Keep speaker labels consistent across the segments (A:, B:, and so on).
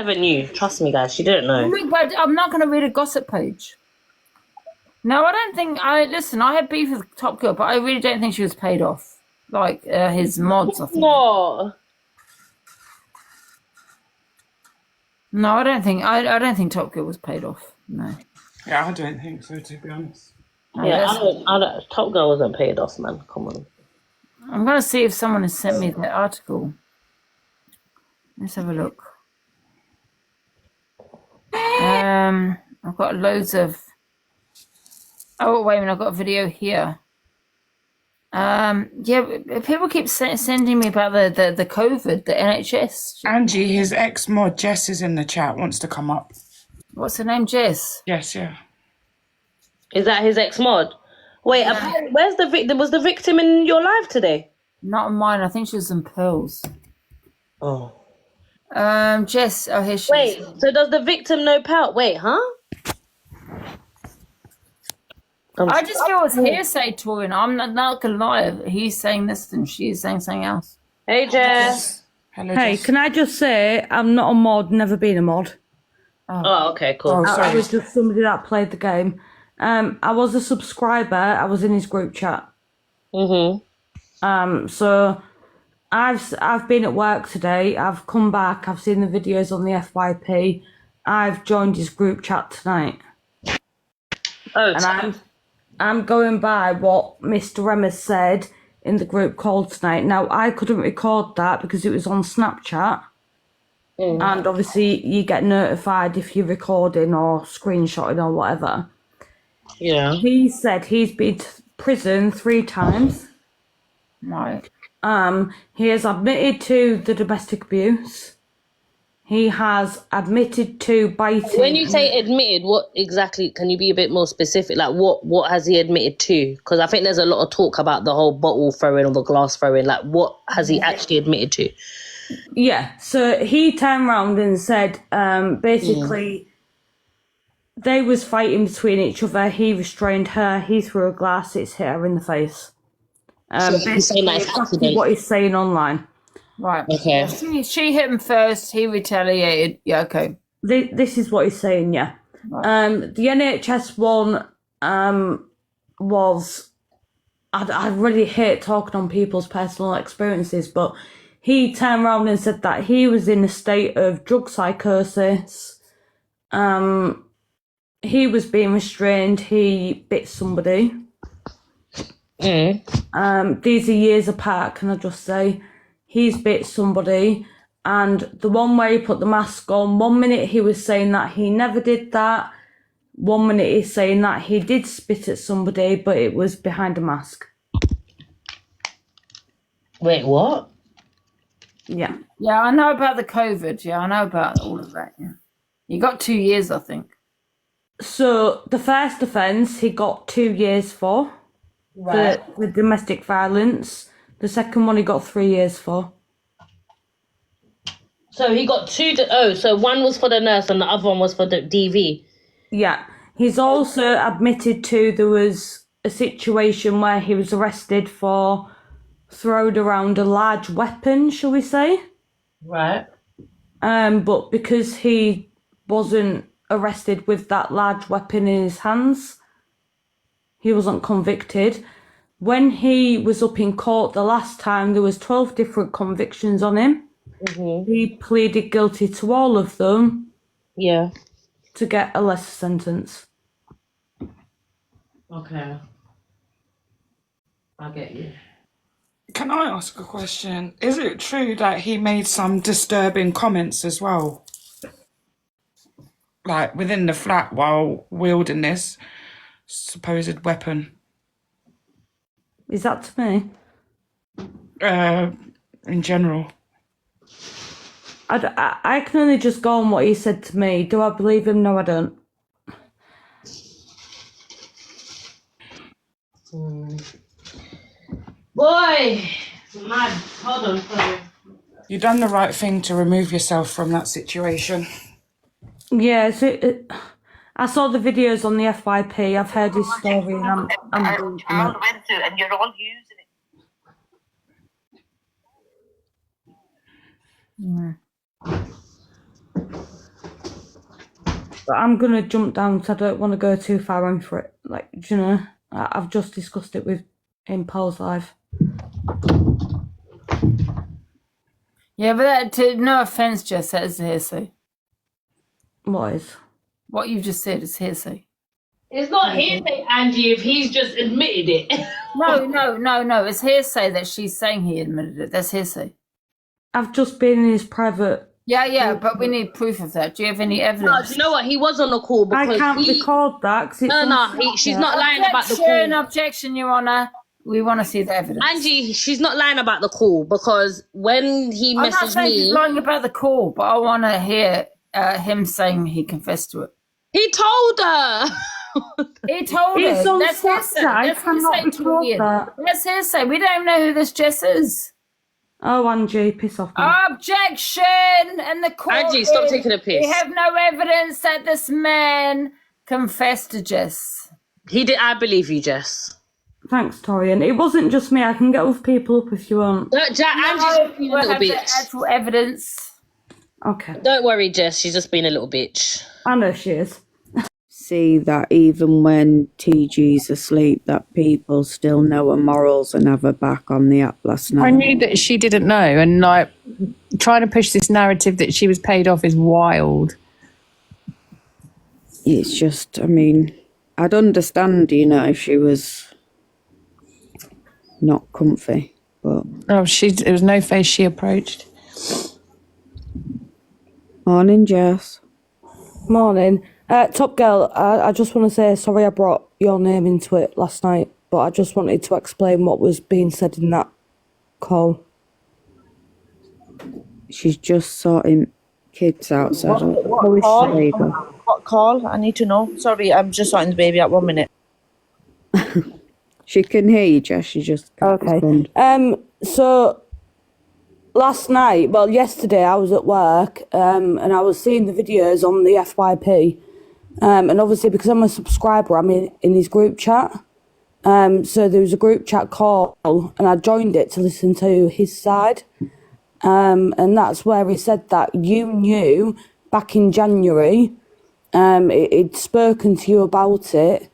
A: never knew. Trust me, guys. She didn't know.
B: But I'm not going to read a gossip page. No, I don't think. Listen, I had beef with Top Girl, but I really don't think she was paid off. Like his mods, I think.
A: What?
B: No, I don't think. I don't think Top Girl was paid off. No.
C: Yeah, I don't think so, to be honest.
A: Yeah, I don't. Top Girl wasn't paid off, man. Come on.
B: I'm going to see if someone has sent me the article. Let's have a look. I've got loads of. Oh wait a minute! I've got a video here. Yeah, people keep sending me about the COVID, the NHS.
C: Angie, his ex-mod Jess is in the chat, wants to come up.
B: What's her name, Jess?
C: Yes, yeah.
A: Is that his ex-mod? Wait, apparently, where's the victim? Was the victim in your live today?
B: Not mine. I think she was in Pearls.
A: Oh.
B: Jess. Oh, here she
A: Wait,
B: is.
A: so does the victim know Pelt? Wait, huh?
B: I just feel it's hearsay, Torian. I'm not gonna lie. He's saying this and she's saying something else.
A: Hey, Jess.
C: Hello,
D: Hey,
C: Jess.
D: can I just say I'm not a mod, never been a mod.
A: Oh, okay, cool.
C: Oh,
D: I
C: sorry.
D: was just somebody that played the game. I was a subscriber. I was in his group chat. So I've been at work today. I've come back. I've seen the videos on the FYP. I've joined his group chat tonight.
A: Oh,
D: And I'm going by what Mr. Emma said in the group call tonight. Now, I couldn't record that because it was on Snapchat. And obviously, you get notified if you're recording or screenshotting or whatever.
A: yeah.
D: He said he's been to prison 3 times.
B: Right.
D: He has admitted to the domestic abuse. He has admitted to biting.
A: When you say admitted, what exactly? Can you be a bit more specific? Like, what has he admitted to? Because I think there's a lot of talk about the whole bottle throwing or the glass throwing. Like, what has he actually admitted to?
D: Yeah, so he turned around and said, basically, they was fighting between each other. He restrained her. He threw a glass. It's hit her in the face.
A: So he's saying that's
D: Exactly
A: accident.
D: what he's saying online.
B: Right.
A: Okay.
B: She hit him first. He retaliated. Yeah. Okay.
D: This is what he's saying, yeah. The NHS one was... I really hate talking on people's personal experiences, but he turned around and said that he was in a state of drug psychosis. He was being restrained. He bit somebody. These are years apart, can I just say. He's bit somebody, and the one where he put the mask on, 1 minute he was saying that he never did that. 1 minute he's saying that he did spit at somebody, but it was behind a mask.
A: Wait, what?
D: Yeah.
B: Yeah, I know about the COVID. Yeah, I know about all of that. Yeah. You got 2 years, I think.
D: So the first offence he got 2 years for the domestic violence. The second one he got 3 years for.
A: So he got 2. So one was for the nurse and the other one was for the DV.
D: Yeah. He's also admitted to there was a situation where he was arrested for throwing around a large weapon, shall we say.
A: Right.
D: But because he wasn't arrested with that large weapon in his hands, he wasn't convicted. When he was up in court the last time, there was 12 different convictions on him. He pleaded guilty to all of them.
A: Yeah.
D: To get a lesser sentence.
A: Okay. I get you.
C: Can I ask a question? Is it true that he made some disturbing comments as well? Like, within the flat while wielding this supposed weapon?
D: Is that to me?
C: In general.
D: I can only just go on what he said to me. Do I believe him? No, I don't.
A: Boy! Mad. Hold on, sorry.
C: You done the right thing to remove yourself from that situation.
D: Yeah, so I saw the videos on the FYP. I've heard his story and I'm
E: child went through, and you're all using it.
B: Yeah.
D: But I'm going to jump down because I don't want to go too far in for it. Like, do you know, I've just discussed it in Paul's live.
B: Yeah, but no offense, Jess, that is hearsay.
D: What is?
B: What you just said is hearsay.
A: It's not hearsay, Angie, if he's just admitted it.
B: No. It's hearsay that she's saying he admitted it. That's hearsay.
D: I've just been in his private.
B: Yeah, but we need proof of that. Do you have any
A: No,
B: evidence?
A: do you know what? He was on the call because
D: I can't record that because it's
A: she's not lying about the call.
B: Objection, Your Honour. We want to see the evidence.
A: Angie, she's not lying about the call because when he
B: I'm not
A: messaged
B: saying he's
A: me,
B: lying about the call, but I want to hear him saying he confessed to it.
A: he told her.
B: He told
D: It's
B: her.
D: on
B: That's
D: Saturday.
B: hearsay.
D: I
B: That's
D: cannot
B: hearsay to
D: record
B: Ian.
D: that.
B: That's hearsay. We don't even know who this Jess is.
D: Oh, Angie, piss off me.
B: Objection! And the court
A: Angie, stop taking a piss.
B: We have no evidence that this man confessed to Jess.
A: He did. I believe you, Jess.
D: Thanks, Torian. It wasn't just me. I can get other people up if you want.
A: Angie's being a
B: We'll
A: little
B: have the
A: bitch.
B: actual evidence.
D: Okay.
A: Don't worry, Jess. She's just being a little bitch.
D: I know she is.
F: See that even when TG's asleep, that people still know her morals and have her back on the app last night.
G: I knew that she didn't know, and like trying to push this narrative that she was paid off is wild.
F: It's just, I mean, I'd understand, you know, if she was not comfy, but...
G: Oh, it was no face she approached.
F: Morning, Jess.
D: Morning. Top Girl, I just want to say sorry I brought your name into it last night, but I just wanted to explain what was being said in that call.
F: She's just sorting kids outside.
H: What call? What call? I need to know. Sorry, I'm just sorting the baby out. 1 minute.
F: She can hear you, Jess. She just can't respond.
D: So last night, well, yesterday I was at work, and I was seeing the videos on the FYP, and obviously because I'm a subscriber, I'm in his group chat. So there was a group chat call, and I joined it to listen to his side. And that's where he said that you knew back in January, he'd spoken to you about it,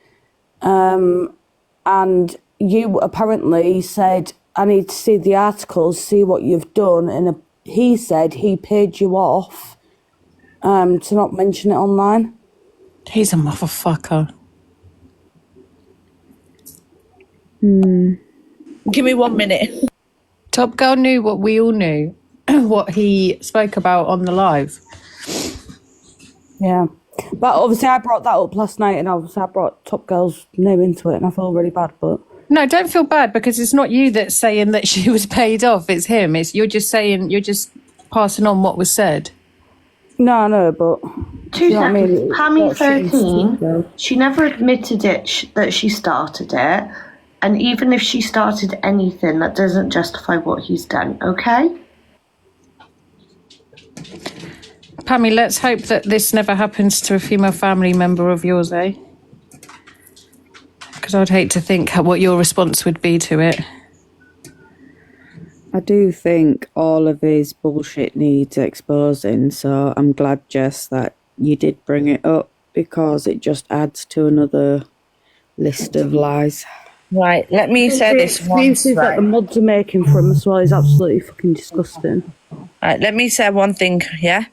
D: and you apparently said, I need to see the articles, see what you've done, and he said he paid you off to not mention it online.
G: He's a motherfucker.
H: Give me 1 minute.
G: Top Girl knew what we all knew, what he spoke about on the live.
D: Yeah. But obviously I brought that up last night, and obviously I brought Top Girl's name into it, and I feel really bad, but...
G: No, don't feel bad, because it's not you that's saying that she was paid off. It's him. You're just passing on what was said.
D: No, but...
I: Two
D: you know what I
I: seconds.
D: mean?
I: Pammy
D: That's
I: 13, she never admitted that she started it. And even if she started anything, that doesn't justify what he's done, okay?
G: Pammy, let's hope that this never happens to a female family member of yours, eh? Because I'd hate to think what your response would be to it.
F: I do think all of his bullshit needs exposing, so I'm glad, Jess, that you did bring it up, because it just adds to another list of lies.
H: Right, let me say this once.
D: Excuses that the mods are making for him as well is absolutely fucking disgusting.
H: Right, let me say one thing, yeah?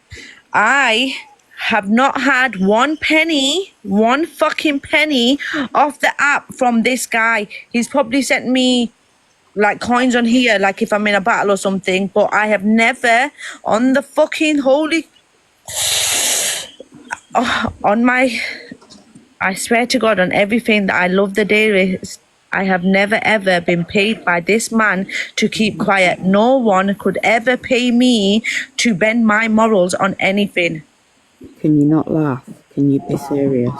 H: I have not had one fucking penny off the app from this guy. He's probably sent me like coins on here, like if I'm in a battle or something, but I have never on the fucking holy on my, I swear to God, on everything that I love the dearest, I have never ever been paid by this man to keep quiet. No one could ever pay me to bend my morals on anything.
F: Can you not laugh? Can you be serious?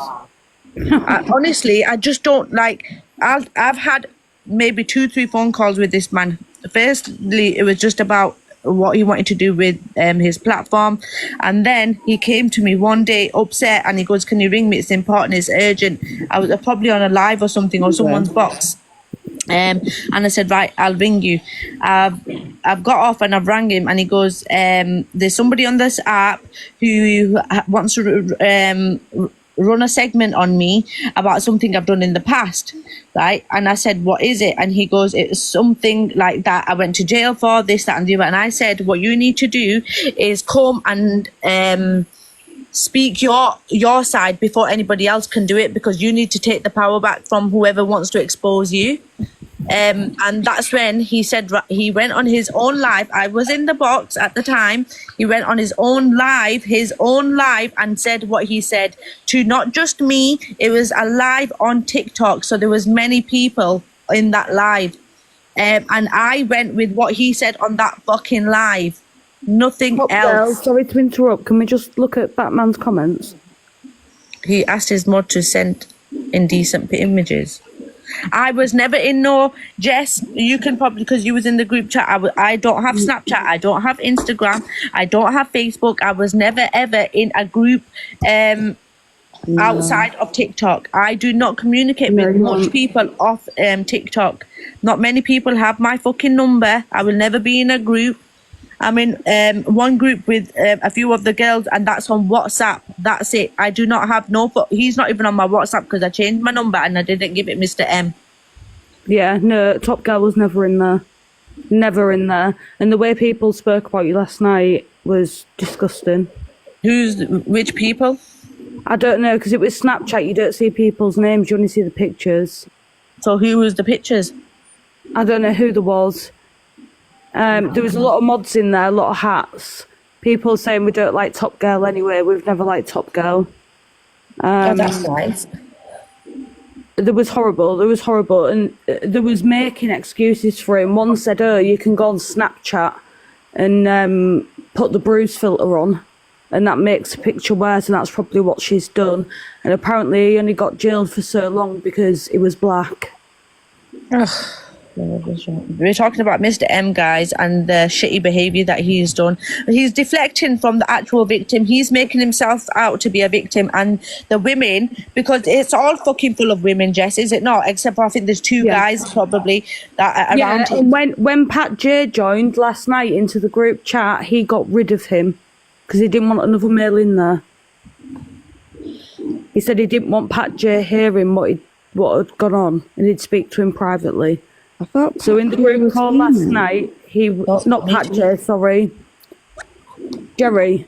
H: Honestly, I just don't like. I've had maybe 2-3 phone calls with this man. Firstly, it was just about what he wanted to do with his platform, and then he came to me one day upset, and he goes, "Can you ring me? It's important. It's urgent." I was probably on a live or something, or someone's box. And I said, right, I'll ring you. I've got off and I've rang him, and he goes, there's somebody on this app who wants to run a segment on me about something I've done in the past, right? And I said, what is it? And he goes, it's something like that I went to jail for, this, that, and the other. And I said, what you need to do is come and speak your side before anybody else can do it, because you need to take the power back from whoever wants to expose you. And that's when he said, he went on his own live. I was in the box at the time. He went on his own live and said what he said to not just me. It was a live on TikTok, so there was many people in that live. And I went with what he said on that fucking live. Nothing
D: Top Girl,
H: else.
D: sorry to interrupt. Can we just look at Batman's comments?
H: He asked his mod to send indecent images. I was never in no, Jess, you can probably, because you was in the group chat, I don't have Snapchat, I don't have Instagram, I don't have Facebook. I was never ever in a group outside of TikTok. I do not communicate with much people off TikTok. Not many people have my fucking number. I will never be in a group. I'm in one group with a few of the girls, and that's on WhatsApp. That's it. I do not have he's not even on my WhatsApp because I changed my number and I didn't give it Mr. M.
D: Yeah, no, Top Girl was never in there. Never in there. And the way people spoke about you last night was disgusting.
H: Which people?
D: I don't know, because it was Snapchat. You don't see people's names, you only see the pictures.
H: So who was the pictures?
D: I don't know who there was. There was a lot of mods in there, a lot of hats. People saying we don't like Top Girl anyway. We've never liked Top Girl.
H: That's nice.
D: There was horrible. And there was making excuses for him. One said, oh, you can go on Snapchat and put the bruise filter on, and that makes the picture worse, and that's probably what she's done. And apparently he only got jailed for so long because he was black.
H: Ugh. We're talking about Mr. M, guys, and the shitty behaviour that he's done. He's deflecting from the actual victim. He's making himself out to be a victim, and the women, because it's all fucking full of women, Jess, is it not? Except for I think there's two guys probably that are around him.
D: And when Pat J joined last night into the group chat, he got rid of him because he didn't want another male in there. He said he didn't want Pat J hearing what had gone on, and he'd speak to him privately.
F: I thought
D: so in the group call last night, he was not Pat J, sorry, Jerry.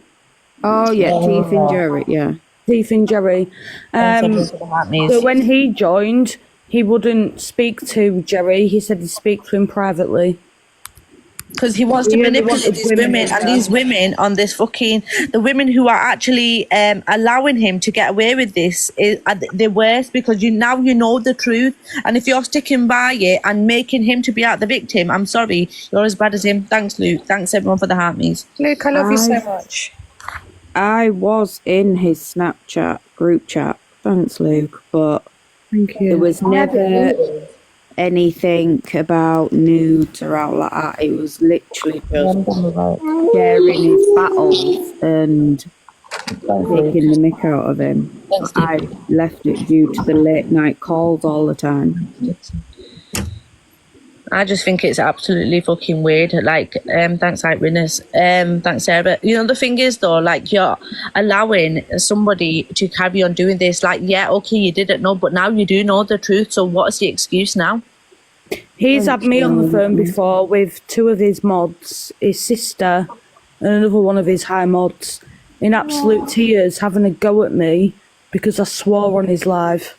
F: Oh yeah, Teeth and Jerry, yeah.
D: Teeth and Jerry. So when he joined, he wouldn't speak to Jerry. He said he'd speak to him privately.
H: Because he wants to manipulate these women, and these women on this fucking, the women who are actually allowing him to get away with this are the worst, because now you know the truth, and if you're sticking by it and making him to be out the victim, I'm sorry, you're as bad as him. Thanks, Luke. Thanks everyone for the heart me's.
G: Luke, I love you so much.
F: I was in his Snapchat group chat. Thanks, Luke, but
D: thank you.
F: There was never anything about nudes or out like that. It was literally just sharing his battles and taking the mick out of him. I left it due to the late night calls all the time.
H: I just think it's absolutely fucking weird. Like, thanks, Eyewitness. Thanks, Sarah. You know, the thing is, though, like, you're allowing somebody to carry on doing this. Like, yeah, okay, you didn't know, but now you do know the truth. So what's the excuse now?
D: He's had me on the phone before with two of his mods, his sister and another one of his high mods, in absolute tears, having a go at me because I swore on his live.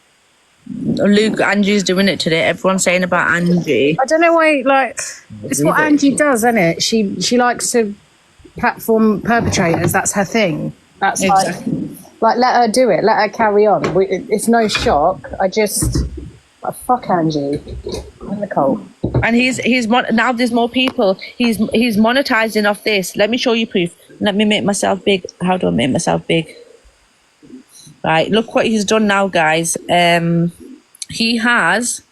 H: Luke, Angie's doing it today. Everyone's saying about Angie.
G: I don't know why, like, it's what Angie does, isn't it? She likes to platform perpetrators. That's her thing. That's exactly. Like, let her do it. Let her carry on. It's no shock. Fuck Angie. I'm Nicole.
H: And he's now there's more people. He's monetizing off this. Let me show you proof. Let me make myself big. How do I make myself big? Right, look what he's done now, guys. He has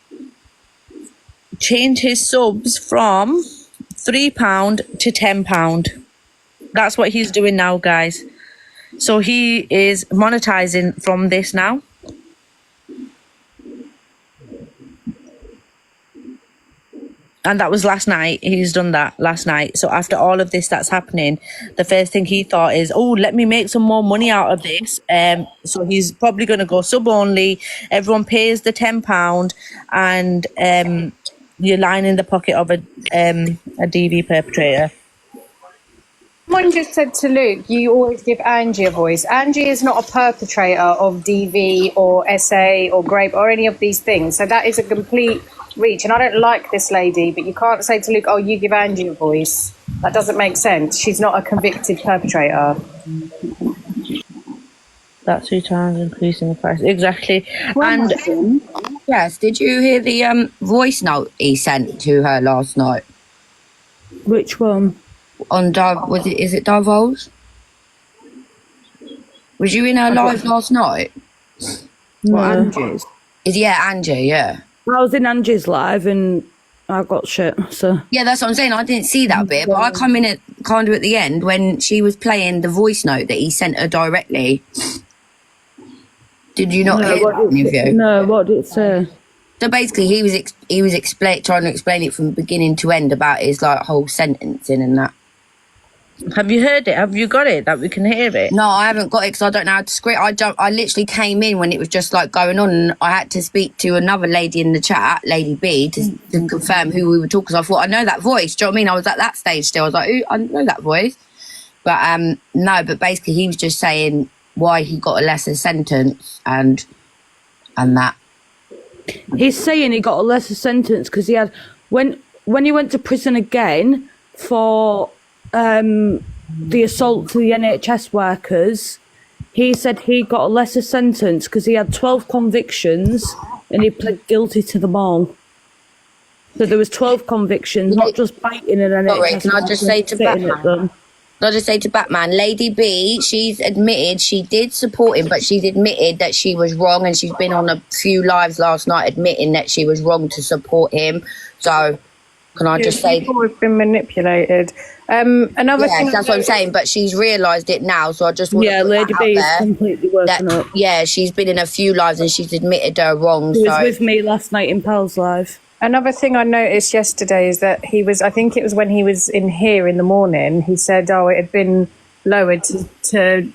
H: changed his subs from £3 to £10. That's what he's doing now, guys. So he is monetizing from this now. And that was last night. He's done that last night. So after all of this that's happening, the first thing he thought is, oh, let me make some more money out of this. So he's probably going to go sub only. Everyone pays the £10, and you're lying in the pocket of a DV perpetrator.
G: Someone just said to Luke, you always give Angie a voice. Angie is not a perpetrator of DV or SA or grape or any of these things. So that is a complete reach. And I don't like this lady, but you can't say to Luke, oh, you give Angie a voice. That doesn't make sense. She's not a convicted perpetrator.
H: That's 2 times increasing the price. Exactly.
J: And yes, did you hear the voice note he sent to her last night?
D: Which one?
J: On is it Divulge? Was you in her live last night?
D: No.
F: What, Angie's?
J: Angie, yeah.
D: I was in Angie's live and I got shit, so...
J: Yeah, that's what I'm saying. I didn't see that bit, but I come in at kind of at the end when she was playing the voice note that he sent her directly. Did you not hear that, any of you?
D: No, what did it say?
J: So basically, he was trying to explain it from beginning to end about his like whole sentencing and that.
H: Have you heard it? Have you got it that we can hear it?
J: No, I haven't got it because I don't know how to script. I literally came in when it was just like going on, and I had to speak to another lady in the chat, Lady B, to confirm who we were talking. Because I thought I know that voice. Do you know what I mean? I was at that stage still. I was like, ooh, I know that voice. But no. But basically, he was just saying why he got a lesser sentence and that.
D: He's saying he got a lesser sentence because he had when he went to prison again for the assault to the NHS workers. He said he got a lesser sentence because he had 12 convictions and he pled guilty to them all. So there was 12 convictions, not just biting an NHS.
J: Sorry, can I just say to Batman? I'll just say to Batman, Lady B, she's admitted she did support him, but she's admitted that she was wrong, and she's been on a few lives last night admitting that she was wrong to support him. So, can I just say...
G: People have been manipulated. Another thing...
J: that's what I'm saying, but she's realised it now, so I just want to put
D: Lady
J: that
D: B
J: out
D: is completely working up.
J: Yeah, she's been in a few lives and she's admitted her wrong.
D: He was with me last night in Pal's live.
G: Another thing I noticed yesterday is that I think it was when he was in here in the morning, he said, it had been lowered to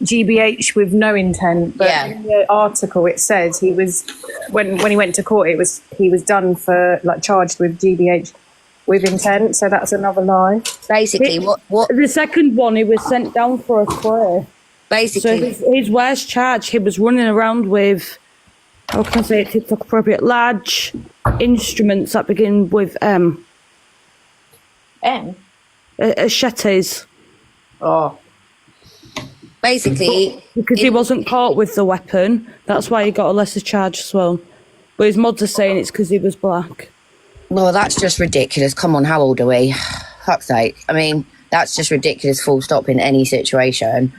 G: GBH with no intent. But in the article it says he was, when he went to court, he was done for, like, charged with GBH with intent. So that's another lie.
J: Basically, what
D: the second one, he was sent down for a swear.
J: Basically.
D: So his worst charge, he was running around with, how can I say it, TikTok appropriate, large instruments that begin with M. Machetes.
J: Oh. Basically.
D: Because he wasn't caught with the weapon, that's why he got a lesser charge as well. But his mods are saying it's because he was black.
J: No, that's just ridiculous. Come on, how old are we? Fuck's sake. I mean, that's just ridiculous, full stop, in any situation.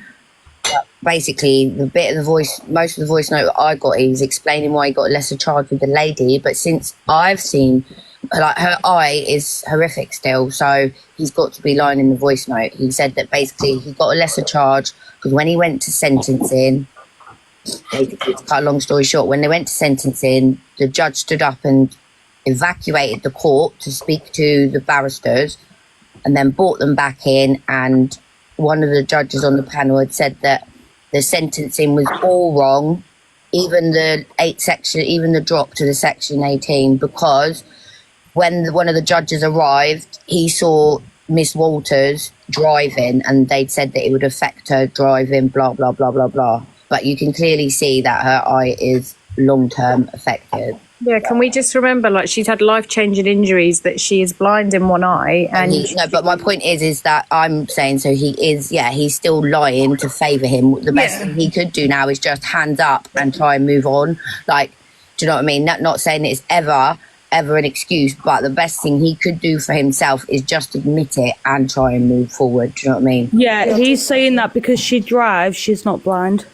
J: But basically, most of the voice note I got, he was explaining why he got a lesser charge with the lady. But since I've seen, like, her eye is horrific still, so he's got to be lying in the voice note. He said that basically he got a lesser charge because when he went to sentencing, basically, to cut a long story short, when they went to sentencing, the judge stood up and evacuated the court to speak to the barristers and then brought them back in, and one of the judges on the panel had said that the sentencing was all wrong, even the drop to the section 18, because when one of the judges arrived, he saw Miss Walters driving and they'd said that it would affect her driving, blah, blah, blah, blah, blah. But you can clearly see that her eye is long-term affected.
G: Yeah, can we just remember, like, she's had life-changing injuries, that she is blind in one eye, and
J: no, but my point is that I'm saying, so he is, he's still lying to favour him. The best thing he could do now is just hands up and try and move on. Like, do you know what I mean? Not saying it's ever an excuse, but the best thing he could do for himself is just admit it and try and move forward. Do you know what I mean?
D: Yeah, he's saying that because she drives, she's not blind.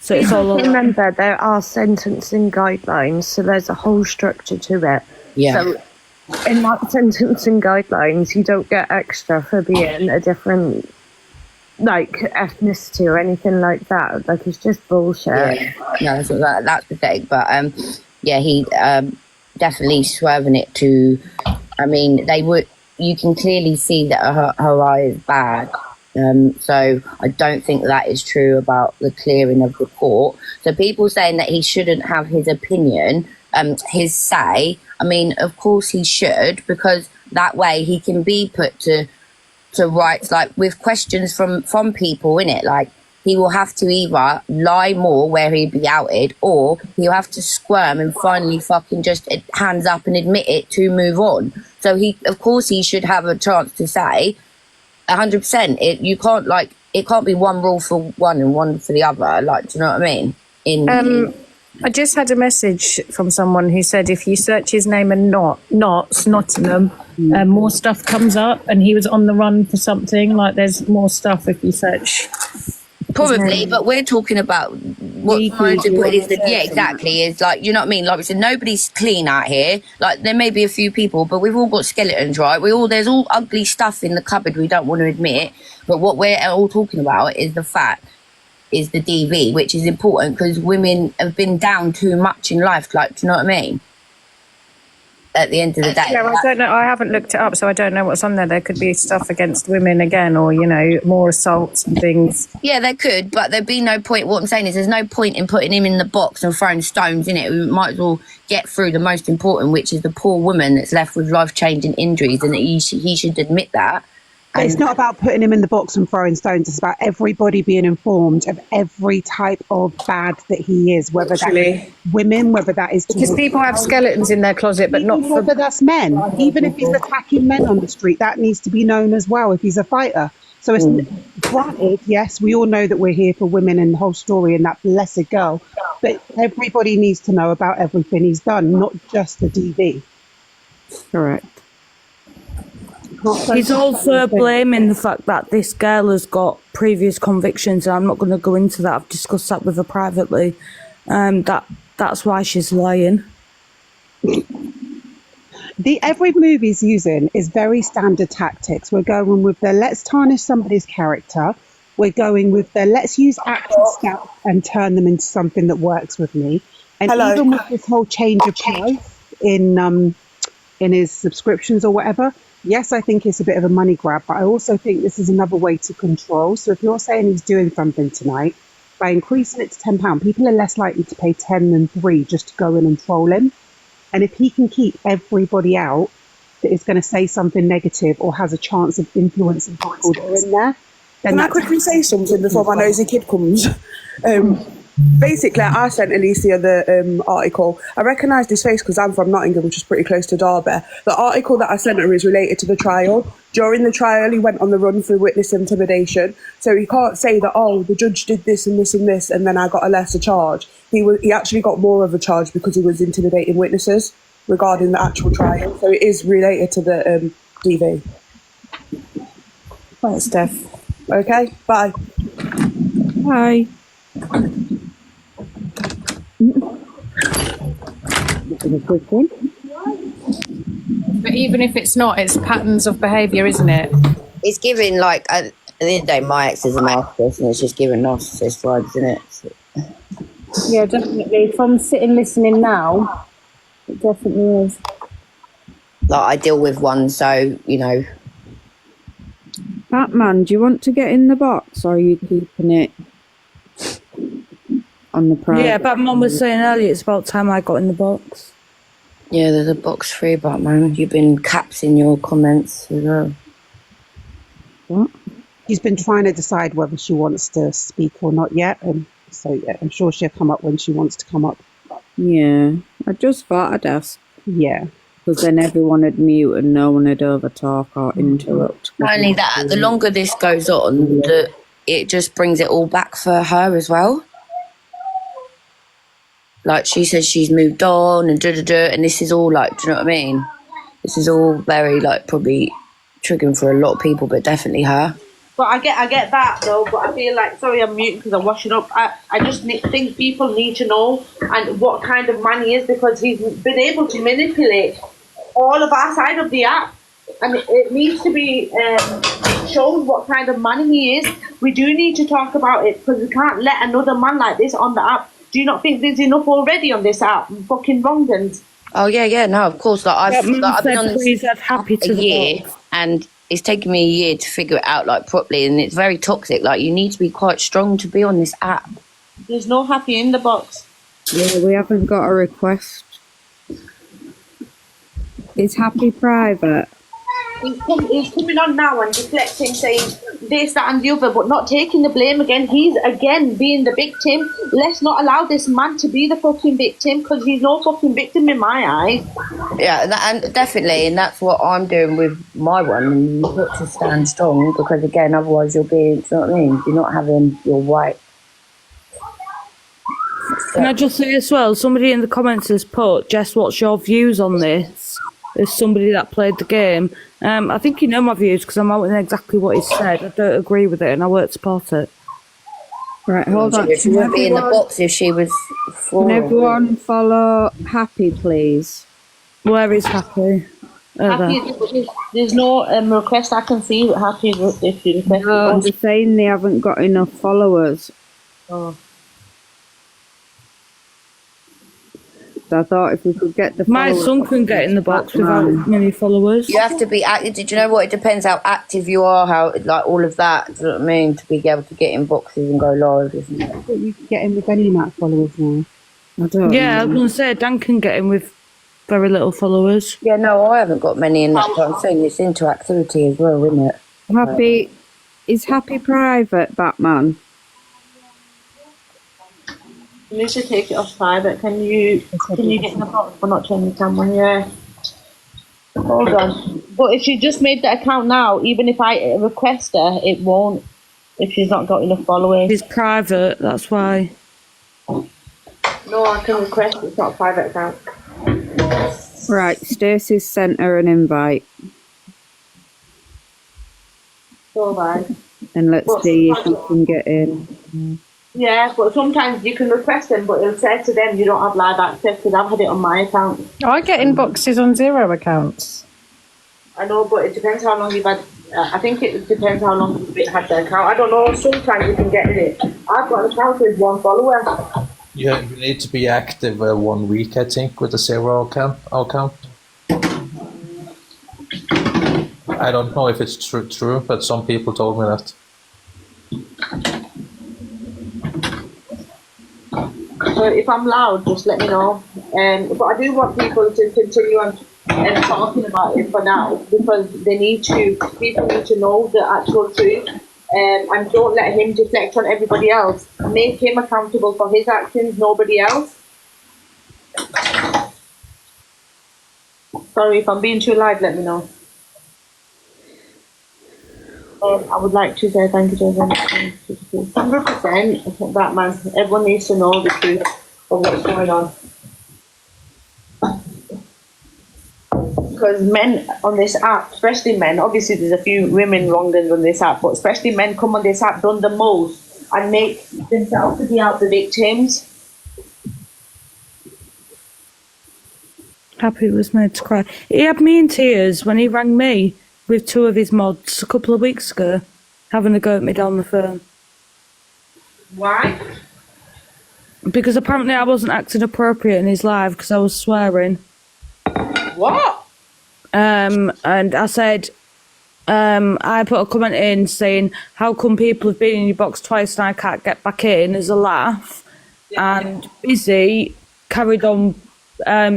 D: So it's all
I: remember, there are sentencing guidelines, so there's a whole structure to it.
J: Yeah.
I: So in like sentencing guidelines, you don't get extra for being a different, like, ethnicity or anything like that. Like, it's just bullshit.
J: Yeah, no, that's pathetic. But he definitely swerving it to I mean, you can clearly see that her eye is bad. So I don't think that is true about the clearing of the court. So people saying that he shouldn't have his opinion, his say, I mean, of course he should, because that way he can be put to rights, like with questions from people, innit? Like, he will have to either lie more where he'd be outed, or he'll have to squirm and finally fucking just hands up and admit it to move on. So of course he should have a chance to say 100%. You can't, like, it can't be one rule for one and one for the other. Like, do you know what I mean?
G: I just had a message from someone who said if you search his name and Nottingham, more stuff comes up, and he was on the run for something. Like, there's more stuff if you search.
J: Probably, but we're talking about what yeah, exactly, is like, you know what I mean? Like we said, nobody's clean out here. Like, there may be a few people, but we've all got skeletons, right? There's all ugly stuff in the cupboard we don't want to admit. But what we're all talking about is the DV, which is important because women have been down too much in life. Like, do you know what I mean? At the end of the day.
G: Yeah, I don't know. I haven't looked it up, so I don't know what's on there. There could be stuff against women again, or, you know, more assaults and things.
J: Yeah, there could, but there'd be no point. What I'm saying is there's no point in putting him in the box and throwing stones in it. We might as well get through the most important, which is the poor woman that's left with life-changing injuries, and he should admit that.
K: But it's not about putting him in the box and throwing stones. It's about everybody being informed of every type of bad that he is, whether that is women, whether that is...
G: Because people have skeletons in their closet, but not
K: whether that's men. Even if he's attacking men on the street, that needs to be known as well if he's a fighter. So it's granted, yes, we all know that we're here for women and the whole story and that blessed girl, but everybody needs to know about everything he's done, not just the DV.
F: Correct.
D: He's also blaming the fact that this girl has got previous convictions, and I'm not going to go into that. I've discussed that with her privately. That's why she's lying.
K: Every move he's using is very standard tactics. We're going with the let's tarnish somebody's character. We're going with the let's use active scouts and turn them into something that works with me. And even with this whole change of price in his subscriptions or whatever, yes, I think it's a bit of a money grab, but I also think this is another way to control. So if you're saying he's doing something tonight, by increasing it to £10, people are less likely to pay 10 than 3 just to go in and troll him. And if he can keep everybody out that is going to say something negative or has a chance of influencing people that are in there, then
L: can I quickly say something before my nosy kid comes? Basically, I sent Alicia the article. I recognised his face because I'm from Nottingham, which is pretty close to Derby. The article that I sent her is related to the trial. During the trial, he went on the run for witness intimidation. So he can't say that, oh, the judge did this and this and this, and then I got a lesser charge. He actually got more of a charge because he was intimidating witnesses regarding the actual trial. So it is related to the DV.
G: Thanks, Steph.
L: Okay, bye.
F: Bye.
G: But even if it's not, it's patterns of behaviour, isn't it?
J: It's giving, like, at the end of the day, my ex is a narcissist, and it's just giving narcissist vibes, isn't it? So.
G: Yeah, definitely. From sitting listening now, it definitely is.
J: Like, I deal with one, so, you know.
F: Batman, do you want to get in the box, or are you keeping it on the private?
D: Yeah, Batman was saying earlier it's about time I got in the box.
J: Yeah, there's a box free, Batman. You've been caps in your comments as well.
K: What? She's been trying to decide whether she wants to speak or not yet, and so yeah, I'm sure she'll come up when she wants to come up.
F: Yeah, I just thought I'd ask.
K: Yeah.
F: Because then everyone would mute and no one would overtalk or interrupt.
J: Not only that, the longer this goes on, it just brings it all back for her as well. Like, she says she's moved on and and this is all, like, do you know what I mean? This is all very, like, probably triggering for a lot of people, but definitely her.
H: But I get that though. But I feel like, sorry, I'm muting because I'm washing up. I just think people need to know and what kind of man he is, because he's been able to manipulate all of our side of the app, and it needs to be shown what kind of man he is. We do need to talk about it, because we can't let another man like this on the app. Do you not think there's enough already on this app? Fucking wrong ones.
J: Oh yeah, no, of course. Like
D: That man
J: I've been
D: said,
J: on this
D: please add happy
J: a
D: to the
J: year,
D: box.
J: and it's taken me a year to figure it out like properly, and it's very toxic. Like you need to be quite strong to be on this app.
H: There's no happy in the box.
F: Yeah, we haven't got a request. Is happy private?
H: He's coming on now and deflecting, saying this, that, and the other, but not taking the blame again. He's again being the victim. Let's not allow this man to be the fucking victim, because he's no fucking victim in my eyes.
J: Yeah, and definitely, and that's what I'm doing with my one. You've got to stand strong, because again, otherwise you'll be, do you know what I mean? You're not having your right.
D: Can I just say as well, somebody in the comments has put, Jess, what's your views on this? As somebody that played the game. I think you know my views because I'm out in exactly what he said. I don't agree with it and I won't support it.
F: Right, hold on.
J: She wouldn't be in the box if she was
F: Can everyone follow Happy, please?
D: Where is Happy?
H: There's no request I can see. Happy if you request.
F: No, they're saying they haven't got enough followers.
H: Oh.
F: So I thought if we could get the
D: My
F: followers,
D: son can get in the box without many followers.
J: You have to be active. Did you know what? It depends how active you are, how like all of that. Do you know what I mean? To be able to get in boxes and go live, isn't it?
K: But you can get in with any amount of followers now.
F: I don't
D: Yeah, I
F: know.
D: was going to say, Dan can get in with very little followers.
J: Yeah, no, I haven't got many in that, but I'm saying it's interactivity as well, isn't it?
F: Happy, is Happy private, Batman?
H: You need to take it off private. Can you get in the box for not turning the camera? Yeah. Hold on. But if she just made the account now, even if I request her, it won't. If she's not got enough followers.
D: It's private, that's why.
H: No, I can request. It's not a private account.
F: Right, Stacey's sent her an invite.
H: So bad.
F: And let's see if we can get in.
H: Yeah, but sometimes you can request them, but it'll say to them you don't have live access, because I've had it on my account.
G: I get inboxes on zero accounts.
H: I know, but it depends how long you've had. I think it depends how long you've had the account. I don't know. Sometimes you can get in it. I've got an account with one follower.
M: You need to be active 1 week, I think, with a zero account. I don't know if it's true, but some people told me that.
H: So if I'm loud, just let me know. But I do want people to continue on talking about it for now, because people need to know the actual truth. And don't let him deflect on everybody else. Make him accountable for his actions, nobody else. Sorry if I'm being too loud, let me know. I would like to say thank you to everyone. 100%, that man. Everyone needs to know the truth of what's going on. Because men on this app, especially men, obviously there's a few women wronged on this app, but especially men come on this app, done the most, and make themselves to be out the victims.
D: Happy was made to cry. He had me in tears when he rang me with 2 of his mods a couple of weeks ago, having a go at me down the phone.
H: Why?
D: Because apparently I wasn't acting appropriate in his live because I was swearing.
H: What?
D: And I said, I put a comment in saying, how come people have been in your box twice and I can't get back in, as a laugh. Yeah. And Busy carried on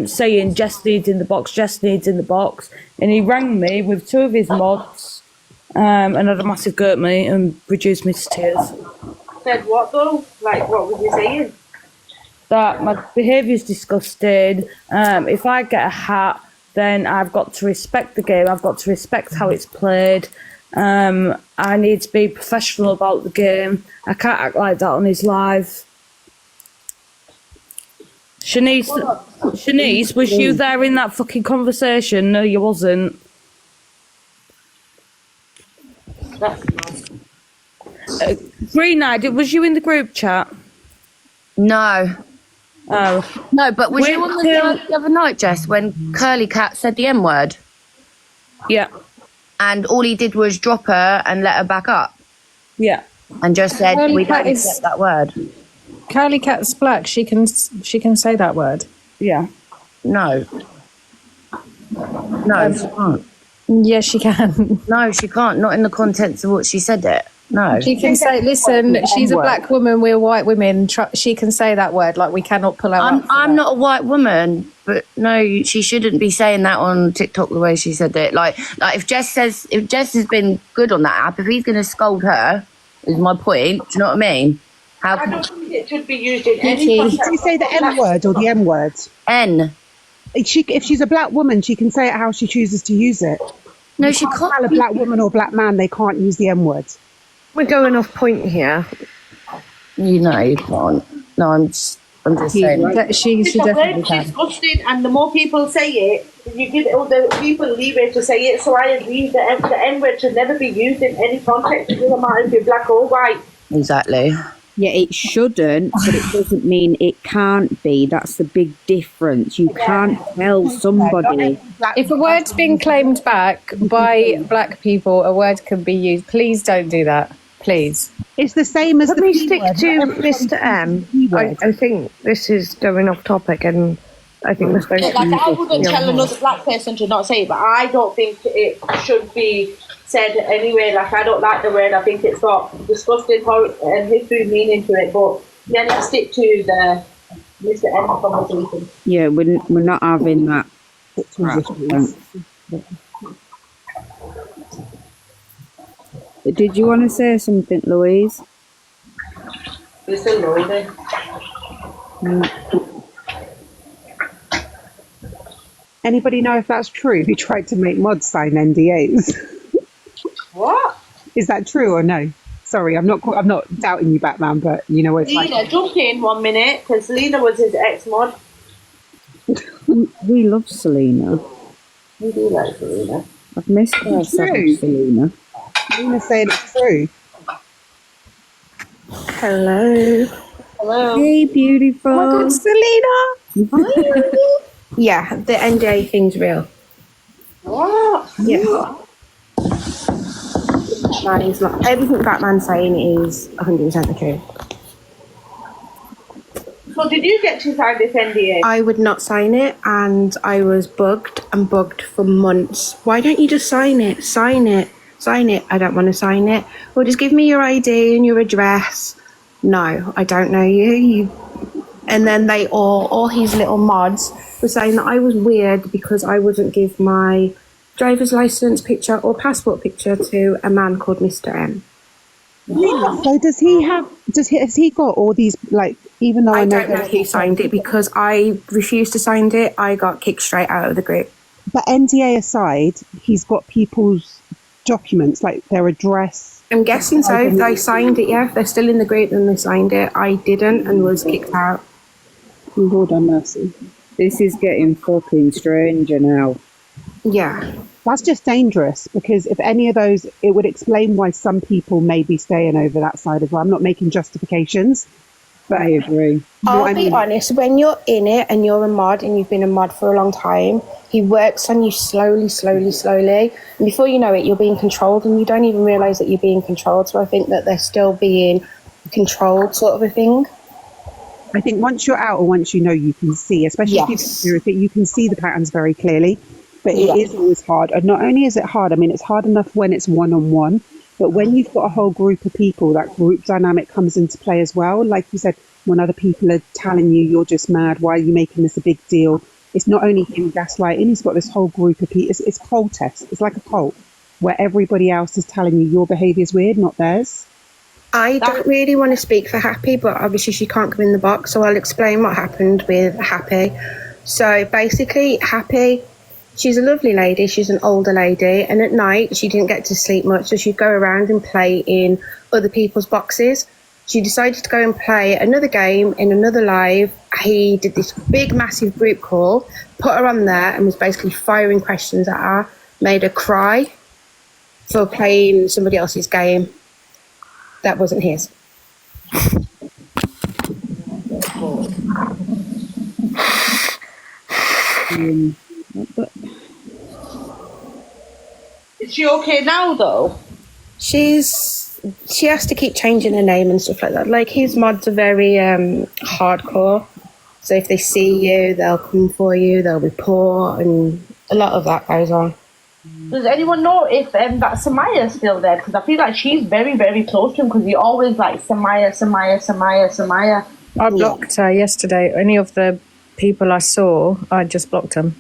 D: saying, Jess needs in the box, Jess needs in the box. And he rang me with 2 of his mods and had a massive go at me and reduced me to tears.
H: Said what though? Like, what was he saying?
D: That my behaviour's disgusting. If I get a hat, then I've got to respect the game. I've got to respect how it's played. I need to be professional about the game. I can't act like that on his live. Shanice, was you there in that fucking conversation? No, you wasn't. Green Eyed, was you in the group chat?
J: No.
D: Oh.
J: No, but was you on the other night, Jess, when Curly Cat said the M word?
D: Yeah.
J: And all he did was drop her and let her back up?
D: Yeah.
J: And just said,
G: Curly
J: we
G: Cat
J: don't accept that word.
G: Curly Cat's black. She can say that word.
D: Yeah.
J: No. No, she can't.
G: Yes, she can.
J: No, she can't. Not in the contents of what she said it. No.
G: She can say, listen, she's a black woman, we're white women. She can say that word, like we cannot pull her up.
J: I'm not a white woman, but no, she shouldn't be saying that on TikTok the way she said it. Like if Jess has been good on that app, if he's going to scold her, is my point. Do you know what I mean?
H: I don't think it should be used in any
K: Did
H: context.
K: you say the M word or the M word?
J: N.
K: If she's a black woman, she can say it how she chooses to use it.
J: No, she can't.
K: Tell a black woman or black man they can't use the M word.
I: We're going off point here.
J: You know you can't. No, I'm just saying.
G: She
H: It's
G: definitely can.
H: disgusting, and the more people say it, you give other people leeway to say it. So I agree that the N word should never be used in any context. It doesn't matter if you're black or white.
J: Exactly.
F: Yeah, it shouldn't, but it doesn't mean it can't be. That's the big difference. You can't tell somebody.
G: If a word's been claimed back by black people, a word can be used. Please don't do that. Please.
K: It's the same as
I: Let me stick to Mr. M. I think this is going off topic, and I think we're supposed to.
H: I wouldn't tell another black person to not say it, but I don't think it should be said anyway. Like, I don't like the word. I think it's got disgusting and history meaning to it. But yeah, let's stick to the Mr. M conversation.
F: Yeah, we're not having that. Did you want to say something, Louise?
H: We're still loading.
K: Anybody know if that's true? Who tried to make mods sign NDAs?
H: What?
K: Is that true or no? Sorry, I'm not doubting you, Batman, but you know what it's
H: Lena,
K: like.
H: jump in 1 minute, because Lena was his ex-mod.
F: We love Selena.
H: We do like Selena.
F: I've missed her second Selena.
K: Lena's saying it's true.
I: Hello.
H: Hello.
F: Hey, beautiful.
G: Oh my God, Selena.
I: Yeah, the NDA thing's real.
H: What?
I: Yeah. Batman's not, everything Batman's saying is 100% the truth.
H: So did you get to sign this NDA?
I: I would not sign it, and I was bugged for months. Why don't you just sign it? Sign it. Sign it. I don't want to sign it. Well, just give me your ID and your address. No, I don't know you. And then they all his little mods were saying that I was weird because I wouldn't give my driver's license picture or passport picture to a man called Mr. M.
K: So has he got all these, like, even though I
I: don't know who signed it because I refused to sign it, I got kicked straight out of the group.
K: But NDA aside, he's got people's documents, like their address.
I: I'm guessing so. If they signed it, yeah. If they're still in the group, then they signed it. I didn't and was kicked out.
K: Lord have mercy.
F: This is getting fucking stranger now.
I: Yeah.
K: That's just dangerous, because if any of those, it would explain why some people may be staying over that side as well. I'm not making justifications, but I agree.
I: I'll be honest, when you're in it and you're a mod and you've been a mod for a long time, he works on you slowly. And before you know it, you're being controlled and you don't even realise that you're being controlled. So I think that they're still being controlled, sort of a thing.
K: I think once you're out or once you know, you can see, especially if you can see the patterns very clearly. But it is always hard. And not only is it hard, I mean, it's hard enough when it's one-on-one, but when you've got a whole group of people, that group dynamic comes into play as well. Like you said, when other people are telling you you're just mad, why are you making this a big deal? It's not only him gaslighting, he's got this whole group of people. It's protest. It's like a cult where everybody else is telling you your behaviour is weird, not theirs.
I: I don't really want to speak for Happy, but obviously she can't come in the box, so I'll explain what happened with Happy. So basically, Happy, she's a lovely lady, she's an older lady, and at night she didn't get to sleep much, so she'd go around and play in other people's boxes. She decided to go and play another game in another live. He did this big, massive group call, put her on there, and was basically firing questions at her, made her cry for playing somebody else's game that wasn't his.
H: Is she okay now, though?
I: She has to keep changing her name and stuff like that. Like, his mods are very hardcore. So if they see you, they'll come for you, they'll report, and a lot of that goes on.
H: Does anyone know if that Samaya's still there? Because I feel like she's very, very close to him because he always like Samaya.
G: I blocked her yesterday. Any of the people I saw, I just blocked them.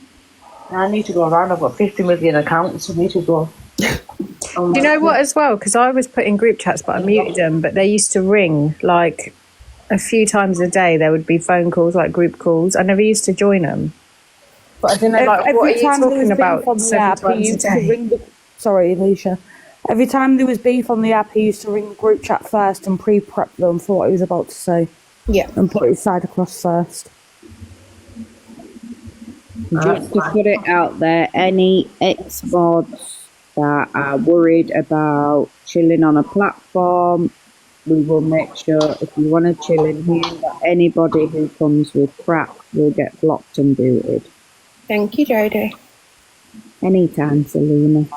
H: I need to go around. I've got 50 million accounts. I need to go.
G: Do you know what as well? Because I was put in group chats, but I muted them. But they used to ring like a few times a day. There would be phone calls, like group calls. I never used to join them. But I don't know, like, what are you talking about? Several times a day.
D: Sorry, Alicia. Every time there was beef on the app, he used to ring the group chat first and pre-prep them for what he was about to say.
I: Yeah.
D: And put his side across first.
F: Just to put it out there, any ex-mods that are worried about chilling on a platform, we will make sure if you want to chill in here, that anybody who comes with crap will get blocked and booted.
I: Thank you, Jodie.
F: Anytime, Selena.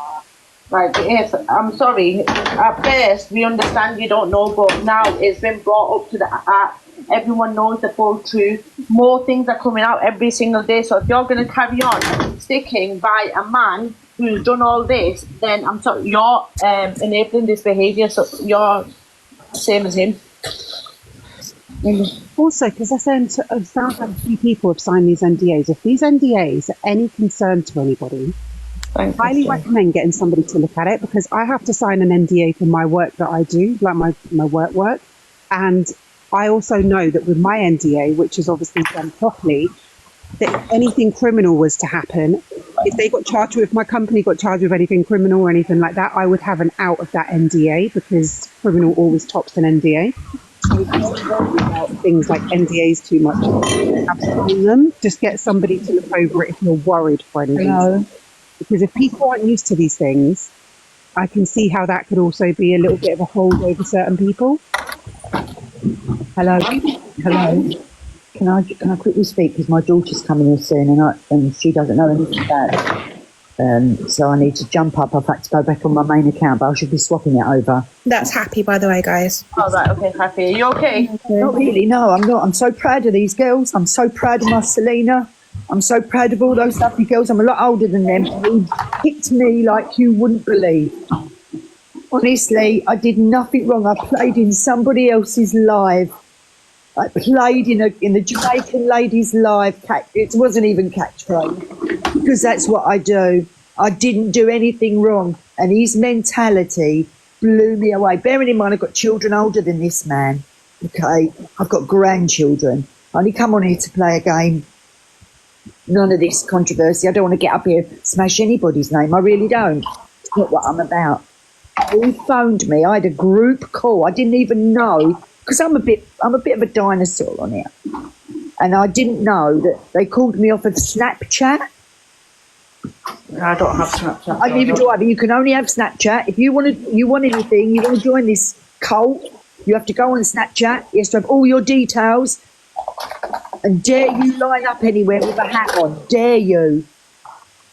H: Right, yes, I'm sorry. At first, we understand you don't know, but now it's been brought up to the app. Everyone knows the full truth. More things are coming out every single day. So if you're going to carry on sticking by a man who's done all this, then I'm sorry, you're enabling this behaviour. So you're same as him.
K: Also, because it sounds like a few people have signed these NDAs. If these NDAs are any concern to anybody, I highly recommend getting somebody to look at it, because I have to sign an NDA for my work that I do, like my work. And I also know that with my NDA, which is obviously done properly, that if anything criminal was to happen, if they got charged with, my company got charged with anything criminal or anything like that, I would have an out of that NDA, because criminal always tops an NDA. So if you're worried about things like NDAs too much, have sign them. Just get somebody to look over it if you're worried for any reason. Because if people aren't used to these things, I can see how that could also be a little bit of a hold over certain people.
N: Hello. Can I quickly speak, because my daughter's coming here soon and she doesn't know anything about it. So I need to jump up. I've had to go back on my main account, but I should be swapping it over.
I: That's Happy, by the way, guys.
H: Oh, right, okay, Happy. Are you okay?
N: Not really, no, I'm not. I'm so proud of these girls. I'm so proud of my Selena. I'm so proud of all those lovely girls. I'm a lot older than them. They picked me like you wouldn't believe. Honestly, I did nothing wrong. I played in somebody else's live. I played in the Jamaican lady's live. It wasn't even catchphrase, because that's what I do. I didn't do anything wrong, and his mentality blew me away. Bearing in mind, I've got children older than this man. Okay, I've got grandchildren. I only come on here to play a game. None of this controversy. I don't want to get up here and smash anybody's name. I really don't. It's not what I'm about. He phoned me. I had a group call. I didn't even know, because I'm a bit of a dinosaur on here, and I didn't know that they called me off of Snapchat.
H: I don't have Snapchat.
N: I neither do I, but you can only have Snapchat. If you want anything, you want to join this cult, you have to go on Snapchat. You have to have all your details. And dare you line up anywhere with a hat on? Dare you?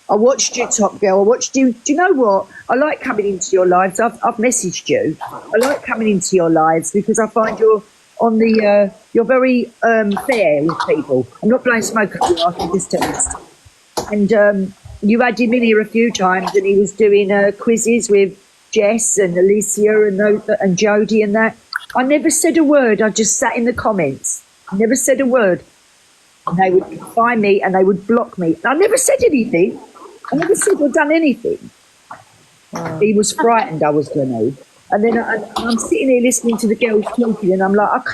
N: I watched you, Top Girl. I watched you. Do you know what? I like coming into your lives. I've messaged you. I like coming into your lives because I find you're on the. You're very fair with people. I'm not blowing smoke at you after this test. And you had him in here a few times, and he was doing quizzes with Jess and Alicia and Jodie and that. I never said a word. I just sat in the comments. I never said a word. And they would find me and they would block me. I never said anything. I never said or done anything. He was frightened I was going to. And then I'm sitting here listening to the girls talking, and I'm like,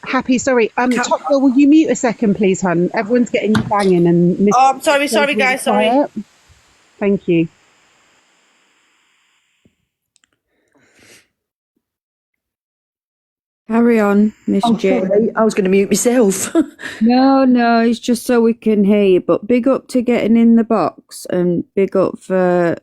K: Happy, sorry. Top Girl, will you mute a second, please, hon? Everyone's getting you banging and...
H: Oh, I'm sorry, guys, sorry.
K: Thank you.
F: Carry on, Miss J.
N: Sorry, I was going to mute myself.
F: No, it's just so we can hear you. But big up to getting in the box, and big up for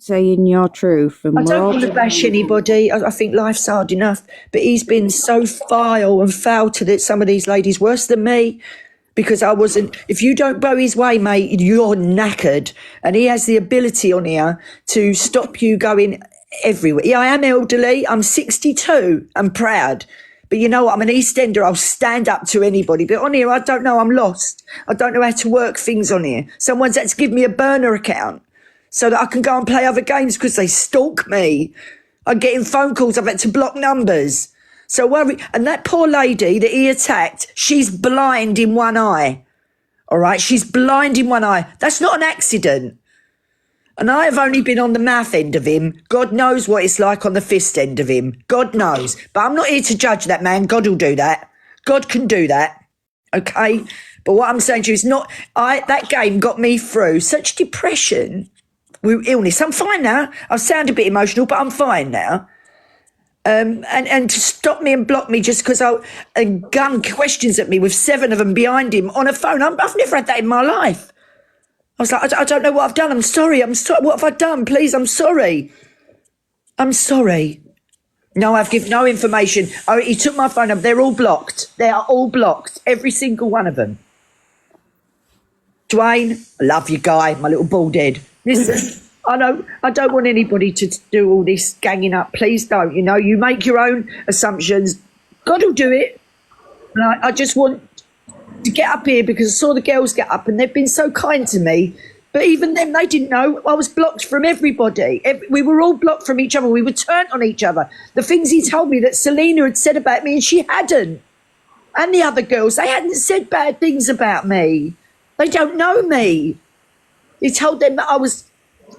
F: saying your truth. And
N: I don't want to bash anybody. I think life's hard enough. But he's been so vile and foul to some of these ladies, worse than me. Because I wasn't, if you don't bow his way, mate, you're knackered. And he has the ability on here to stop you going everywhere. Yeah, I am elderly. I'm 62. I'm proud. But you know what? I'm an EastEnder. I'll stand up to anybody. But on here, I don't know. I'm lost. I don't know how to work things on here. Someone's had to give me a burner account so that I can go and play other games because they stalk me. I'm getting phone calls. I've had to block numbers. So worry. And that poor lady that he attacked, she's blind in one eye. All right? She's blind in one eye. That's not an accident. And I have only been on the mouth end of him. God knows what it's like on the fist end of him. God knows. But I'm not here to judge that man. God will do that. God can do that. Okay? But what I'm saying to you is that game got me through such depression with illness. I'm fine now. I sound a bit emotional, but I'm fine now. And to stop me and block me just because and gun questions at me with 7 of them behind him on a phone. I've never had that in my life. I was like, I don't know what I've done. I'm sorry. What have I done? Please, I'm sorry. I'm sorry. No, I've given no information. Oh, he took my phone up. They're all blocked. They are all blocked. Every single one of them. Dwayne, I love you, guy, my little bald head. Listen, I don't want anybody to do all this ganging up. Please don't. You know, you make your own assumptions. God will do it. And I just want to get up here because I saw the girls get up and they've been so kind to me. But even them, they didn't know. I was blocked from everybody. We were all blocked from each other. We were turned on each other. The things he told me that Selena had said about me and she hadn't. And the other girls, they hadn't said bad things about me. They don't know me. He told them that I was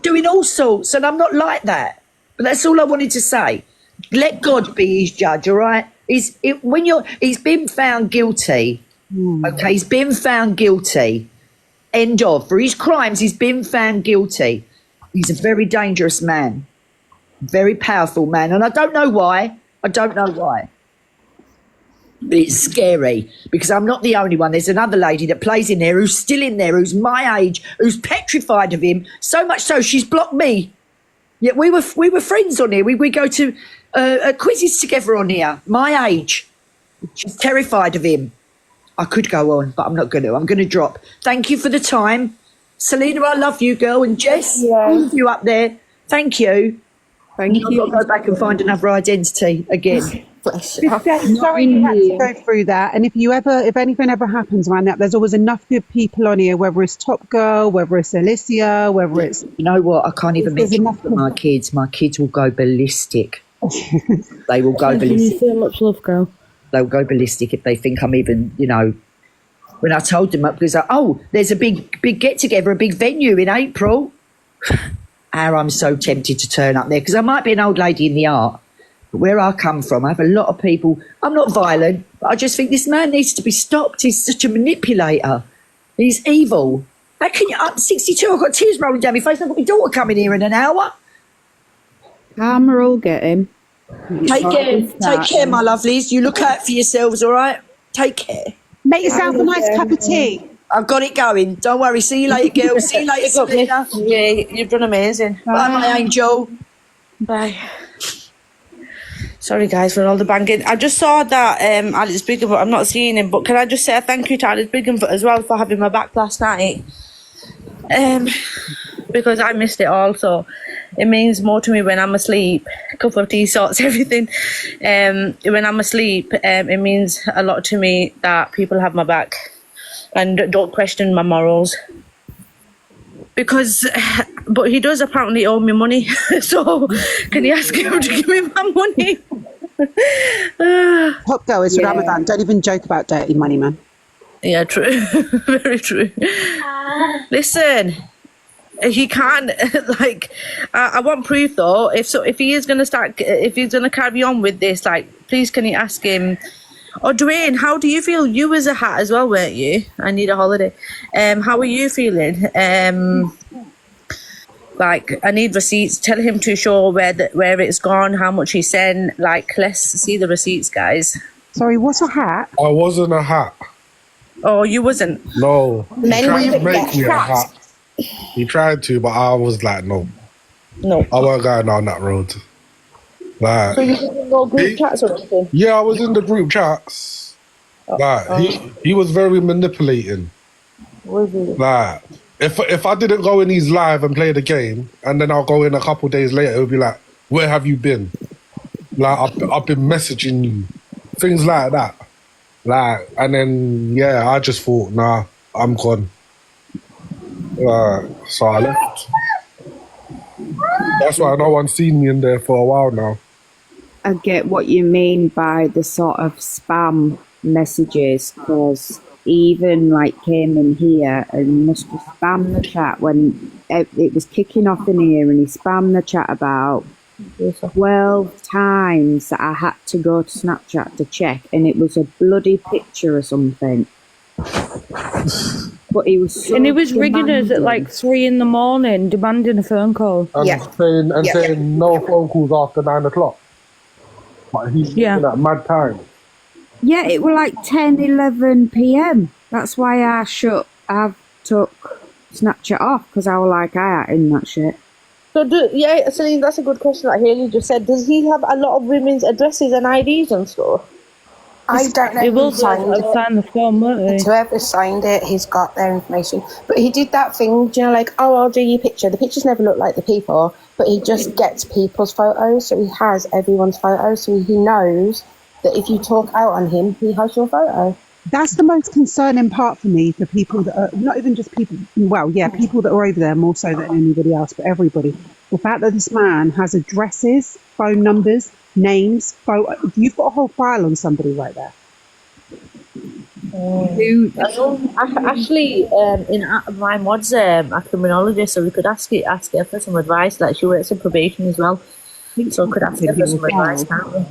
N: doing all sorts and I'm not like that. But that's all I wanted to say. Let God be his judge, all right? He's been found guilty. Okay, he's been found guilty. End of. For his crimes, he's been found guilty. He's a very dangerous man. Very powerful man. And I don't know why. But it's scary because I'm not the only one. There's another lady that plays in there who's still in there, who's my age, who's petrified of him. So much so she's blocked me. Yet we were friends on here. We go to quizzes together on here. My age. She's terrified of him. I could go on, but I'm not going to. I'm going to drop. Thank you for the time. Selena, I love you, girl. And Jess, all of you up there, thank you. Thank you. I've got to go back and find another identity again.
K: Sorry you had to go through that. And if anything ever happens around that, there's always enough good people on here, whether it's Top Girl, whether it's Alicia, whether it's...
N: You know what? I can't even mention my kids. My kids will go ballistic. They will go ballistic.
D: So much love, girl.
N: They'll go ballistic if they think I'm even, you know... When I told them, because there's a big get-together, a big venue in April. I'm so tempted to turn up there, because I might be an old lady in the art. But where I come from, I have a lot of people. I'm not violent, but I just think this man needs to be stopped. He's such a manipulator. He's evil. How can you? I'm 62. I've got tears rolling down my face. I've got my daughter coming here in an hour.
F: Karma will get him.
N: Take care, my lovelies. You look out for yourselves, all right? Take care.
K: Make yourself a nice cup of tea.
N: I've got it going. Don't worry. See you later, girls. See you later, Selena.
H: Yeah, you've done amazing.
N: Bye, my angel.
H: Bye. Sorry, guys, for all the banging. I just saw that Alex Biggenfoot. I'm not seeing him, but can I just say a thank you to Alex Biggenfoot as well for having my back last night? Because I missed it all, so it means more to me when I'm asleep. A cup of tea sorts everything. When I'm asleep, it means a lot to me that people have my back and don't question my morals. But he does apparently owe me money, so can you ask him to give me my money?
K: Top Girl, it's Ramadan. Don't even joke about dirty money, man.
H: Yeah, true. Very true. Listen, he can't, I want proof though. If he is going to carry on with this, please can you ask him? Oh, Dwayne, how do you feel? You was a hat as well, weren't you? I need a holiday. How are you feeling? I need receipts. Tell him to show where it's gone, how much he sent. Let's see the receipts, guys.
K: Sorry, what's a hat?
O: I wasn't a hat.
H: Oh, you wasn't?
O: No. He tried to make me a hat. He tried to, but I was like, no.
H: No.
O: I wasn't going down that road.
H: So you didn't know group chats or anything?
O: Yeah, I was in the group chats. He was very manipulating.
H: Was he?
O: If I didn't go in his live and play the game, and then I'll go in a couple of days later, it would be like, where have you been? I've been messaging you things like that. Like, and then yeah, I just thought, nah, I'm gone. So I left. That's why no one's seen me in there for a while now.
F: I get what you mean by the sort of spam messages, because even like came in here and must have spammed the chat when it was kicking off in here, and he spammed the chat about 12 times that I had to go to Snapchat to check, and it was a bloody picture or something. But he was so
D: And he was ringing us at
F: demanding.
D: like 3 a.m, demanding a phone call.
O: And saying no phone calls after 9 o'clock. But he's looking at mad time.
F: Yeah, it was like 10, 11 p.m. That's why I took Snapchat off, because I was like, I ain't in that shit.
H: So, Celine, that's a good question that Haley just said. Does he have a lot of women's addresses and IDs and stuff?
I: I don't know
D: He will
I: who signed it.
D: sign the form, won't he?
I: Whoever signed it, he's got their information. But he did that thing, you know, like, oh, I'll do your picture. The pictures never look like the people, but he just gets people's photos. So he has everyone's photos. So he knows that if you talk out on him, he has your photo.
K: That's the most concerning part for me, for people that are not even just people, well, yeah, people that are over there more so than anybody else, but everybody. The fact that this man has addresses, phone numbers, names, photo. You've got a whole file on somebody right there.
H: Ashley, in my mod's a criminologist, so we could ask her for some advice. Like, she works in probation as well, so we could ask her for some advice, can't we?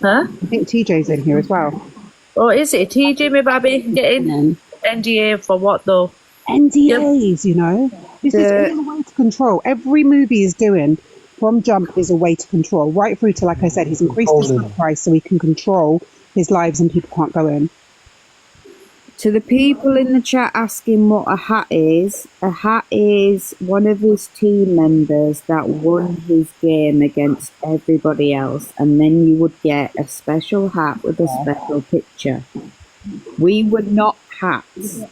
H: Huh?
K: I think TJ's in here as well.
H: Oh, is it TJ, my baby? Getting NDA for what though?
K: NDAs, you know. This is all a way to control. Every movie is doing from jump is a way to control, right through to, like I said, he's increased the stock price so he can control his lives and people can't go in.
F: To the people in the chat asking what a hat is one of his team members that won his game against everybody else, and then you would get a special hat with a special picture. We were not hats.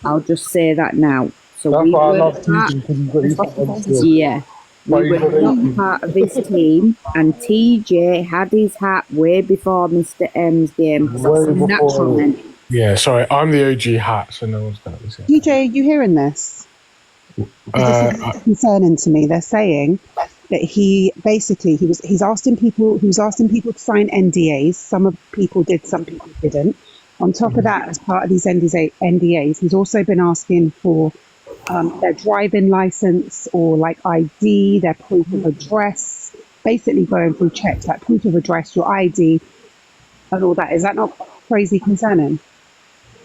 F: I'll just say that now. So
O: That's
F: we
O: why I
F: were
O: love teaching, because you've got your football skills.
F: yeah. We were not part of his team, and TJ had his hat way before Mr. M's game, because that's a natural then.
O: Yeah, sorry, I'm the OG hat, so no one's going to listen.
K: TJ, are you hearing this? This is concerning to me. They're saying that he's asking people to sign NDAs. Some people did, some people didn't. On top of that, as part of these NDAs, he's also been asking for their driving license or like ID, their proof of address, basically going through checks like proof of address, your ID, and all that. Is that not crazy concerning?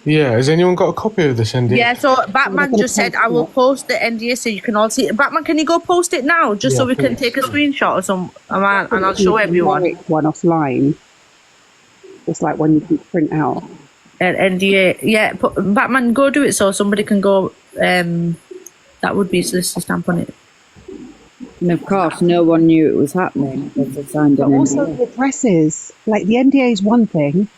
O: Yeah, has anyone got a copy of this NDA?
H: Yeah, so Batman just said, I will post the NDA so you can all see it. Batman, can you go post it now, just so we can take a screenshot or some, and I'll show everyone.
K: One offline. It's like one you can print out.
H: An NDA, yeah, Batman, go do it so somebody can go, that would be solicitor stamp on it.
F: And of course, no one knew it was happening because they signed an
K: But also
F: NDA.
K: the addresses, like the NDA is one thing,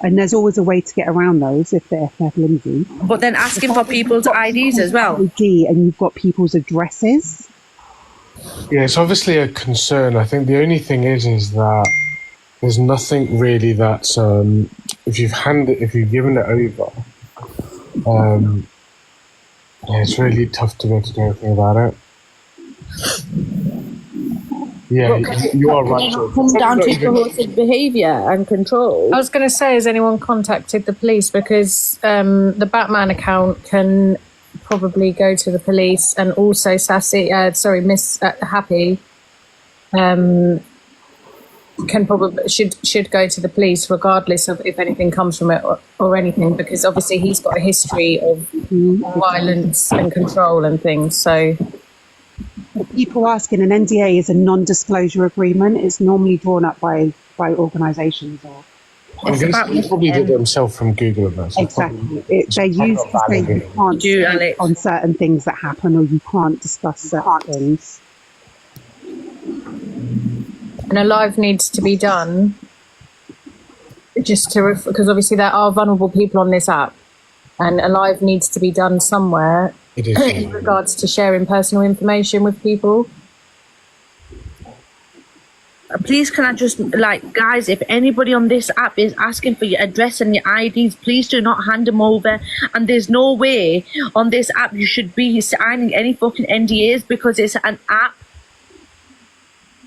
K: and there's always a way to get around those if they're flimsy.
H: But then asking for people's IDs as well.
K: ID, and you've got people's addresses.
O: Yeah, it's obviously a concern. I think the only thing is that there's nothing really that's if you've given it over, yeah, it's really tough to be able to do anything about it. Yeah, you are right.
H: It comes down to coercive behaviour and control.
G: I was going to say, has anyone contacted the police? Because the Batman account can probably go to the police, and also Miss Happy can probably should go to the police regardless of if anything comes from it or anything, because obviously he's got a history of violence and control and things. So
K: People asking, an NDA is a non-disclosure agreement. It's normally drawn up by organisations or.
O: I'm guessing he probably did it himself from Google and that. So
K: Exactly. They're used to say you can't speak on certain things that happen, or you can't discuss certain things.
G: and a live needs to be done just to because obviously there are vulnerable people on this app, and a live needs to be done somewhere in regards to sharing personal information with people.
H: please can I just, like, guys, if anybody on this app is asking for your address and your IDs, please do not hand them over. And there's no way on this app you should be signing any fucking NDAs because it's an app.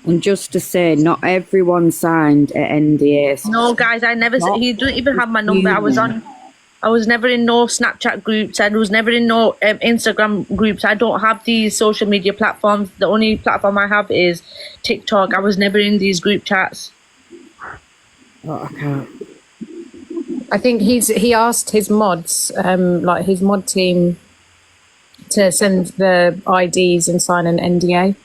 F: And just to say, not everyone signed an NDA.
H: No, guys, I never. He didn't even have my number. I was never in no Snapchat groups. I was never in no Instagram groups. I don't have these social media platforms. The only platform I have is TikTok. I was never in these group chats.
F: Oh, I can't.
G: I think he asked his mods, like his mod team, to send the IDs and sign an NDA.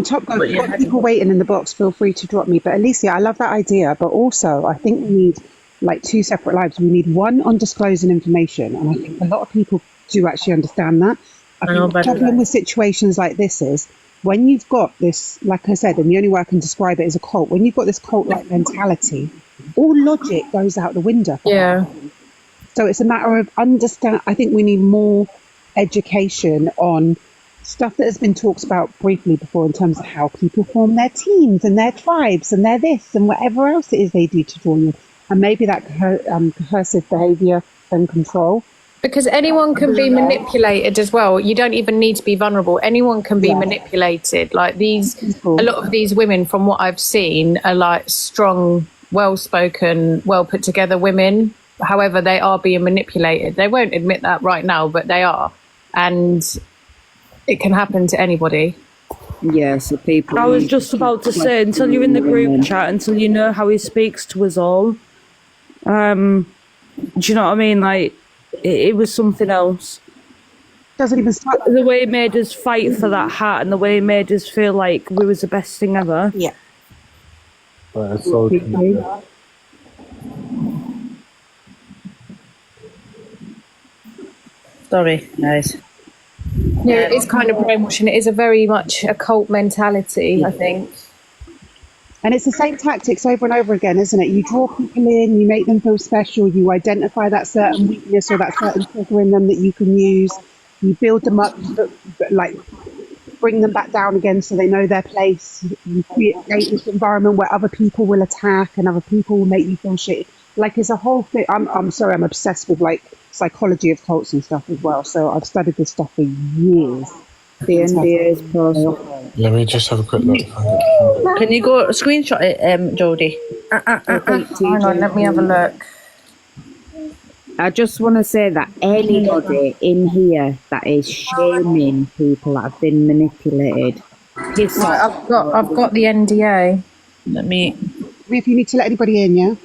K: Top Girl, if you've got people waiting in the box, feel free to drop me. But Alicia, I love that idea. But also, I think we need like two separate lives. We need one on disclosing information. And I think a lot of people do actually understand that. I think the problem with situations like this is when you've got this, like I said, and the only way I can describe it is a cult, when you've got this cult-like mentality, all logic goes out the window.
G: Yeah.
K: So it's a matter of I think we need more education on stuff that has been talked about briefly before in terms of how people form their teams and their tribes and their this and whatever else it is they do to draw you. And maybe that coercive behaviour and control.
G: Because anyone can be manipulated as well. You don't even need to be vulnerable. Anyone can be manipulated. Like a lot of these women, from what I've seen, are like strong, well-spoken, well-put-together women. However, they are being manipulated. They won't admit that right now, but they are. And it can happen to anybody.
F: Yeah, so people...
D: I was just about to say, until you're in the group chat, until you know how he speaks to us all, do you know what I mean? Like, it was something else.
K: Doesn't even start.
D: The way he made us fight for that hat and the way he made us feel like we was the best thing ever.
K: Yeah.
O: So
H: Sorry, guys.
G: Yeah, it is kind of brainwashing. It is a very much a cult mentality, I think.
K: And it's the same tactics over and over again, isn't it? You draw people in, you make them feel special, you identify that certain weakness or that certain trigger in them that you can use, you build them up, like bring them back down again so they know their place. You create this environment where other people will attack and other people will make you feel shit. Like it's a whole thing. I'm sorry, I'm obsessed with like psychology of cults and stuff as well. So I've studied this stuff for years.
F: The NDAs post.
O: Let me just have a quick look.
H: Can you go screenshot it, Jodie?
G: Hang on, let me have a look.
F: I just want to say that anybody in here that is shaming people that have been manipulated,
G: Right, I've got the NDA.
H: Let me.
K: If you need to let anybody in, yeah.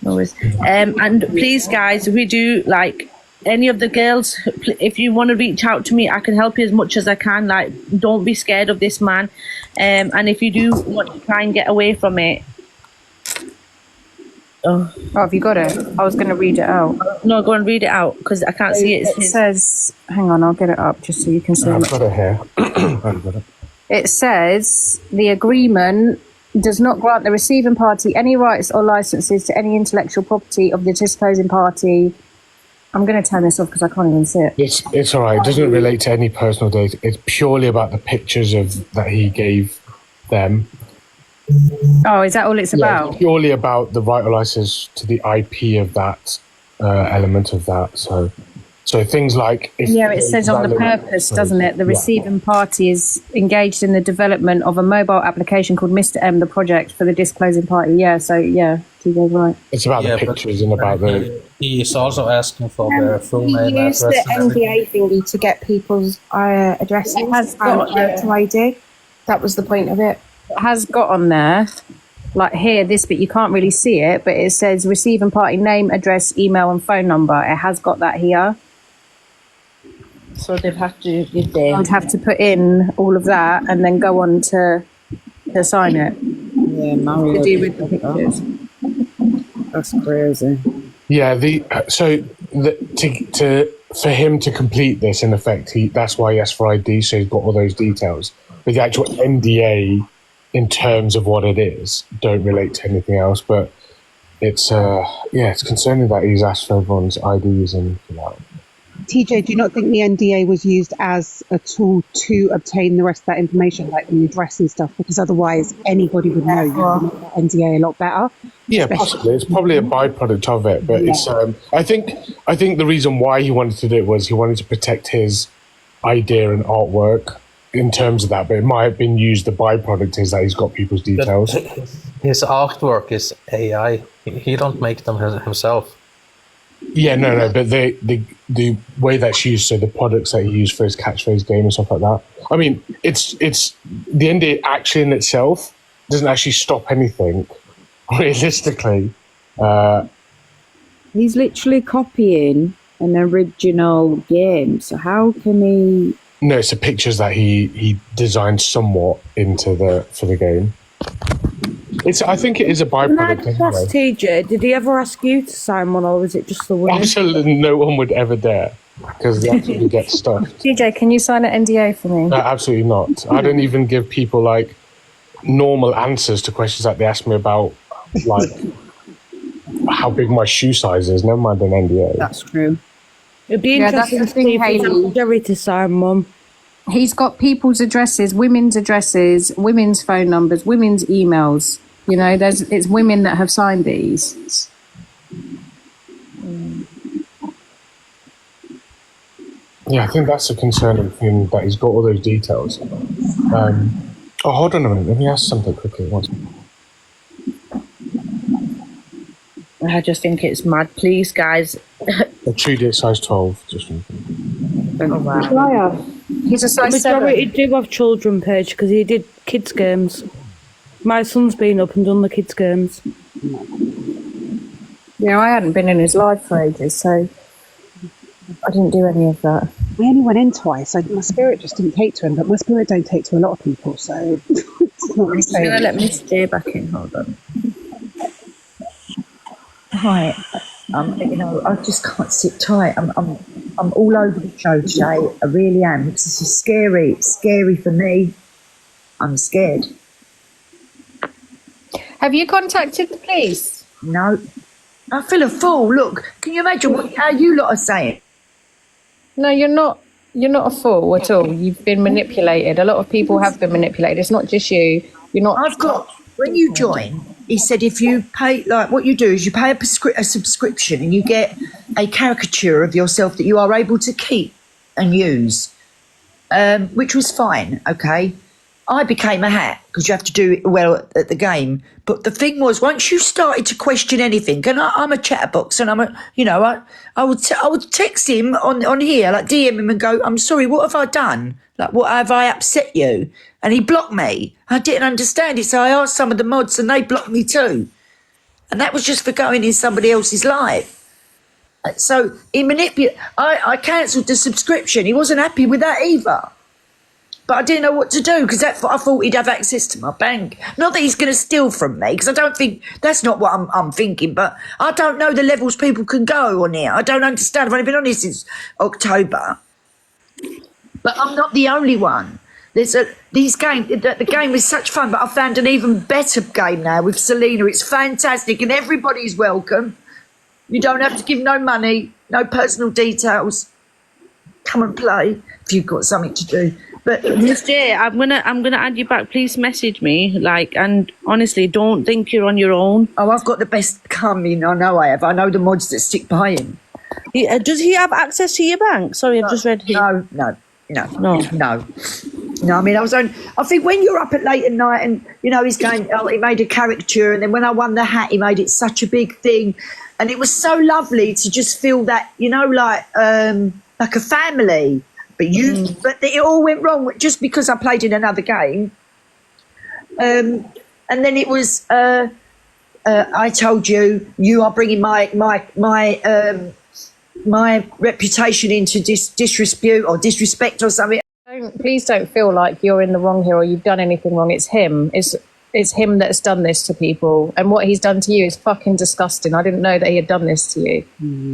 H: No worries. And please, guys, we do like any of the girls. If you want to reach out to me, I can help you as much as I can. Like, don't be scared of this man. And if you do want to try and get away from it.
G: Oh, have you got it? I was going to read it out.
H: No, go and read it out because I can't see it.
G: It says, hang on, I'll get it up just so you can see
O: I've
G: it.
O: got it here. I've got it.
G: It says the agreement does not grant the receiving party any rights or licenses to any intellectual property of the disclosing party. I'm going to turn this off because I can't even see it.
O: It's all right. It doesn't relate to any personal data. It's purely about the pictures that he gave them.
G: Oh, is that all it's about?
O: It's purely about the right license to the IP of that element of that. So things like...
G: it says on the purpose, doesn't it? The receiving party is engaged in the development of a mobile application called Mr. M, the project for the disclosing party. Yeah, so yeah, TJ's right.
O: It's about the pictures and about the...
M: He is also asking for their full name,
I: Use
M: address,
I: the
M: and everything.
I: NDA thingy to get people's addresses
G: It has
I: and
G: got,
I: photo ID. That was the point of it.
G: It has got on there, like here, this bit, you can't really see it, but it says receiving party name, address, email and phone number. It has got that here.
H: So they'd have to...
G: I'd have to put in all of that and then go on to sign it.
F: Yeah, Mario.
G: To do with the pictures.
F: That's crazy.
O: Yeah, for him to complete this, in effect, that's why he asked for ID, so he's got all those details. But the actual NDA, in terms of what it is, don't relate to anything else. But it's it's concerning that he's asked for everyone's IDs and
K: TJ, do you not think the NDA was used as a tool to obtain the rest of that information, like the address and stuff? Because otherwise, anybody would know you would make that NDA a lot better.
O: Yeah, possibly. It's probably a byproduct of it, but it's. I think the reason why he wanted to do it was he wanted to protect his idea and artwork in terms of that. But it might have been used. The byproduct is that he's got people's details.
M: His artwork is AI. He don't make them himself.
O: Yeah, no. But the way that's used, so the products that he used for his catchphrase game and stuff like that. I mean, it's the NDA action itself doesn't actually stop anything. Realistically,
F: he's literally copying an original game. So how can he?
O: No, it's the pictures that he designed somewhat for the game. I think it is a byproduct.
D: Plus, TJ, did he ever ask you to sign one, or was it just the women?
O: Absolutely, no one would ever dare because they actually get stuffed.
G: TJ, can you sign an NDA for me?
O: No, absolutely not. I don't even give people like normal answers to questions that they ask me about, like how big my shoe size is. Never mind an NDA.
F: That's true.
D: It'd be interesting to see if he's Jerry to sign, Mum.
G: He's got people's addresses, women's phone numbers, women's emails. You know, it's women that have signed these.
O: Yeah, I think that's a concerning thing that he's got all those details. Hold on a minute. Let me ask something quickly.
H: I just think it's mad. Please, guys.
O: A true date size 12. Just
G: He's a size 7.
D: Majority do have children, Paige, because he did kids games. My son's been up and done the kids games.
G: Yeah, I hadn't been in his life for ages, so I didn't do any of that.
K: I only went in twice, so my spirit just didn't take to him, but my spirit don't take to a lot of people, so it's not
H: He's going to let me steer back in. Hold on. Hi. I just can't sit tight. I'm all over the show today. I really am. Because this is scary. It's scary for me. I'm scared.
G: Have you contacted the police?
H: No. I feel a fool. Look, can you imagine how you lot are saying?
G: No, you're not. You're not a fool at all. You've been manipulated. A lot of people have been manipulated. It's not just you. You're not.
H: When you join, he said if you pay, like what you do is you pay a subscription and you get a caricature of yourself that you are able to keep and use, which was fine, okay? I became a hat because you have to do it well at the game. But the thing was, once you started to question anything, and I'm a chatterbox, and I would text him on here, like DM him and go, I'm sorry, what have I done? Like, what have I upset you? And he blocked me. I didn't understand it, so I asked some of the mods, and they blocked me too. And that was just for going in somebody else's life. So he manipulated. I cancelled the subscription. He wasn't happy with that either. But I didn't know what to do because I thought he'd have access to my bank. Not that he's going to steal from me, because I don't think that's not what I'm thinking. But I don't know the levels people can go on here. I don't understand. I've only been on here since October. But I'm not the only one. The game is such fun, but I found an even better game now with Selena. It's fantastic and everybody's welcome. You don't have to give no money, no personal details. Come and play if you've got something to do. But
P: Miss J, I'm gonna add you back. Please message me, and honestly, don't think you're on your own.
H: Oh, I've got the best coming. I know I have. I know the mods that stick by him.
P: Does he have access to your bank? Sorry, I've just read here.
H: No. I mean, I think when you're up at late at night and, he's going, he made a caricature. And then when I won the hat, he made it such a big thing. And it was so lovely to just feel that, like a family. But it all went wrong just because I played in another game. And then it was, I told you are bringing my reputation into disrepute or disrespect or something.
G: Please don't feel like you're in the wrong here or you've done anything wrong. It's him. It's him that's done this to people, and what he's done to you is fucking disgusting. I didn't know that he had done this to you.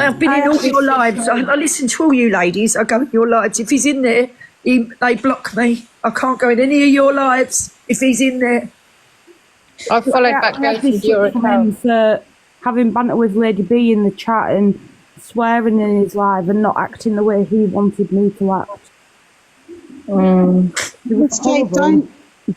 H: I've been in all your lives. I listen to all you ladies. I go in your lives. If he's in there, they block me. I can't go in any of your lives if he's in there.
G: I followed back both of your accounts.
D: For having banter with Lady B in the chat and swearing in his live and not acting the way he wanted me to act. It was
K: Jay,
D: horrible.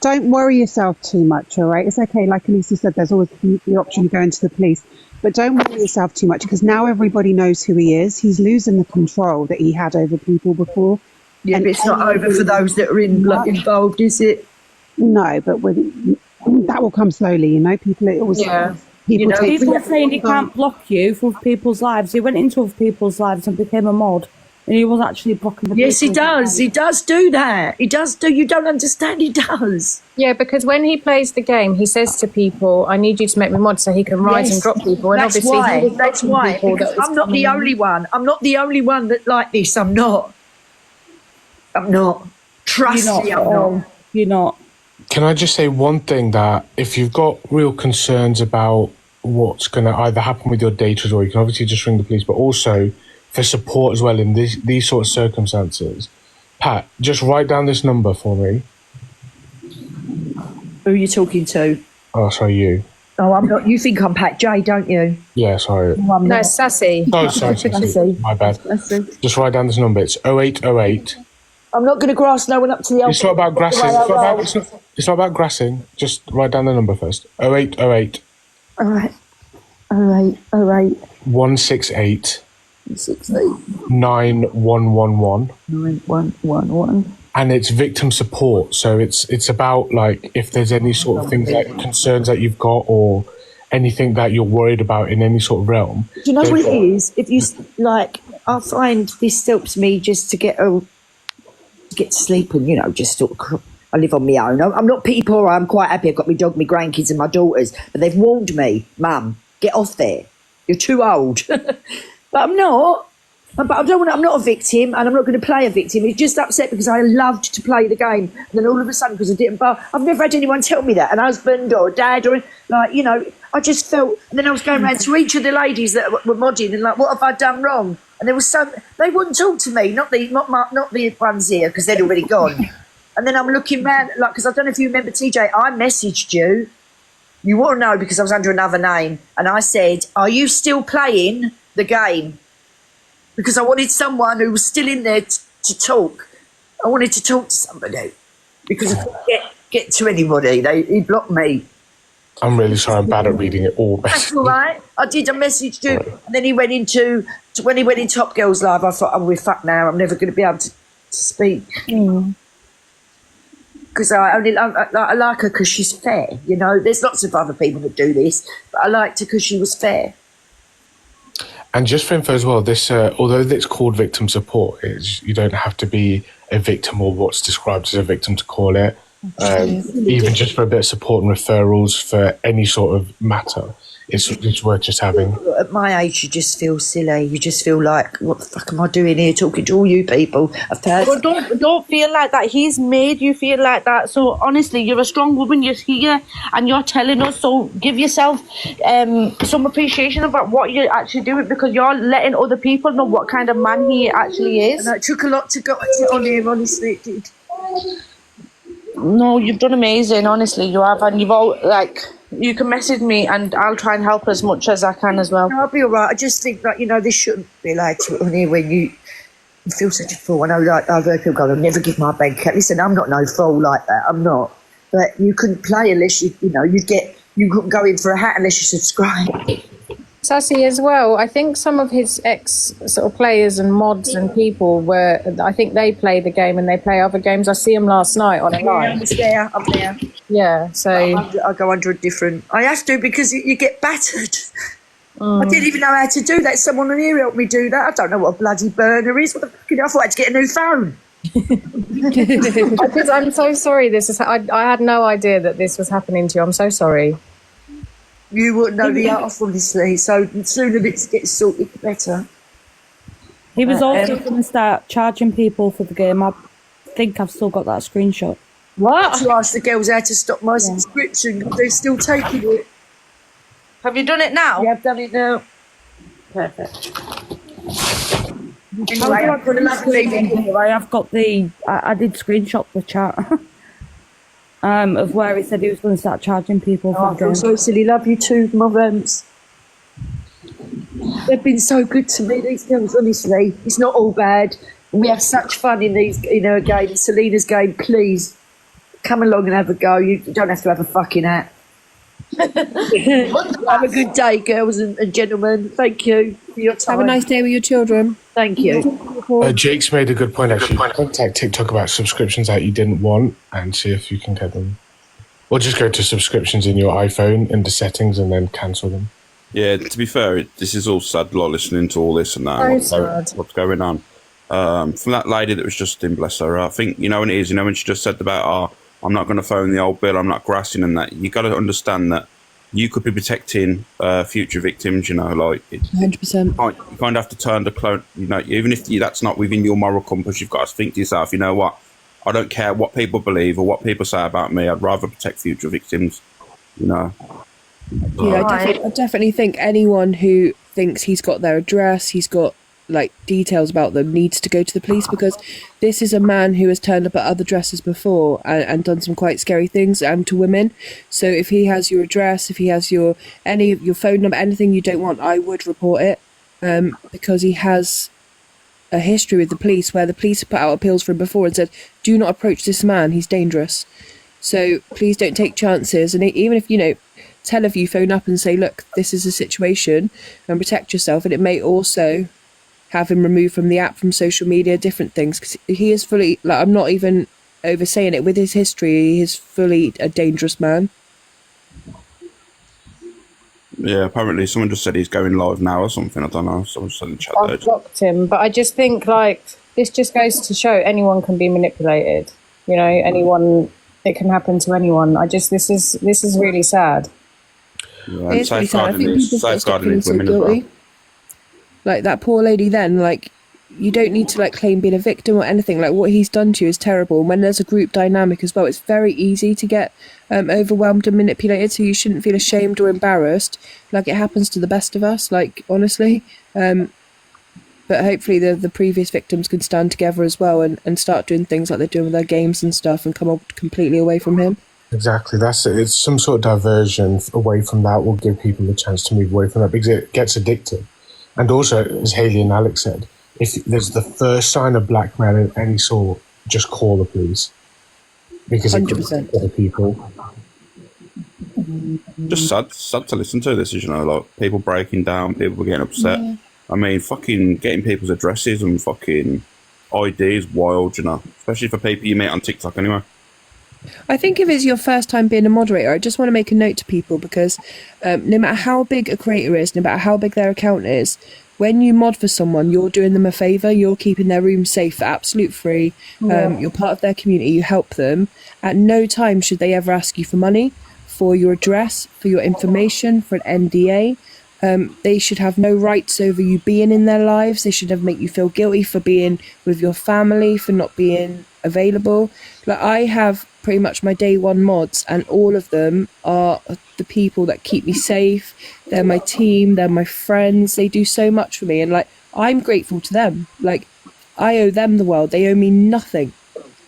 K: don't worry yourself too much, all right? It's okay. Like Elisa said, there's always the option of going to the police. But don't worry yourself too much because now everybody knows who he is. He's losing the control that he had over people before.
N: Yeah, but it's not over for those that are involved, is it?
K: No, but that will come slowly, you know? People, it always people take...
D: People are saying he can't block you for people's lives. He went into other people's lives and became a mod. And he was actually blocking the
N: Yes, he
D: people's
N: does.
D: lives.
N: He does do that. He does do. You don't understand. He does.
G: Yeah, because when he plays the game, he says to people, "I need you to make me mod so he can rise
N: Yes,
G: and drop people." And
N: that's
G: obviously,
N: why.
G: he was
N: That's
G: blocking
N: why.
G: people
N: Because
G: that was
N: I'm not the
G: coming-
N: only one. I'm not the only one that like this. I'm not. I'm not. Trust
D: You're not
N: me,
D: at
N: I'm
D: all.
N: not.
D: You're not.
O: Can I just say one thing, that if you've got real concerns about what's going to either happen with your data, or you can obviously just ring the police, but also for support as well in these sort of circumstances, Pat, just write down this number for me.
N: Who are you talking to?
O: Oh, sorry, you.
N: Oh, I'm not. You think I'm Pat J, don't you?
O: Yeah, sorry.
N: No, I'm
G: No,
N: not.
G: Sassy.
O: Oh, sorry,
N: Sassy.
O: my bad. Just write down this number. It's 0808.
N: I'm not going to grass no one up to the
O: It's not about grassing. It's not about grassing. Just write down the number first. 0808
N: All right.
O: 168
N: 168
O: 9111.
N: 9111.
O: And it's victim support. So it's about, like, if there's any sort of things, like concerns that you've got or anything that you're worried about in any sort of realm.
N: Do you know what it is? If you like, I find this helps me just to get to sleep and, you know, just sort of, I live on my own. I'm not pretty poor. I'm quite happy. I've got my dog, my grandkids and my daughters. But they've warned me, Mum, get off there. You're too old. But I'm not. But I don't want. I'm not a victim, and I'm not going to play a victim. It's just upset because I loved to play the game, and then all of a sudden, because I didn't, but I've never had anyone tell me that, an husband or a dad or like, you know, I just felt. And then I was going around to each of the ladies that were modding, and like, what have I done wrong? And there was some. They wouldn't talk to me, not the ones here, because they'd already gone. And then I'm looking round, like, because I don't know if you remember, TJ, I messaged you. You wouldn't know because I was under another name, and I said, "Are you still playing the game?" Because I wanted someone who was still in there to talk. I wanted to talk to somebody because I couldn't get to anybody. He blocked me.
O: I'm really sorry. I'm bad at reading it all.
N: That's all right. I did. I messaged you, and then he went into when he went in Top Girls Live. I thought, "Oh, we're fucked now. I'm never going to be able to speak." Because I like her because she's fair. You know, there's lots of other people that do this, but I liked her because she was fair.
O: And just for info as well, this although it's called victim support, you don't have to be a victim or what's described as a victim to call it. Even just for a bit of support and referrals for any sort of matter, it's worth just having.
N: At my age, you just feel silly. You just feel like, what the fuck am I doing here talking to all you people?
P: Well, don't feel like that. He's made you feel like that. So honestly, you're a strong woman. You're here and you're telling us. So give yourself some appreciation about what you're actually doing, because you're letting other people know what kind of man he actually is.
N: And it took a lot to get on him, honestly, it did.
P: No, you've done amazing. Honestly, you have, and you've all you can message me, and I'll try and help as much as I can as well.
N: No, I'll be all right. I just think that, you know, this shouldn't be allowed to on here when you feel such a fool. I know, like, I've heard people go, "I'll never give my bank account." Listen, I'm not no fool like that. I'm not. But you couldn't play unless you know, you couldn't go in for a hat unless you subscribe.
G: Sassy as well. I think some of his ex sort of players and mods and people I think they play the game and they play other games. I see them last night on a live.
N: I'm there.
G: Yeah, so
N: I go under a different. I have to because you get battered. I didn't even know how to do that. Someone on here helped me do that. I don't know what a bloody burner is. What the fuck? I thought I had to get a new phone.
G: because I'm so sorry. I had no idea that this was happening to you. I'm so sorry.
N: You wouldn't know the art, obviously. So the sooner it gets sorted, the better.
D: He was also going to start charging people for the game. I think I've still got that screenshot.
N: What? To ask the girls how to stop my subscription because they're still taking it.
P: Have you done it now?
N: Yeah, I've done it now.
P: Perfect.
N: Anyway, I'm going to love leaving.
D: I have got I did screenshot the chat of where he said he was going to start charging people for
N: I
D: the
N: feel
D: game.
N: so silly. Love you too, my Rams. They've been so good to me, these girls, honestly. It's not all bad. We have such fun in her game. Selena's game, please. Come along and have a go. You don't have to have a fucking hat. Have a good day, girls and gentlemen. Thank you for your time.
Q: Have a nice day with your children.
N: Thank you.
O: Jake's made a good point, actually. Contact TikTok about subscriptions that you didn't want and see if you can get them. Or just go to subscriptions in your iPhone into settings and then cancel them.
R: Yeah, to be fair, this is all sad, like, listening to all this and that. What's going on. From that lady that was just in, bless her, I think, you know, when it is, you know, when she just said about, I'm not going to phone the old bill, I'm not grassing and that, you got to understand that you could be protecting future victims, you know, like...
Q: 100%.
R: You kind of have to turn the clone, you know, even if that's not within your moral compass, you've got to think to yourself, you know what, I don't care what people believe or what people say about me, I'd rather protect future victims, you know.
Q: Yeah, I definitely think anyone who thinks he's got their address, he's got like details about them, needs to go to the police, because this is a man who has turned up at other addresses before and done some quite scary things, and to women. So if he has your address, if he has your phone number, anything you don't want, I would report it, because he has a history with the police where the police put out appeals for him before and said, do not approach this man, he's dangerous. So please don't take chances. And even if, you know, tell of you, phone up and say, look, this is a situation, and protect yourself. And it may also have him removed from the app, from social media, different things, because he is fully, like, I'm not even oversaying it, with his history, he is fully a dangerous man.
R: Yeah, apparently someone just said he's going live now or something, I don't know, someone said in the chat there.
G: I've blocked him, but I just think, like, this just goes to show anyone can be manipulated, you know, anyone, it can happen to anyone. This is really sad.
R: Yeah, and safeguarding these women as well.
Q: Like that poor lady then, like, you don't need to like claim being a victim or anything. Like, what he's done to you is terrible. And when there's a group dynamic as well, it's very easy to get overwhelmed and manipulated, so you shouldn't feel ashamed or embarrassed. Like, it happens to the best of us, like, honestly. But hopefully the previous victims can stand together as well and start doing things like they're doing with their games and stuff and come up completely away from him.
O: Exactly, that's it. It's some sort of diversion away from that will give people a chance to move away from that, because it gets addictive. And also, as Hayley and Alex said, if there's the first sign of blackmail of any sort, just call the police, because 100%. It could other people.
R: Just sad to listen to this, you know, like people breaking down, people getting upset. Yeah. I mean, fucking getting people's addresses and fucking IDs wild, you know, especially for people you meet on TikTok anyway.
Q: I think if it's your first time being a moderator, I just want to make a note to people, because no matter how big a creator is, no matter how big their account is, when you mod for someone, you're doing them a favour, you're keeping their room safe for absolute free, you're part of their community, you help them. At no time should they ever ask you for money, for your address, for your information, for an NDA. They should have no rights over you being in their lives. They should never make you feel guilty for being with your family, for not being available. Like, I have pretty much my day one mods, and all of them are the people that keep me safe. They're my team, they're my friends, they do so much for me, and like, I'm grateful to them. Like, I owe them the world, they owe me nothing.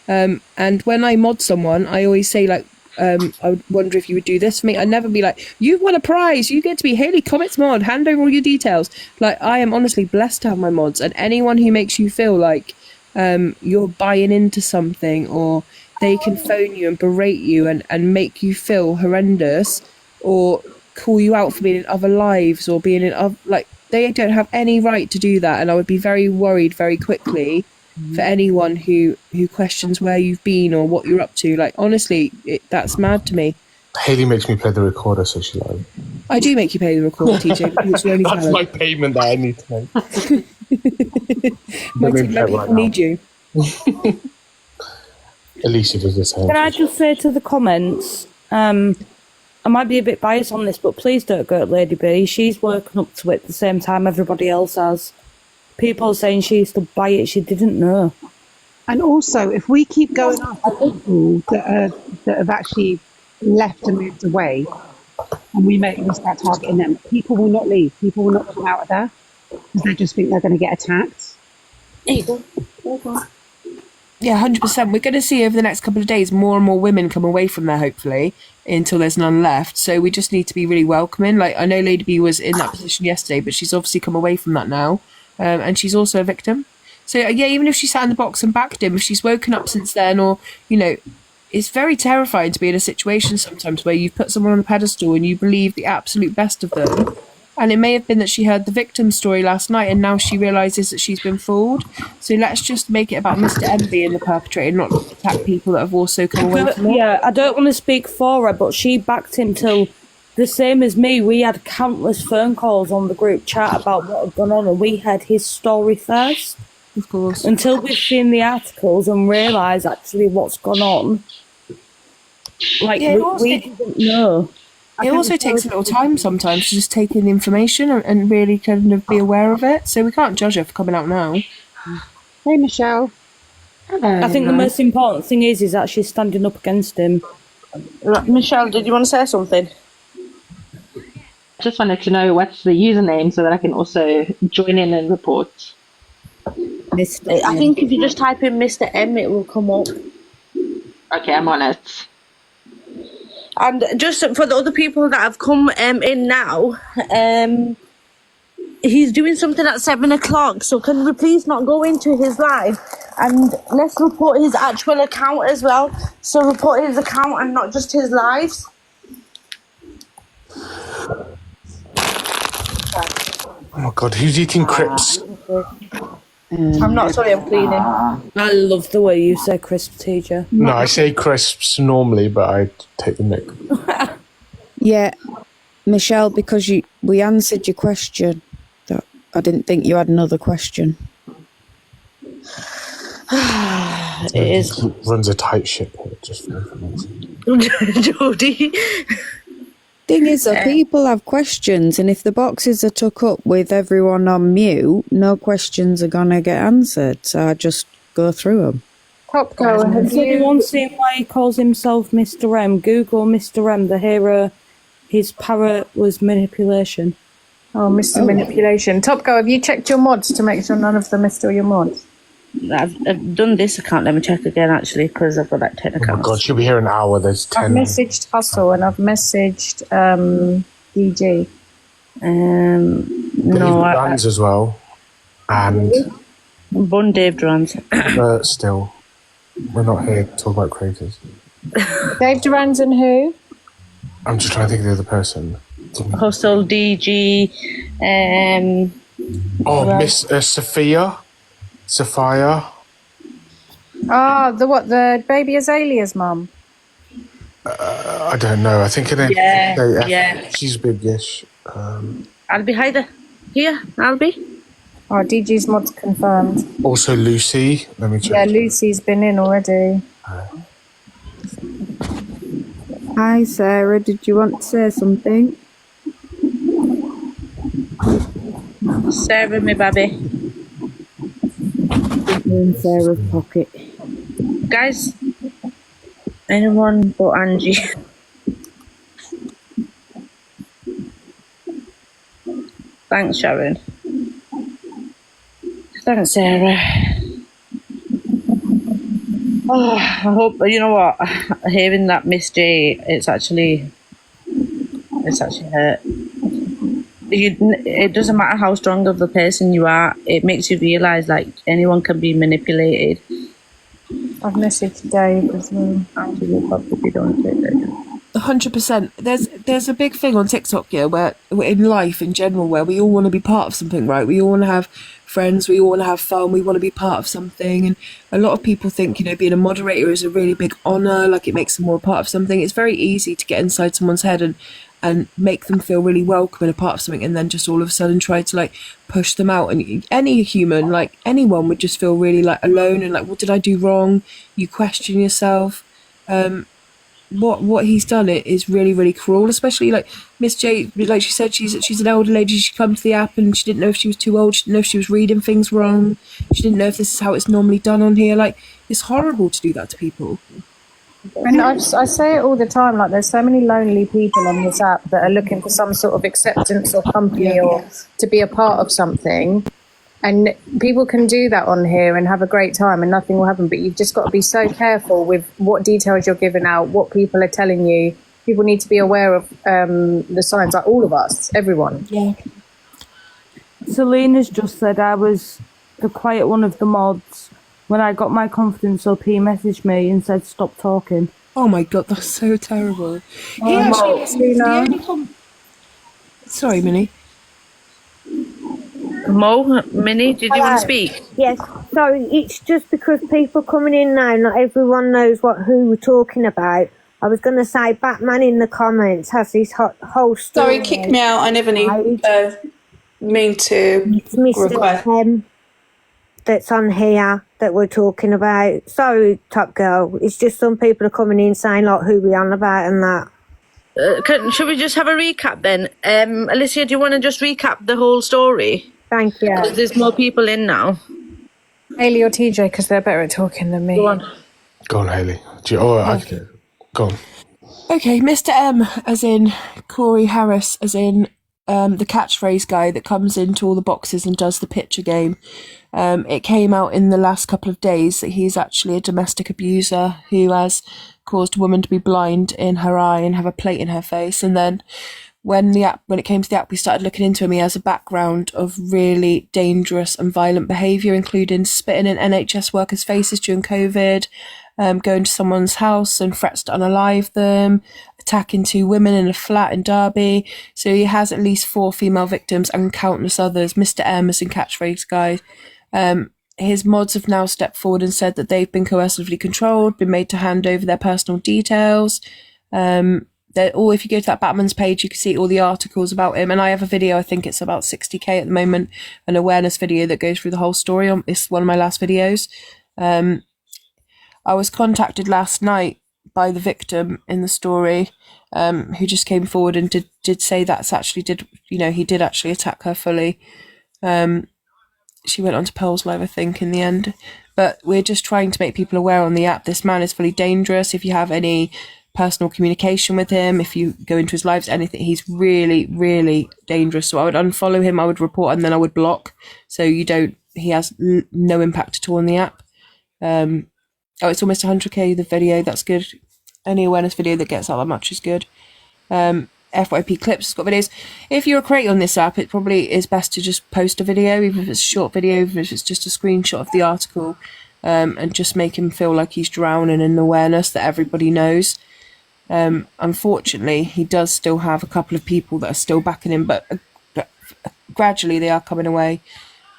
Q: And when I mod someone, I always say, like, I would wonder if you would do this for me. I'd never be like, you've won a prize, you get to be Hayley Comet's mod, hand over all your details. Like, I am honestly blessed to have my mods, and anyone who makes you feel like you're buying into something, or they can phone you and berate you and make you feel horrendous, or call you out for being in other lives or being in other, like, they don't have any right to do that. And I would be very worried very quickly for anyone who questions where you've been or what you're up to. Like, honestly, that's mad to me.
O: Hayley makes me play the recorder, so she like.
Q: I do make you pay the recorder, TJ. Because you're only
O: That's my payment that I need to make.
Q: My people need you.
O: Alicia does the same.
B: Can I just say to the comments, I might be a bit biased on this, but please don't go at Lady B. She's working up to it at the same time everybody else has. People are saying she stood by it, she didn't know.
K: And also, if we keep going after people that have actually left and moved away, and we start targeting them, people will not leave. People will not come out of there because they just think they're going to get attacked.
Q: Yeah, Yeah, 100%. We're going to see over the next couple of days more and more women come away from there, hopefully, until there's none left. So we just need to be really welcoming. Like, I know Lady B was in that position yesterday, but she's obviously come away from that now. And she's also a victim. So, yeah, even if she sat in the box and backed him, if she's woken up since then, or, you know, it's very terrifying to be in a situation sometimes where you've put someone on a pedestal and you believe the absolute best of them. And it may have been that she heard the victim's story last night and now she realises that she's been fooled. So let's just make it about Mr. M being the perpetrator, not attack people that have also come away from it.
B: Yeah, I don't want to speak for her, but she backed him till the same as me. We had countless phone calls on the group chat about what had gone on, and we had his story first.
Q: Of course.
B: Until we've seen the articles and realised actually what's gone on. Like,
Q: Yeah,
B: we didn't know.
Q: It also takes a little time sometimes to just take in the information and really kind of be aware of it. So we can't judge her for coming out now.
K: Hey, Michelle.
B: I think the most important thing is that she's standing up against him.
P: Michelle, did you want to say something?
S: Just wanted to know what's the username so that I can also join in and report.
P: I think if you just type in Mr. M, it will come up.
S: Okay, I'm on it.
P: And just for the other people that have come in now, he's doing something at 7 o'clock. So can we please not go into his live, and let's report his actual account as well. So report his account and not just his lives.
O: Oh my god, who's eating crisps?
P: I'm not sorry, I'm cleaning.
B: I love the way you say crisp, teacher.
O: No, I say crisps normally, but I take the mick.
F: Yeah, Michelle, because we answered your question. I didn't think you had another question.
P: It is.
O: Runs a tight ship here, just for information.
P: Jodie.
F: Thing is that people have questions, and if the boxes are took up with everyone on mute, no questions are gonna get answered. So I just go through them.
G: Top Girl,
B: Has anyone seen why he calls himself Mr. M? Google Mr. M, the hero. His power was manipulation.
G: Oh, Mr. Manipulation. Top Girl, have you checked your mods to make sure none of them are still your mods?
P: I've done this account. Let me check again, actually, because I've got like 10 accounts.
O: Oh my god, she'll be here an hour. There's 10.
G: I've messaged Hustle and I've messaged DG.
P: No,
O: Brands as well. And
P: Bun Dave Durans.
O: still, we're not here to talk about creators.
G: Dave Durans and who?
O: I'm just trying to think of the other person.
P: Hustle, DG.
O: Miss Sophia.
G: Oh, the baby Azalea's mum?
O: I don't know. I think her name.
P: Yeah.
O: She's big-ish.
P: Albie, hi there. Here, Albie.
G: Oh, DG's mod's confirmed.
O: Also Lucy. Let me check.
G: Yeah, Lucy's been in already.
F: Hi, Sarah. Did you want to say something?
P: Sarah, my baby.
F: In Sarah's pocket.
P: Guys, anyone but Angie? Thanks, Sharon. Thanks, Sarah. Oh, I hope, you know what, hearing that Miss J, it's actually hurt. It doesn't matter how strong of a person you are, it makes you realise like anyone can be manipulated.
G: I've messaged Dave as well.
P: Angie will probably don't take that.
Q: 100%. There's a big thing on TikTok here where in life in general where we all want to be part of something, right? We all want to have friends, we all want to have fun, we want to be part of something, and a lot of people think, you know, being a moderator is a really big honour, like it makes them more a part of something. It's very easy to get inside someone's head and make them feel really welcome and a part of something, and then just all of a sudden try to like push them out. And any human, like anyone, would just feel really like alone and like, what did I do wrong? You question yourself. What he's done it is really, really cruel, especially like Miss J, like she said, she's an older lady. She come to the app and she didn't know if she was too old. She didn't know if she was reading things wrong. She didn't know if this is how it's normally done on here. Like, it's horrible to do that to people.
G: And I say it all the time, like there's so many lonely people on this app that are looking for some sort of acceptance or company or to be a part of something. And people can do that on here and have a great time and nothing will happen. But you've just got to be so careful with what details you're giving out, what people are telling you. People need to be aware of the signs, like all of us, everyone.
B: Yeah. Selena's just said I was the quiet one of the mods. When I got my confidence up, he messaged me and said, stop talking.
Q: Oh my god, that's so terrible. He
G: Mo,
Q: actually, the only sorry, Minnie.
H: Mo, Minnie, did you want to speak?
T: Yes. So it's just because people coming in now, not everyone knows who we're talking about. I was going to say Batman in the comments has this whole story.
U: Sorry, kick me out. I never mean to
T: It's Mr.
U: request.
T: That's on here that we're talking about. Sorry, Top Girl. It's just some people are coming in saying like who we on about and that.
H: Should we just have a recap then? Alicia, do you want to just recap the whole story?
T: Thank you.
H: Because there's more people in now.
G: Hayley or TJ, because they're better at talking than me.
H: Go on.
O: Go on, Hayley. I can do it. Go on.
Q: Okay, Mr. M, as in Corey Harris, as in the catchphrase guy that comes into all the boxes and does the picture game. It came out in the last couple of days that he's actually a domestic abuser who has caused a woman to be blind in her eye and have a plate in her face. And then when it came to the app, we started looking into him. He has a background of really dangerous and violent behaviour, including spitting in NHS workers' faces during COVID, going to someone's house and threats to unalive them, attacking 2 women in a flat in Derby. So he has at least 4 female victims and countless others. Mr. M, as in catchphrase guy. His mods have now stepped forward and said that they've been coercively controlled, been made to hand over their personal details. If you go to that Batman's page, you can see all the articles about him. And I have a video, I think it's about 60k at the moment, an awareness video that goes through the whole story. It's one of my last videos. I was contacted last night by the victim in the story, who just came forward and did say he did actually attack her fully. She went on to Pearl's Live, I think, in the end. But we're just trying to make people aware on the app. This man is fully dangerous. If you have any personal communication with him, if you go into his lives, anything, he's really, really dangerous. So I would unfollow him, I would report, and then I would block. So he has no impact at all on the app. It's almost 100k, the video. That's good. Any awareness video that gets out that much is good. FYP Clips has got videos. If you're a creator on this app, it probably is best to just post a video, even if it's a short video, even if it's just a screenshot of the article, and just make him feel like he's drowning in awareness that everybody knows. Unfortunately, he does still have a couple of people that are still backing him, but gradually they are coming away.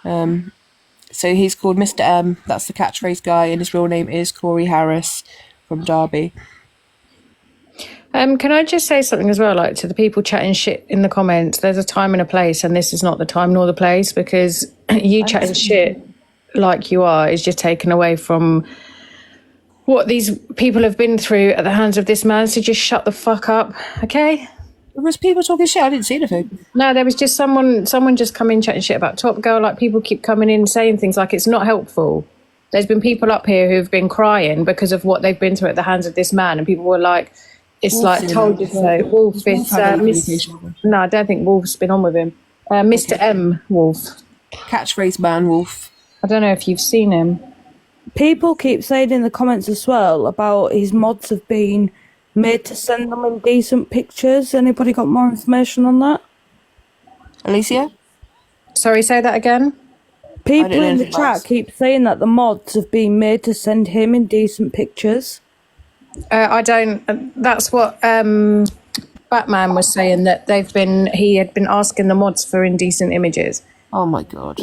Q: So he's called Mr. M, that's the catchphrase guy, and his real name is Corey Harris from Derby.
G: Can I just say something as well, like to the people chatting shit in the comments? There's a time and a place, and this is not the time nor the place, because you chatting shit like you are is just taken away from what these people have been through at the hands of this man. So just shut the fuck up, okay?
Q: There was people talking shit. I didn't see anything.
G: No, there was just someone just come in chatting shit about Top Girl. Like, people keep coming in saying things like it's not helpful. There's been people up here who've been crying because of what they've been through at the hands of this man, and people were like, it's Wolf's like told you so. Wolf, it's no, I don't think Wolf's been on with him. Mr. M, Wolf.
Q: Catchphrase man, Wolf.
G: I don't know if you've seen him.
B: People keep saying in the comments as well about his mods have been made to send them indecent pictures. Anybody got more information on that?
Q: Alicia?
G: Sorry, say that again?
B: People in the chat keep saying that the mods have been made to send him indecent pictures.
G: I don't. That's what Batman was saying, that he had been asking the mods for indecent images.
Q: Oh my god.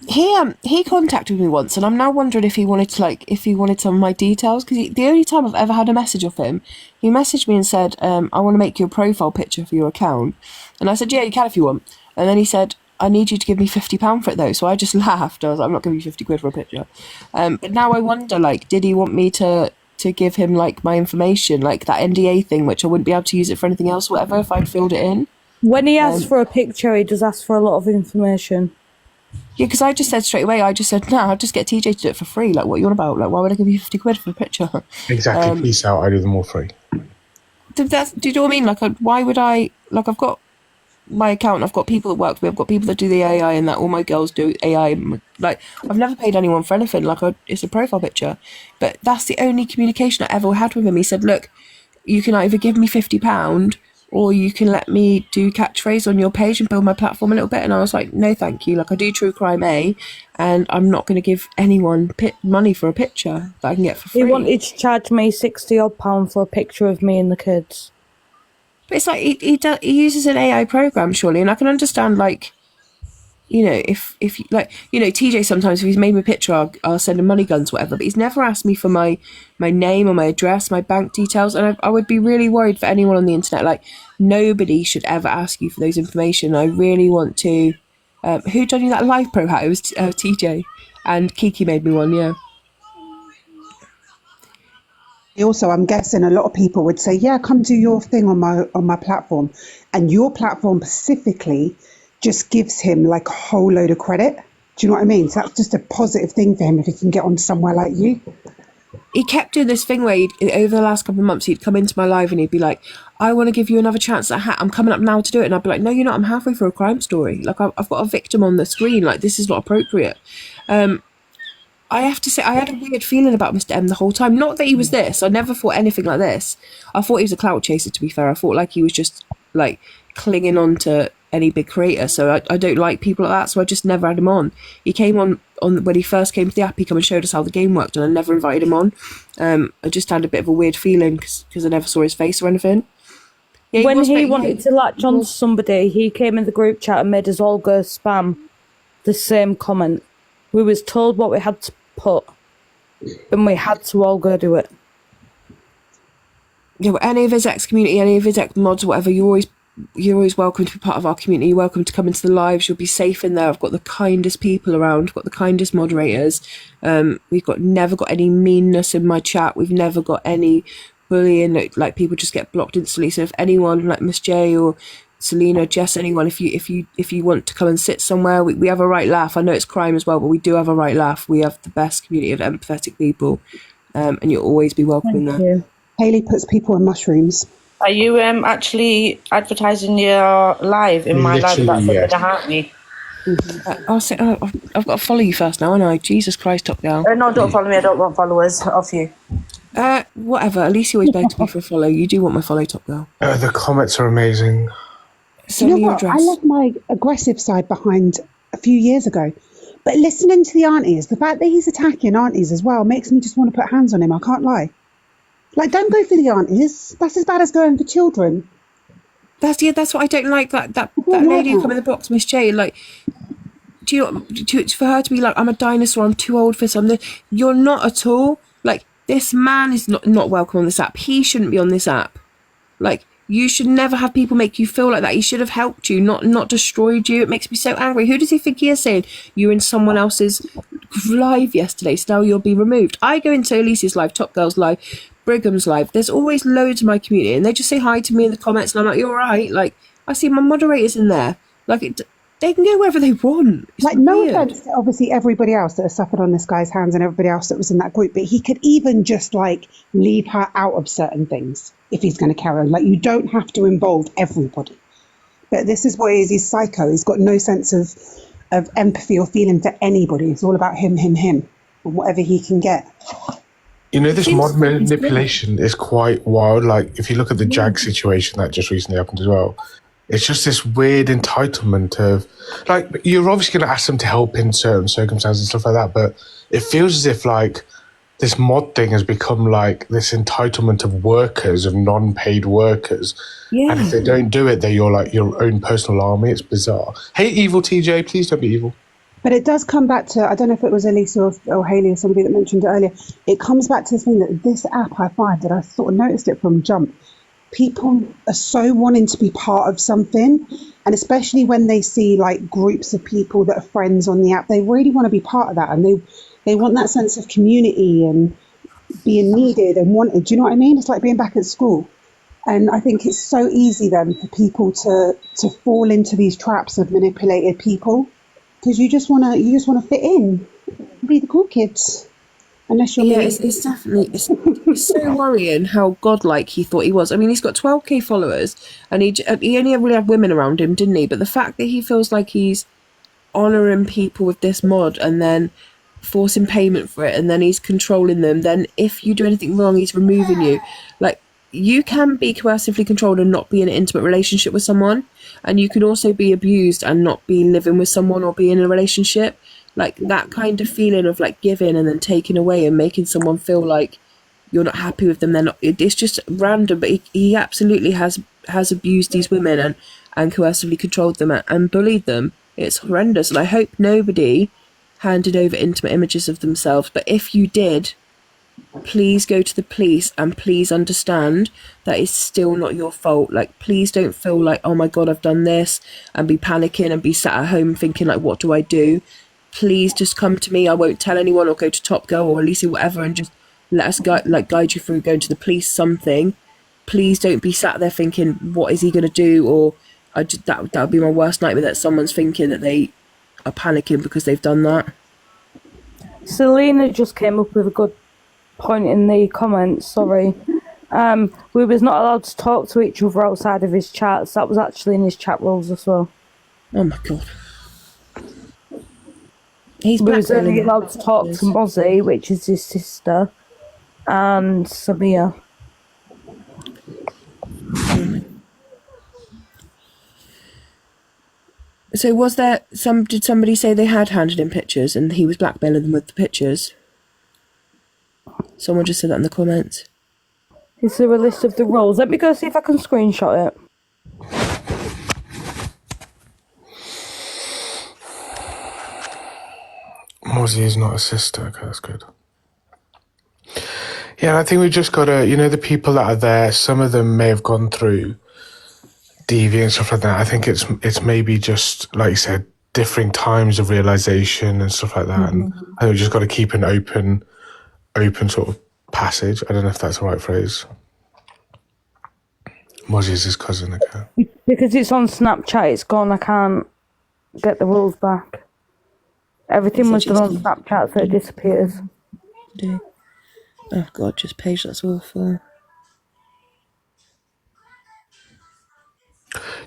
Q: He contacted me once, and I'm now wondering if he wanted some of my details, because the only time I've ever had a message off him, he messaged me and said, I want to make you a profile picture for your account. And I said, yeah, you can if you want. And then he said, I need you to give me £50 for it though. So I just laughed. I was like, I'm not giving you 50 quid for a picture. But now I wonder, did he want me to give him my information, that NDA thing, which I wouldn't be able to use it for anything else, whatever, if I'd filled it in?
B: When he asks for a picture, he does ask for a lot of information.
Q: Yeah, because I just said straight away, I'll just get TJ to do it for free. What are you on about? Why would I give you 50 quid for a picture?
O: Exactly, peace out, I do them all free.
Q: Do you know what I mean? Why would I, I've got my account. I've got people that work with me. I've got people that do the AI and that. All my girls do AI. Like, I've never paid anyone for anything. Like, it's a profile picture. But that's the only communication I ever had with him. He said, look, you can either give me £50 or you can let me do catchphrase on your page and build my platform a little bit. And I was like, no, thank you. Like, I do true crime and I'm not going to give anyone money for a picture that I can get for free.
B: He wanted to charge me £60 for a picture of me and the kids.
Q: But it's like he uses an AI program, surely, and I can understand, like, you know, if like, you know, TJ sometimes if he's made me a picture, I'll send him money guns, whatever. But he's never asked me for my name or my address, my bank details, and I would be really worried for anyone on the internet. Like, nobody should ever ask you for those information. I really want to. Who done you that live pro hat? It was TJ, and Kiki made me one. Yeah.
K: Also, I'm guessing a lot of people would say, yeah, come do your thing on my platform. And your platform specifically just gives him like a whole load of credit. Do you know what I mean? So that's just a positive thing for him if he can get on somewhere like you.
Q: He kept doing this thing where over the last couple of months, he'd come into my live and he'd be like, I want to give you another chance at I'm coming up now to do it. And I'd be like, no, you're not. I'm halfway through a crime story. Like, I've got a victim on the screen. Like, this is not appropriate. I have to say, I had a weird feeling about Mr. M the whole time. Not that he was this. I never thought anything like this. I thought he was a clout chaser, to be fair. I thought like he was just like clinging on to any big creator. So I don't like people like that. So I just never had him on. He came on when he first came to the app. He come and showed us how the game worked, and I never invited him on. I just had a bit of a weird feeling because I never saw his face or anything. Yeah,
B: when he wanted to latch on to somebody, he came in the group chat and made us all go spam the same comment. We was told what we had to put, and we had to all go do it.
Q: Yeah, well, any of his ex-community, any of his ex-mods, whatever, you're always welcome to be part of our community. You're welcome to come into the lives. You'll be safe in there. I've got the kindest people around. I've got the kindest moderators. We've never got any meanness in my chat. We've never got any bullying. Like, people just get blocked instantly. So if anyone like Miss J or Selena, Jess, anyone, if you want to come and sit somewhere, we have a right laugh. I know it's crime as well, but we do have a right laugh. We have the best community of empathetic people, and you'll always be welcome there.
K: Haley puts people in mushrooms.
P: Are you actually advertising your live in my live? That's
O: Literally,
P: going to hurt me.
Q: I'll say, I've got to follow you first now, haven't I? Jesus Christ, Top Girl.
P: No, don't follow me. I don't want followers off you.
Q: Whatever. At least you always begged me for a follow. You do want my follow, Top Girl.
O: The comments are amazing.
K: You know what? I left my aggressive side behind a few years ago. But listening to the aunties, the fact that he's attacking aunties as well makes me just want to put hands on him. I can't lie. Like, don't go for the aunties. That's as bad as going for children.
Q: That's what I don't like. That lady who come in the box, Miss J. Like, for her to be like, I'm a dinosaur. I'm too old for something. You're not at all. Like, this man is not welcome on this app. He shouldn't be on this app. Like, you should never have people make you feel like that. He should have helped you, not destroyed you. It makes me so angry. Who does he think he is saying? You were in someone else's live yesterday, so now you'll be removed. I go into Elise's live, Top Girl's live, Brigham's live. There's always loads of my community, and they just say hi to me in the comments, and I'm like, you're right. Like, I see my moderators in there. Like, they can go wherever they want. It's
K: like, no offense to obviously everybody else that has suffered on this guy's hands and everybody else that was in that group, but he could even just like leave her out of certain things if he's going to carry on. Like, you don't have to involve everybody. But this is what he is. He's psycho. He's got no sense of empathy or feeling for anybody. It's all about him, and whatever he can get.
O: You know, this mod manipulation is quite wild. Like, if you look at the Jag situation that just recently happened as well, it's just this weird entitlement of, like, you're obviously going to ask them to help in certain circumstances and stuff like that, but it feels as if, like, this mod thing has become, like, this entitlement of workers, of non-paid workers. Yeah. And if they don't do it, they're your own personal army. It's bizarre. Hey, evil TJ, please don't be evil.
K: But it does come back to, I don't know if it was Elisa or Haley or somebody that mentioned it earlier, it comes back to this thing that this app, I find, that I sort of noticed it from jump. People are so wanting to be part of something, and especially when they see like groups of people that are friends on the app, they really want to be part of that, and they want that sense of community and being needed and wanted. Do you know what I mean? It's like being back at school. And I think it's so easy then for people to fall into these traps of manipulated people, because you just want to fit in, be the cool kids. Unless you're
Q: Yeah,
K: me.
Q: it's definitely it's so worrying how godlike he thought he was. I mean, he's got 12k followers, and he only really had women around him, didn't he? But the fact that he feels like he's honouring people with this mod and then forcing payment for it, and then he's controlling them. Then if you do anything wrong, he's removing you. Like, you can be coercively controlled and not be in an intimate relationship with someone, and you can also be abused and not be living with someone or be in a relationship. Like, that kind of feeling of like giving and then taking away and making someone feel like you're not happy with them. They're not. It's just random, but he absolutely has abused these women and coercively controlled them and bullied them. It's horrendous, and I hope nobody handed over intimate images of themselves. But if you did, please go to the police and please understand that it's still not your fault. Like, please don't feel like, oh my God, I've done this, and be panicking and be sat at home thinking like, what do I do? Please just come to me. I won't tell anyone, or go to Top Girl or Alicia, whatever, and just let us guide you through going to the police, something. Please don't be sat there thinking, what is he going to do? Or that would be my worst nightmare, that someone's thinking that they are panicking because they've done that.
B: Selena just came up with a good point in the comments, sorry. We was not allowed to talk to each other outside of his chats. That was actually in his chat rules as well.
Q: Oh my God.
B: We was only allowed to talk to Mozzie, which is his sister, and Samia.
Q: So was there did somebody say they had handed in pictures and he was blackmailing them with the pictures? Someone just said that in the comments.
B: Is there a list of the roles? Let me go see if I can screenshot it.
O: Mozzie is not a sister. Okay, that's good. Yeah, I think we just got to, the people that are there, some of them may have gone through DV and stuff like that. I think it's maybe just, like you said, differing times of realization and stuff like that. And I think we just got to keep an open sort of passage. I don't know if that's the right phrase. Mozzie is his cousin, okay.
B: Because it's on Snapchat, it's gone. I can't get the rules back. Everything was done on Snapchat, so it disappears.
Q: Oh God, just Paige, that's awful.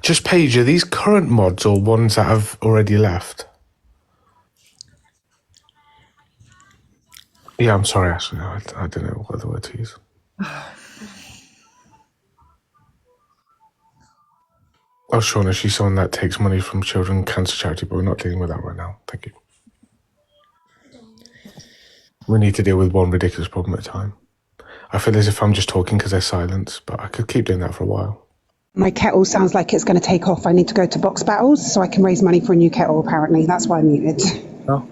O: Just Paige, are these current mods or ones that have already left? Yeah, I'm sorry, Ashley. I don't know what the word to use. Oh, Shauna, she's someone that takes money from children cancer charity, but we're not dealing with that right now. Thank you. We need to deal with one ridiculous problem at a time. I feel as if I'm just talking because there's silence, but I could keep doing that for a while.
K: My kettle sounds like it's going to take off. I need to go to box battles so I can raise money for a new kettle, apparently. That's why I'm muted.
O: Oh.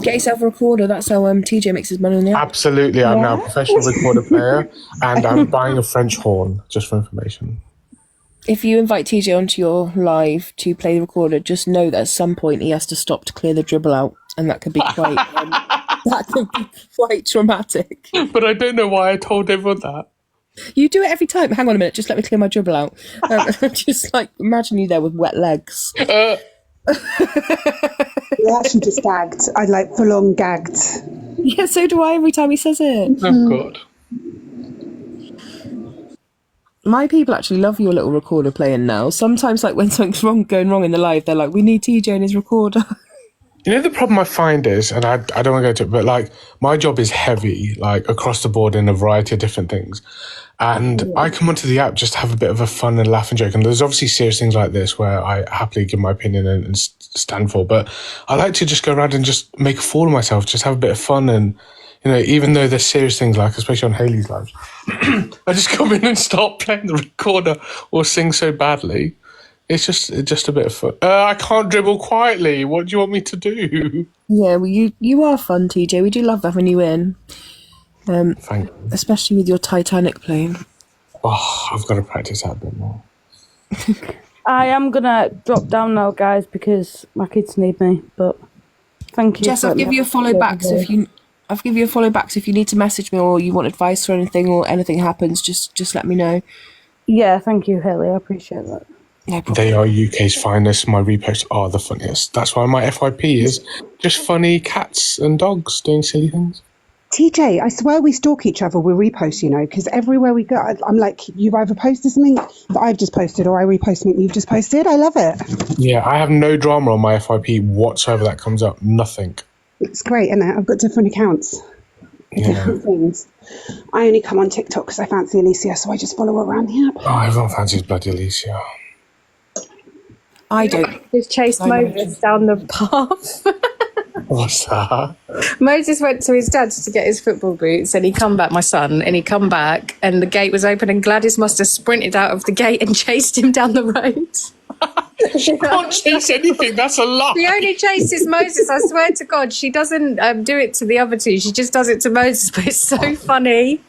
Q: Get yourself a recorder. That's how TJ makes his money on the app.
O: Absolutely. I'm now a professional recorder player, and I'm buying a French horn, just for information.
Q: If you invite TJ onto your live to play the recorder, just know that at some point he has to stop to clear the dribble out, and that could be quite traumatic.
O: But I don't know why I told everyone that.
Q: You do it every time. Hang on a minute, just let me clear my dribble out. Just like imagine you there with wet legs.
K: I actually just gagged. I like full on gagged.
Q: Yeah, so do I every time he says it.
O: Oh God.
Q: My people actually love your little recorder playing now. Sometimes, like when something's going wrong in the live, they're like, "We need TJ and his recorder."
O: The problem I find is, and I don't want to go into it, but like my job is heavy, like across the board in a variety of different things. And I come onto the app just to have a bit of a fun and laugh and joke. And there's obviously serious things like this where I happily give my opinion and stand for. But I like to just go around and just make a fool of myself, just have a bit of fun. And, even though there's serious things like, especially on Hayley's lives, I just come in and start playing the recorder or sing so badly. It's just a bit of fun. I can't dribble quietly. What do you want me to do?
Q: Yeah, well, you are fun, TJ. We do love having you in.
O: Thank you.
Q: Especially with your Titanic playing.
O: Oh, I've got to practice that a bit more.
B: I am going to drop down now, guys, because my kids need me. But thank you.
Q: Jess, I'll give you a follow back. So if you need to message me or you want advice or anything happens, just let me know.
B: Yeah, thank you, Haley. I appreciate that.
Q: No problem.
O: They are UK's finest. My reposts are the funniest. That's why my FYP is just funny cats and dogs doing silly things.
K: TJ, I swear we stalk each other with reposts, you know, because everywhere we go, I'm like, you've either posted something that I've just posted or I repost something you've just posted. I love it.
O: Yeah, I have no drama on my FYP whatsoever that comes up. Nothing.
K: It's great, isn't it? I've got different accounts for different things. I only come on TikTok because I fancy Alicia, so I just follow her around the app.
O: Oh, everyone fancies bloody Alicia.
Q: I don't.
G: Just chased Moses down the path.
O: What's that?
G: Moses went to his dad's to get his football boots and he come back, my son, and he come back and the gate was open and Gladys must have sprinted out of the gate and chased him down the road.
O: She can't chase anything, that's a lie.
G: The only chase is Moses, I swear to God. She doesn't do it to the other two, she just does it to Moses, but it's so funny.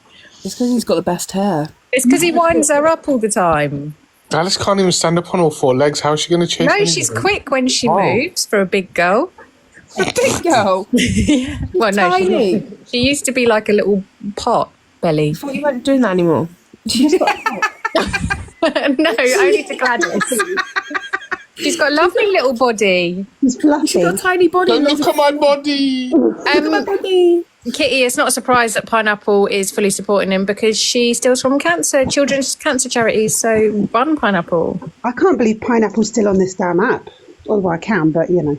Q: It's because he's got the best hair.
G: It's because he winds her up all the time.
O: Alice can't even stand up on all four legs. How is she going to chase
G: No,
O: anything?
G: she's quick when she moves for a big girl.
Q: A big girl?
G: Well, no,
Q: Tiny.
G: she used to be like a little pot belly.
Q: I thought you weren't doing that anymore.
G: No, only to Gladys. She's got a lovely little body.
K: She's fluffy.
Q: She's got a tiny body.
O: Don't look at my body.
G: Kitty, it's not a surprise that Pineapple is fully supporting him because she steals from children's cancer charities. So run, Pineapple.
K: I can't believe Pineapple's still on this damn app. Although I can, but you know.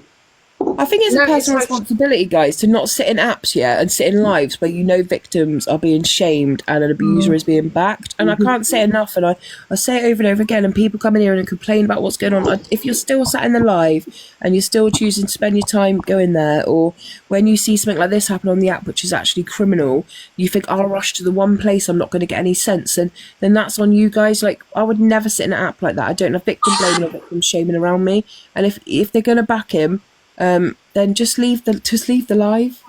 Q: I think it's a personal responsibility, guys, to not sit in apps, and sit in lives where you know victims are being shamed and an abuser is being backed. And I can't say enough, and I say it over and over again, and people come in here and complain about what's going on. If you're still sat in the live and you're still choosing to spend your time going there, or when you see something like this happen on the app, which is actually criminal, you think, I'll rush to the one place, I'm not going to get any sense, and then that's on you guys. Like, I would never sit in an app like that. I don't have victim blaming or victim shaming around me. And if they're going to back him, then just leave the live.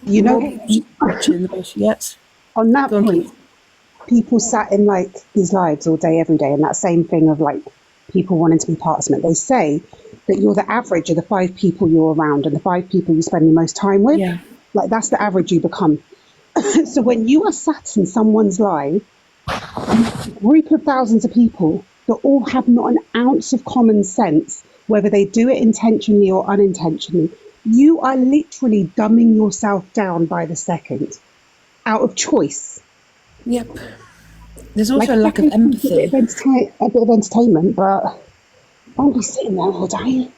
K: You know, on that point, people sat in like these lives all day, every day, and that same thing of like people wanting to be part of something. They say that you're the average of the 5 people you're around and the 5 people you spend the most time with.
Q: Yeah.
K: Like that's the average you become. So when you are sat in someone's live, a group of thousands of people that all have not an ounce of common sense, whether they do it intentionally or unintentionally, you are literally dumbing yourself down by the second, out of choice.
Q: Yep. There's also a lack of empathy.
K: A bit of entertainment, but I won't be sitting there all day.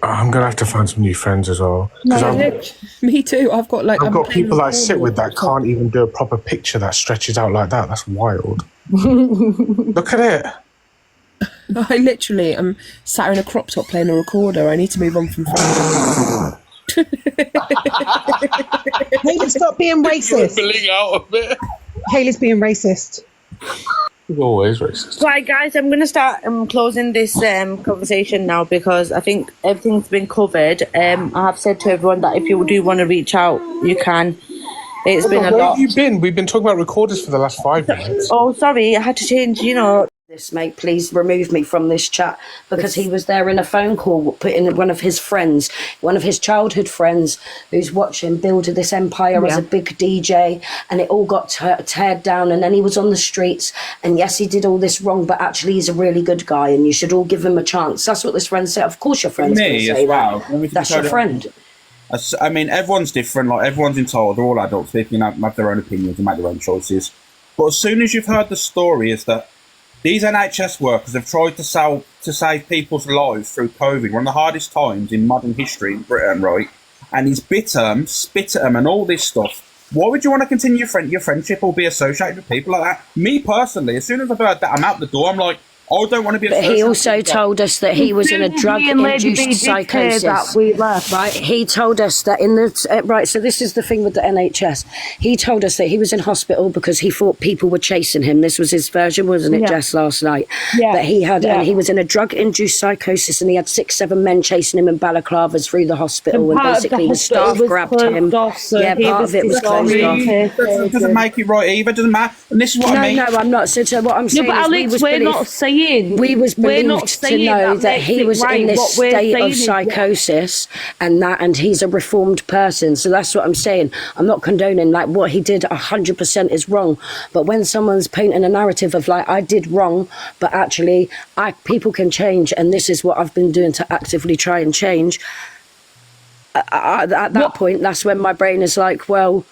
O: I'm going to have to find some new friends as well.
Q: Me too. I've got
O: people that I sit with that can't even do a proper picture that stretches out like that. That's wild. Look at it.
Q: I literally am sat in a crop top playing a recorder. I need to move on from friends.
K: Haley, stop being racist.
O: Out a bit.
K: Haley's being racist.
O: He's always racist.
H: Right, guys, I'm going to start closing this conversation now because I think everything's been covered. I have said to everyone that if you do want to reach out, you can. It's been a lot.
O: Where have you been? We've been talking about recorders for the last 5 minutes.
H: Oh, sorry, I had to change,
J: This mate, please remove me from this chat because he was there in a phone call putting one of his friends, one of his childhood friends who's watching build this empire as a big DJ, and it all got teared down, and then he was on the streets, and yes, he did all this wrong, but actually he's a really good guy and you should all give him a chance. That's what this friend said. Of course your friend's going to say that. That's your friend.
R: I mean, everyone's different. Like, everyone's entitled. They're all adults. They can have their own opinions and make their own choices. But as soon as you've heard the story, is that these NHS workers have tried to save people's lives through COVID, one of the hardest times in modern history in Britain, right? And he's bit them, spit at them, and all this stuff. Why would you want to continue your friendship or be associated with people like that? Me personally, as soon as I've heard that, I'm out the door. I'm like, I don't want to be
J: But he also told us that he was in a drug-induced psychosis. Right? He told us that in the... right, so this is the thing with the NHS. He told us that he was in hospital because he thought people were chasing him. This was his version, wasn't it, Jess, last night? Yeah. That he had... And he was in a drug-induced psychosis and he had 6, 7 men chasing him in balaclavas through the hospital, and basically the staff grabbed him. Part of it was closed off.
R: Doesn't make it right either. Doesn't matter. And this is what I mean.
J: No, I'm not. So what I'm saying
P: but Alex, we're not saying...
J: We was believed to know that he was in this state of psychosis and he's a reformed person. So that's what I'm saying. I'm not condoning like what he did 100% is wrong. But when someone's painting a narrative of like, I did wrong, but actually people can change, and this is what I've been doing to actively try and change.
C: at that point, that's when my brain is like, well,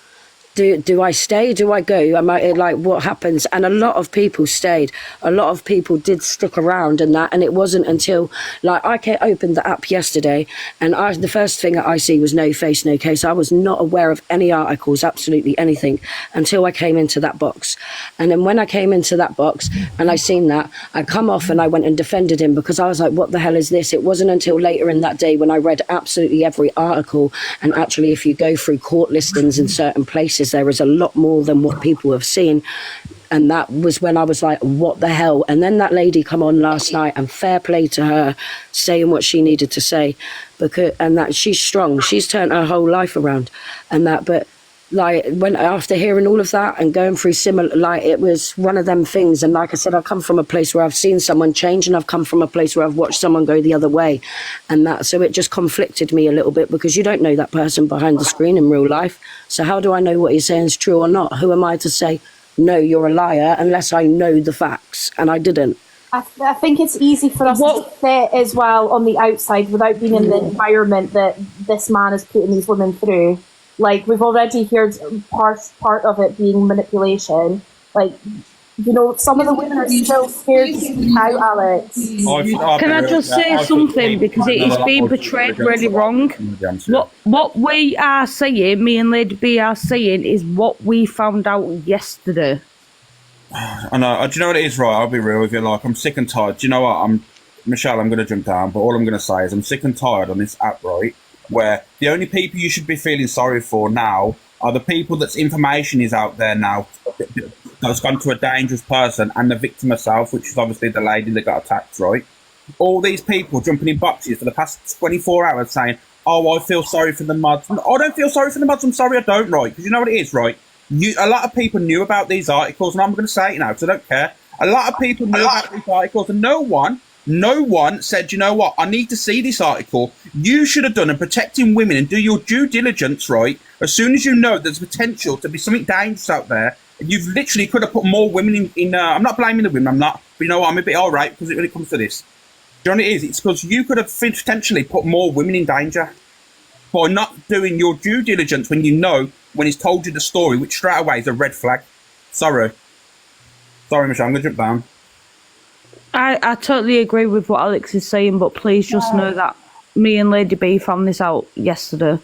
C: do I stay? Do I go? Am I like, what happens? And a lot of people stayed. A lot of people did stick around and that. And it wasn't until like I opened the app yesterday, and the first thing that I see was no face, no case. I was not aware of any articles, absolutely anything, until I came into that box. And then when I came into that box and I seen that, I come off and I went and defended him, because I was like, what the hell is this? It wasn't until later in that day when I read absolutely every article. And actually, if you go through court listings in certain places, there is a lot more than what people have seen. And that was when I was like, what the hell? And then that lady come on last night, and fair play to her, saying what she needed to say, and that she's strong. She's turned her whole life around and that. But like, when after hearing all of that and going through similar, like, it was one of them things. And like I said, I come from a place where I've seen someone change, and I've come from a place where I've watched someone go the other way, and that, so it just conflicted me a little bit, because you don't know that person behind the screen in real life. So how do I know what he's saying is true or not? Who am I to say, no, you're a liar, unless I know the facts? And I didn't.
V: I think it's easy for us to say it as well on the outside without being in the environment that this man is putting these women through. Like, we've already heard part of it being manipulation. Like, you know, some of the women are still scared to speak out, Alex.
B: Can I just say something, because it is being portrayed really wrong? What we are saying, me and Lady B are saying, is what we found out yesterday.
R: I know. Do you know what it is, right? I'll be real with you. Like, I'm sick and tired. Do you know what? Michelle, I'm going to jump down, but all I'm going to say is I'm sick and tired on this app, right? Where the only people you should be feeling sorry for now are the people that's information is out there now that's gone to a dangerous person, and the victim herself, which is obviously the lady that got attacked, right? All these people jumping in boxes for the past 24 hours saying, oh, I feel sorry for the mods. I don't feel sorry for the mods. I'm sorry I don't, right? Because you know what it is, right? A lot of people knew about these articles, and I'm going to say it now because I don't care. A lot of people knew about these articles, and no one said, you know what, I need to see this article. You should have done and protecting women and do your due diligence, right? As soon as you know there's potential to be something dangerous out there, you've literally could have put more women in I'm not blaming the women, I'm not, but you know what, I'm a bit all right because when it comes to this. Do you know what it is? It's because you could have potentially put more women in danger by not doing your due diligence when you know, when he's told you the story, which straight away is a red flag. Sorry, Michelle, I'm going to jump down.
B: I totally agree with what Alex is saying, but please just know that me and Lady B found this out yesterday.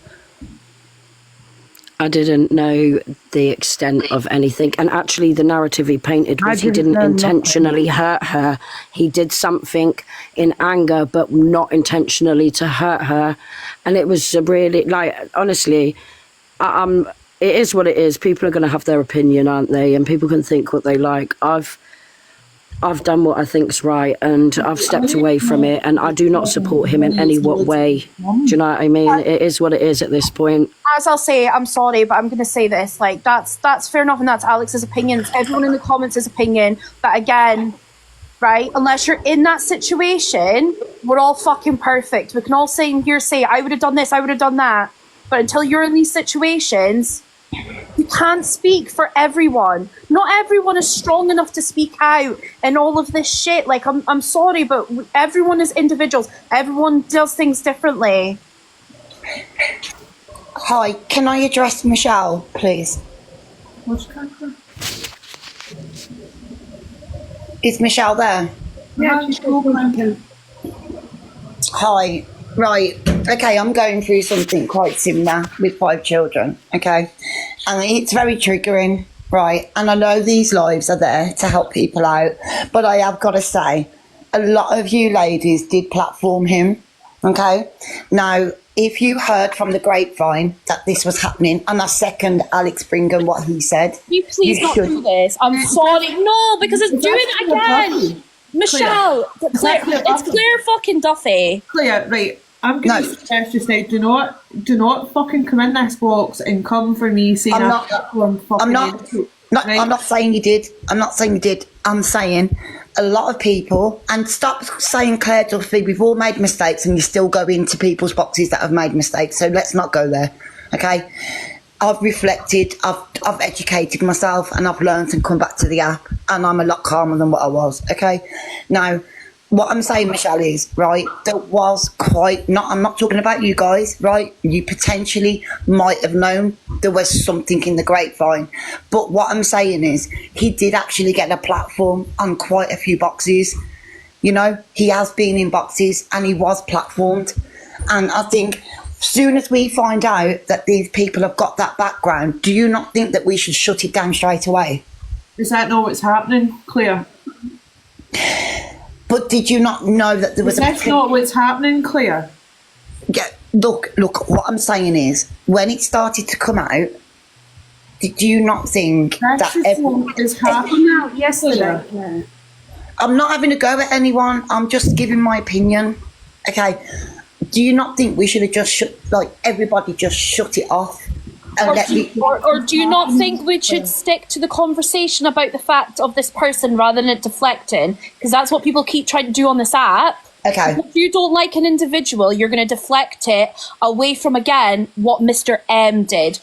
C: I didn't know the extent of anything. And actually the narrative he painted was he didn't intentionally hurt her. He did something in anger, but not intentionally to hurt her. And it was really, like, honestly, it is what it is. People are going to have their opinion, aren't they? And people can think what they like. I've done what I think's right, and I've stepped away from it, and I do not support him in any way. Do you know what I mean? It is what it is at this point.
V: As I'll say, I'm sorry, but I'm going to say this. Like, that's fair enough, and that's Alex's opinion. It's everyone in the comments' opinion. But again, right, unless you're in that situation, we're all fucking perfect. We can all say in here, I would have done this, I would have done that. But until you're in these situations, you can't speak for everyone. Not everyone is strong enough to speak out and all of this shit. Like, I'm sorry, but everyone is individuals. Everyone does things differently.
W: Hi, can I address Michelle, please? Is Michelle there?
U: Yeah, she's talking.
W: Hi. Right, okay, I'm going through something quite similar with 5 children, okay? And it's very triggering, right? And I know these lives are there to help people out, but I have got to say, a lot of you ladies did platform him, okay? Now, if you heard from the grapevine that this was happening, and I second Alex Brigham what he said.
V: Can you please not do this? I'm sorry. No, because it's doing it again. Michelle, it's Claire fucking Duffy.
X: Claire, right. I'm going to suggest just now, do not fucking come in this box and come for me saying I'm
W: not saying you did. I'm not saying you did. I'm saying a lot of people, and stop saying Claire Duffy, we've all made mistakes and you still go into people's boxes that have made mistakes, so let's not go there, okay? I've reflected, I've educated myself, and I've learned and come back to the app, and I'm a lot calmer than what I was, okay? Now, what I'm saying, Michelle, is, right, there was quite, I'm not talking about you guys, right? You potentially might have known there was something in the grapevine. But what I'm saying is, he did actually get a platform on quite a few boxes. You know, he has been in boxes and he was platformed. And I think as soon as we find out that these people have got that background, do you not think that we should shut it down straight away?
X: Is that not what's happening, Claire?
W: But did you not know that there was
X: That's not what's happening, Claire.
W: Yeah, look, what I'm saying is, when it started to come out, did you not think that everyone
X: is happening
U: out yesterday? Yeah.
W: I'm not having a go at anyone, I'm just giving my opinion. Okay. Do you not think we should have just everybody just shut it off?
V: Or do you not think we should stick to the conversation about the fact of this person rather than it deflecting? Because that's what people keep trying to do on this app.
W: Okay.
V: If you don't like an individual, you're going to deflect it away from, again, what Mr. M did.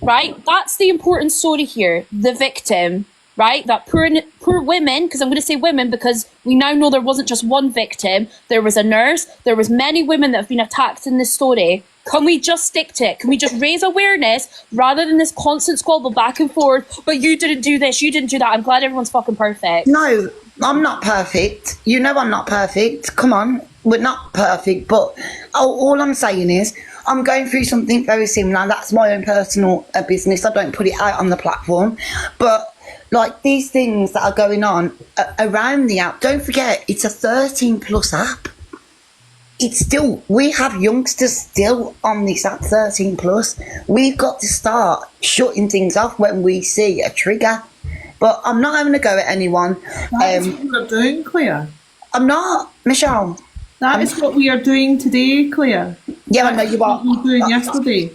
V: Right? That's the important story here. The victim. Right? That poor women, because I'm going to say women because we now know there wasn't just one victim. There was a nurse. There was many women that have been attacked in this story. Can we just stick to it? Can we just raise awareness rather than this constant squabble back and forth? But you didn't do this, you didn't do that. I'm glad everyone's fucking perfect.
W: No, I'm not perfect. You know I'm not perfect. Come on, we're not perfect. But all I'm saying is I'm going through something very similar. That's my own personal business. I don't put it out on the platform. But like these things that are going on around the app, don't forget, it's a 13 plus app. It's still, we have youngsters still on this app, 13 plus. We've got to start shutting things off when we see a trigger. But I'm not having a go at anyone.
X: That's what we're doing, Claire.
W: I'm not, Michelle.
X: That is what we are doing today, Claire.
W: Yeah, I know you are.
X: What we were doing yesterday.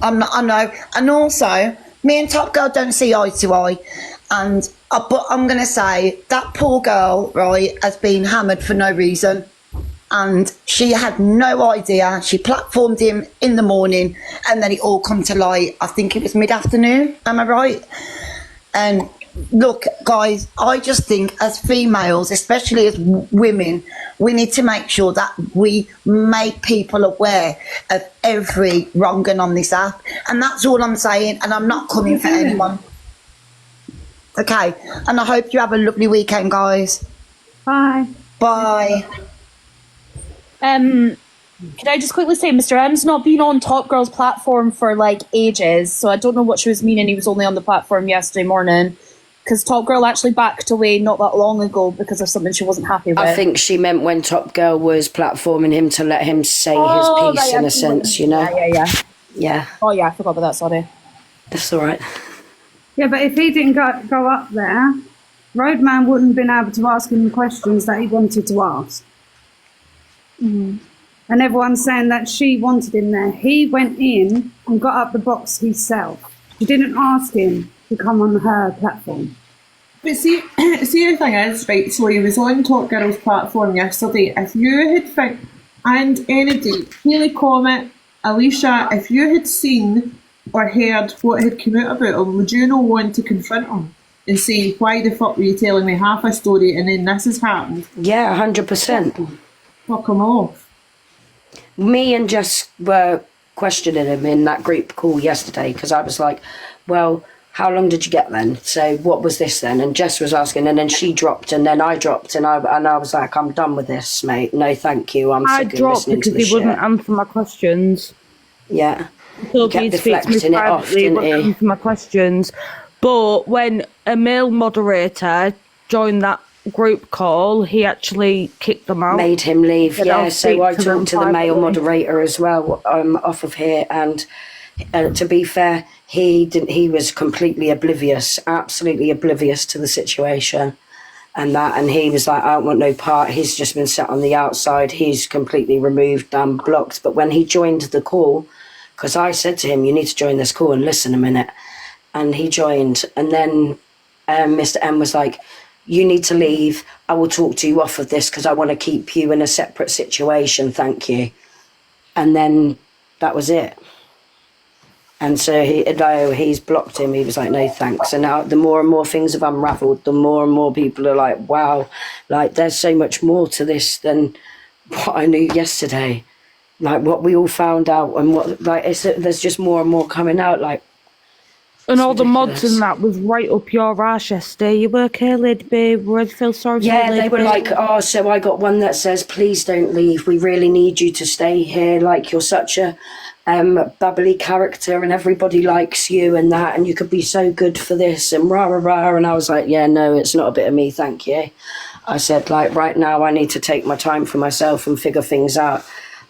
W: I'm not, I know. And also, me and Top Girl don't see eye to eye. And but I'm going to say that poor girl, right, has been hammered for no reason. And she had no idea. She platformed him in the morning and then it all come to light. I think it was mid-afternoon. Am I right? And look, guys, I just think as females, especially as women, we need to make sure that we make people aware of every wronging on this app. And that's all I'm saying. And I'm not coming for anyone. Okay. And I hope you have a lovely weekend, guys.
U: Bye.
W: Bye.
V: Can I just quickly say, Mr. M's not been on Top Girl's platform for like ages, so I don't know what she was meaning. He was only on the platform yesterday morning because Top Girl actually backed away not that long ago because of something she wasn't happy with.
C: I think she meant when Top Girl was platforming him to let him say his piece in a sense, you know? Yeah.
V: Oh yeah, I forgot about that, sorry.
C: That's all right.
U: Yeah, but if he didn't go up there, Roadman wouldn't have been able to ask him the questions that he wanted to ask.
V: Mm-hmm.
U: And everyone's saying that she wanted him there. He went in and got up the box himself. She didn't ask him to come on her platform.
X: But see the thing is, right, so he was on Top Girl's platform yesterday. If you had found, and anybody, Haley Comet, Alicia, if you had seen or heard what had come out about him, would you not want to confront him and say, why the fuck were you telling me half a story and then this has happened?
C: Yeah, 100%.
X: Fuck him off.
C: Me and Jess were questioning him in that group call yesterday because I was like, well, how long did you get then? So what was this then? And Jess was asking, and then she dropped, and then I dropped, and I was like, I'm done with this, mate. No, thank you.
B: I dropped because he wouldn't answer my questions.
C: Yeah.
B: So
C: He kept
B: he speaks to me
C: deflecting it off,
B: privately,
C: didn't
B: wouldn't
C: he?
B: answer my questions. But when a male moderator joined that group call, he actually kicked them out.
C: Made him leave,
B: Said,
C: yeah.
B: "I'll
C: So
B: speak
C: I
B: to them
C: talked to the male
B: privately."
C: moderator as well off of here, and to be fair, he was completely oblivious, absolutely oblivious to the situation. And he was like, I don't want no part. He's just been sat on the outside. He's completely removed and blocked. But when he joined the call, because I said to him, you need to join this call and listen a minute. And he joined. And then Mr. M was like, you need to leave. I will talk to you off of this because I want to keep you in a separate situation. Thank you. And then that was it. And so he's blocked him. He was like, no thanks. And now the more and more things have unraveled, the more and more people are like, wow, like there's so much more to this than what I knew yesterday. Like what we all found out, and what like there's just more and more coming out. Like,
B: and all the mods and that was right up your arse yesterday. You were okay, Lady B? Would feel sorry for
C: yeah,
B: Lady
C: they were
B: B?
C: like, oh, so I got one that says, please don't leave. We really need you to stay here. Like you're such a bubbly character, and everybody likes you, and that, and you could be so good for this, and rah rah rah. And I was like, yeah, no, it's not a bit of me, thank you. I said, like, right now I need to take my time for myself and figure things out.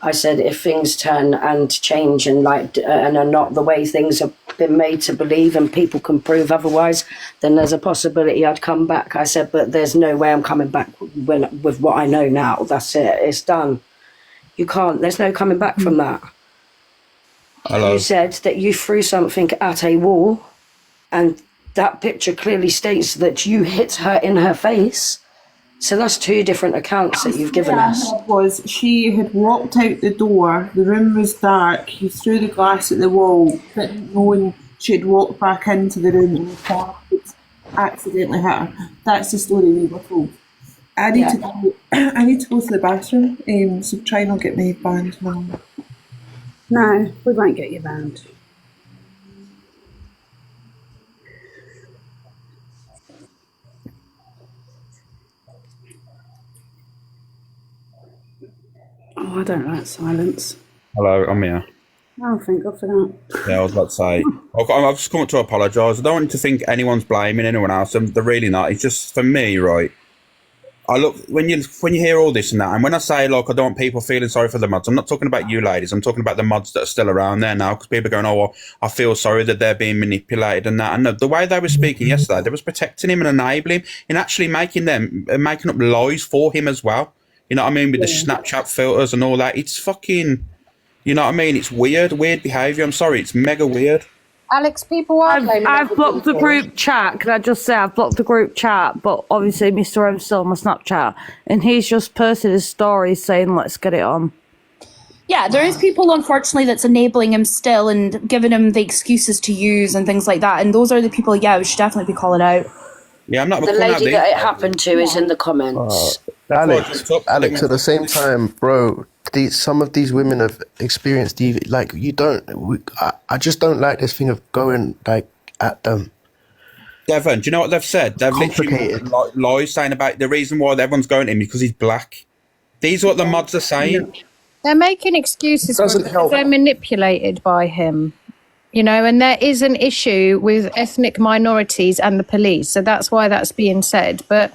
C: I said, if things turn and change and and are not the way things have been made to believe, and people can prove otherwise, then there's a possibility I'd come back. I said, but there's no way I'm coming back with what I know now. That's it. It's done. You can't. There's no coming back from that.
R: Hello.
C: You said that you threw something at a wall, and that picture clearly states that you hit her in her face. So that's two different accounts that you've given us.
X: Was she had walked out the door, the room was dark, he threw the glass at the wall, but knowing she had walked back into the room and the car had accidentally hit her. That's the story we were told. I need to go to the bathroom, so try not get me banned now.
U: No, we won't get you banned. Oh, I don't like silence.
R: Hello, I'm here.
U: Oh, thank God for that.
R: Yeah, I was about to say, I've just come up to apologise. I don't want you to think anyone's blaming anyone else. They're really not. It's just, for me, right, I look, when you hear all this and that, and when I say, like, I don't want people feeling sorry for the mods, I'm not talking about you ladies, I'm talking about the mods that are still around there now, because people are going, oh, well, I feel sorry that they're being manipulated and that. And the way they were speaking yesterday, they was protecting him and enabling him, and actually making up lies for him as well. You know what I mean? With the Snapchat filters and all that. It's fucking, you know what I mean? It's weird behaviour. I'm sorry, it's mega weird.
G: Alex, people are blaming
B: I've blocked the group chat. Can I just say I've blocked the group chat, but obviously Mr. M's still on my Snapchat, and he's just posted his story saying, let's get it on.
V: Yeah, there is people, unfortunately, that's enabling him still and giving him the excuses to use and things like that, and those are the people, we should definitely be calling out.
R: Yeah, I'm not.
C: The lady that it happened to is in the comments.
A: Alex, at the same time, bro, some of these women have experienced like you don't. I just don't like this thing of going like at them.
R: Devon, do you know what they've said? They've literally lies saying about the reason why everyone's going to him because he's black. These are what the mods are saying.
G: They're making excuses for him because they're manipulated by him. You know, and there is an issue with ethnic minorities and the police. So that's why that's being said. But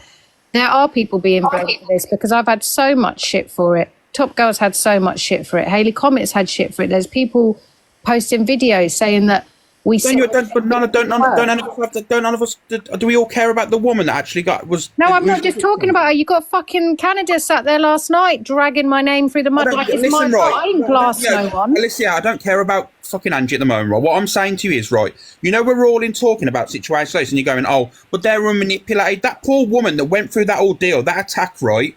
G: there are people being blamed for this because I've had so much shit for it. Top Girl's had so much shit for it. Hayley Comet's had shit for it. There's people posting videos saying that we...
R: Don't none of us... Do we all care about the woman that actually was...
G: No, I'm not just talking about her. You got fucking Canada sat there last night dragging my name through the mud like it's my fault. I didn't blast no one.
R: Alicia, I don't care about fucking Angie at the moment, right? What I'm saying to you is, right, you know, we're all in talking about situations like this and you're going, oh, but they were manipulated. That poor woman that went through that ordeal, that attack, right?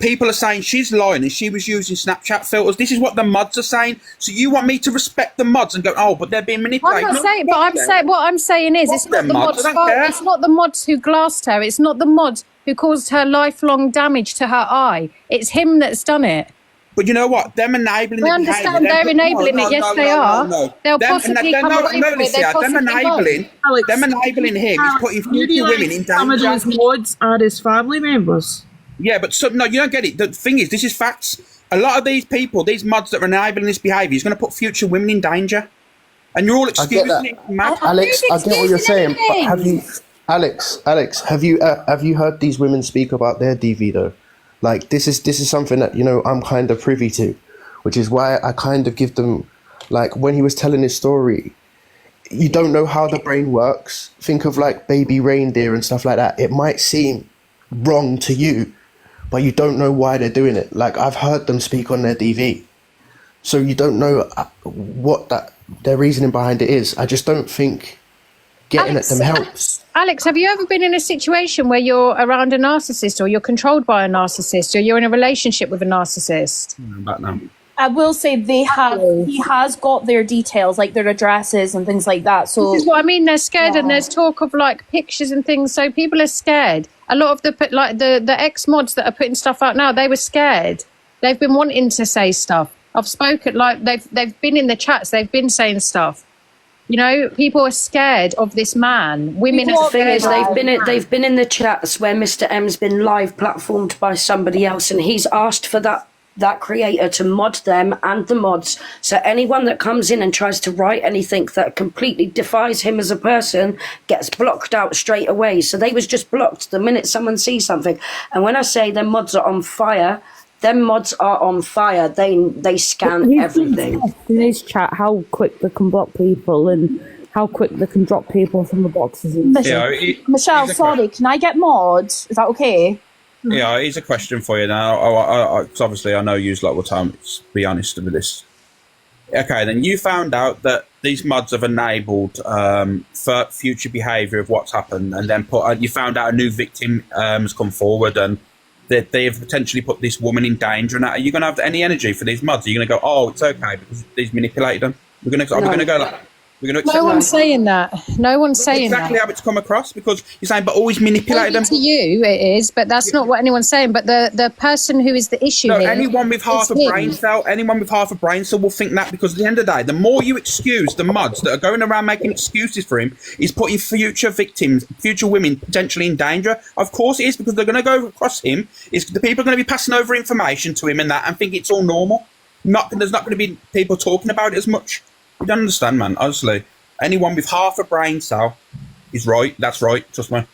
R: People are saying she's lying and she was using Snapchat filters. This is what the mods are saying. So you want me to respect the mods and go, oh, but they're being manipulated?
G: I'm not saying, but what I'm saying is, it's not the mods' fault. It's not the mods who glassed her. It's not the mods who caused her lifelong damage to her eye. It's him that's done it.
R: But you know what? Them enabling
G: I understand they're enabling it. Yes, they are. They'll possibly come away with it.
R: Them enabling him is putting future women in danger.
X: Some of those mods are his family members.
R: Yeah, but no, you don't get it. The thing is, this is facts. A lot of these people, these mods that are enabling this behaviour, is going to put future women in danger. And you're all excusing it.
A: Alex, I get what you're saying, but have you, Alex, have you heard these women speak about their DV though? Like this is something that, you know, I'm kind of privy to, which is why I kind of give them, like when he was telling his story, you don't know how the brain works. Think of like baby reindeer and stuff like that. It might seem wrong to you, but you don't know why they're doing it. Like I've heard them speak on their DV, so you don't know what their reasoning behind it is. I just don't think getting at them helps.
G: Alex, have you ever been in a situation where you're around a narcissist, or you're controlled by a narcissist, or you're in a relationship with a narcissist?
R: Back now.
V: I will say he has got their details, like their addresses and things like that. So
G: this is what I mean. They're scared, and there's talk of like pictures and things. So people are scared. A lot of the ex mods that are putting stuff out now, they were scared. They've been wanting to say stuff. I've spoken like they've been in the chats. They've been saying stuff. You know, people are scared of this man. Women are
C: The thing
G: scared.
C: is, they've been in the chats where Mr. M's been live platformed by somebody else, and he's asked for that creator to mod them and the mods. So anyone that comes in and tries to write anything that completely defies him as a person gets blocked out straight away. So they was just blocked the minute someone sees something. And when I say their mods are on fire, them mods are on fire. They scan everything.
B: In his chat, how quick they can block people and how quick they can drop people from the boxes. And
V: Michelle, sorry, can I get mods? Is that okay?
R: Yeah, here's a question for you now. 'Cause obviously, I know you lot will tell me to be honest with this. Okay, then you found out that these mods have enabled for future behaviour of what's happened, and then you found out a new victim has come forward, and they have potentially put this woman in danger. And are you going to have any energy for these mods? Are you going to go, oh, it's okay because these manipulated them? Are we going to go like? We're going to
G: No one's saying that. No one's saying
R: exactly
G: that.
R: how it's come across, because you're saying, but always manipulated them.
G: To you, it is, but that's not what anyone's saying. But the person who is the issue
R: No,
G: here,
R: anyone with half a
G: is him.
R: brain cell, will think that, because at the end of the day, the more you excuse the mods that are going around making excuses for him, is putting future victims, future women potentially in danger. Of course it is, because they're going to go across him. The people are going to be passing over information to him and that, and think it's all normal. There's not going to be people talking about it as much. You don't understand, man, honestly. Anyone with half a brain cell is right. That's right. Trust me.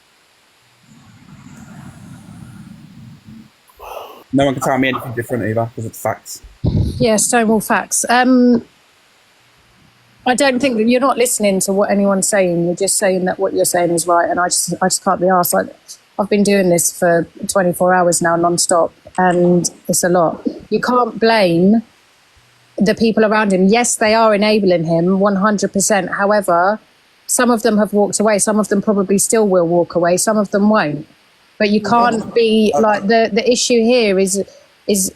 R: No one can tell me anything different either, because it's facts.
G: Yeah, Stonewall facts. I don't think that you're not listening to what anyone's saying. You're just saying that what you're saying is right, and I just can't be arsed. Like, I've been doing this for 24 hours now, non-stop, and it's a lot. You can't blame the people around him. Yes, they are enabling him 100%. However, some of them have walked away. Some of them probably still will walk away. Some of them won't. But you can't be like the issue here is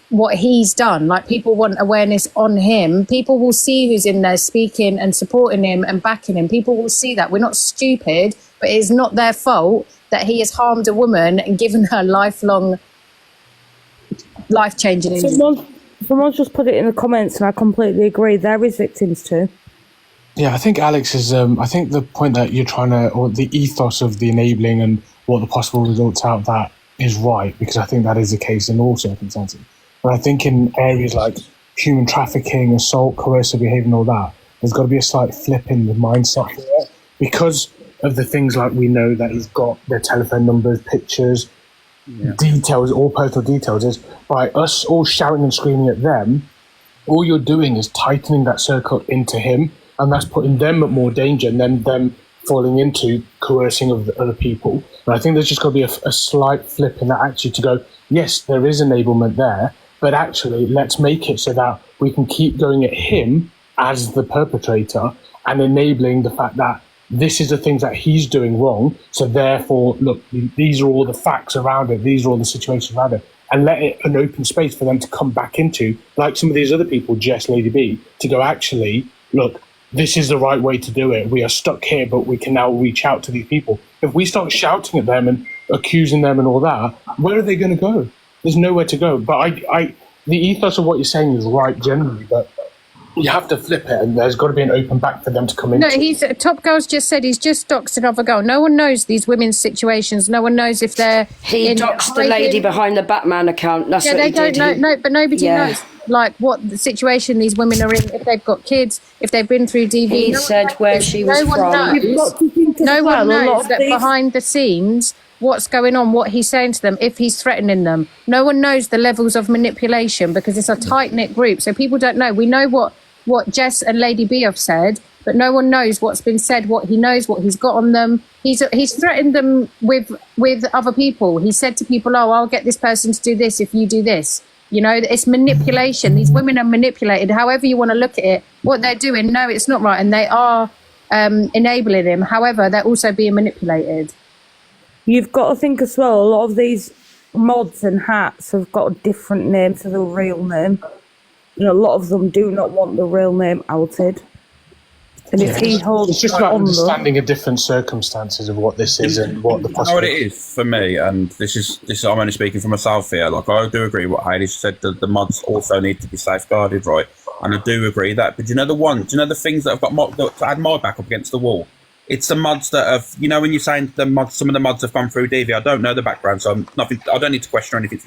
G: what he's done. Like, people want awareness on him. People will see who's in there speaking and supporting him and backing him. People will see that. We're not stupid, but it's not their fault that he has harmed a woman and given her lifelong life-changing injury.
B: Someone's just put it in the comments, and I completely agree. There is victims too.
O: Yeah, I think Alex is. I think the point that you're trying to, or the ethos of the enabling and what the possible results out of that is right, because I think that is the case in all circumstances. But I think in areas like human trafficking, assault, coercive behaviour, and all that, there's got to be a slight flip in the mindset for it, because of the things like we know that he's got their telephone numbers, pictures. Yeah. Details, all personal details, is by us all shouting and screaming at them, all you're doing is tightening that circle into him, and that's putting them at more danger, and then them falling into coercing of the other people. And I think there's just got to be a slight flip in that, actually, to go, yes, there is enablement there, but actually let's make it so that we can keep going at him as the perpetrator and enabling the fact that this is the things that he's doing wrong. So therefore, look, these are all the facts around it. These are all the situations around it. And let it an open space for them to come back into, like some of these other people, Jess, Lady B, to go, actually, look, this is the right way to do it. We are stuck here, but we can now reach out to these people. If we start shouting at them and accusing them and all that, where are they going to go? There's nowhere to go. But the ethos of what you're saying is right generally, but you have to flip it, and there's got to be an open back for them to come into.
G: No, Top Girl's just said he's just doxed another girl. No one knows these women's situations. No one knows if they're
C: He doxed the lady behind the Batman account. That's what he did.
G: But nobody knows like what the situation these women are in, if they've got kids, if they've been through DV.
C: He said where she was from.
G: No one knows that behind the scenes what's going on, what he's saying to them, if he's threatening them. No one knows the levels of manipulation, because it's a tight-knit group, so people don't know. We know what Jess and Lady B have said, but no one knows what's been said, what he knows, what he's got on them. He's threatened them with other people. He said to people, oh, I'll get this person to do this if you do this. You know, it's manipulation. These women are manipulated. However you want to look at it, what they're doing, no, it's not right. And they are enabling him. However, they're also being manipulated.
B: You've got to think as well, a lot of these mods and hats have got a different name to the real name. and a lot of them do not want the real name outed. And if he holds
O: it's just
B: that
O: about
B: on them,
O: understanding the different circumstances of what this is and what the
R: You know what it is for me, and this is I'm only speaking for myself here. Like, I do agree with what Hayley said, that the mods also need to be safeguarded, right? And I do agree that. But do you know the things that have got that had my back up against the wall? It's the mods that have, you know, when you're saying some of the mods have gone through DV. I don't know the background, so I don't need to question or anything.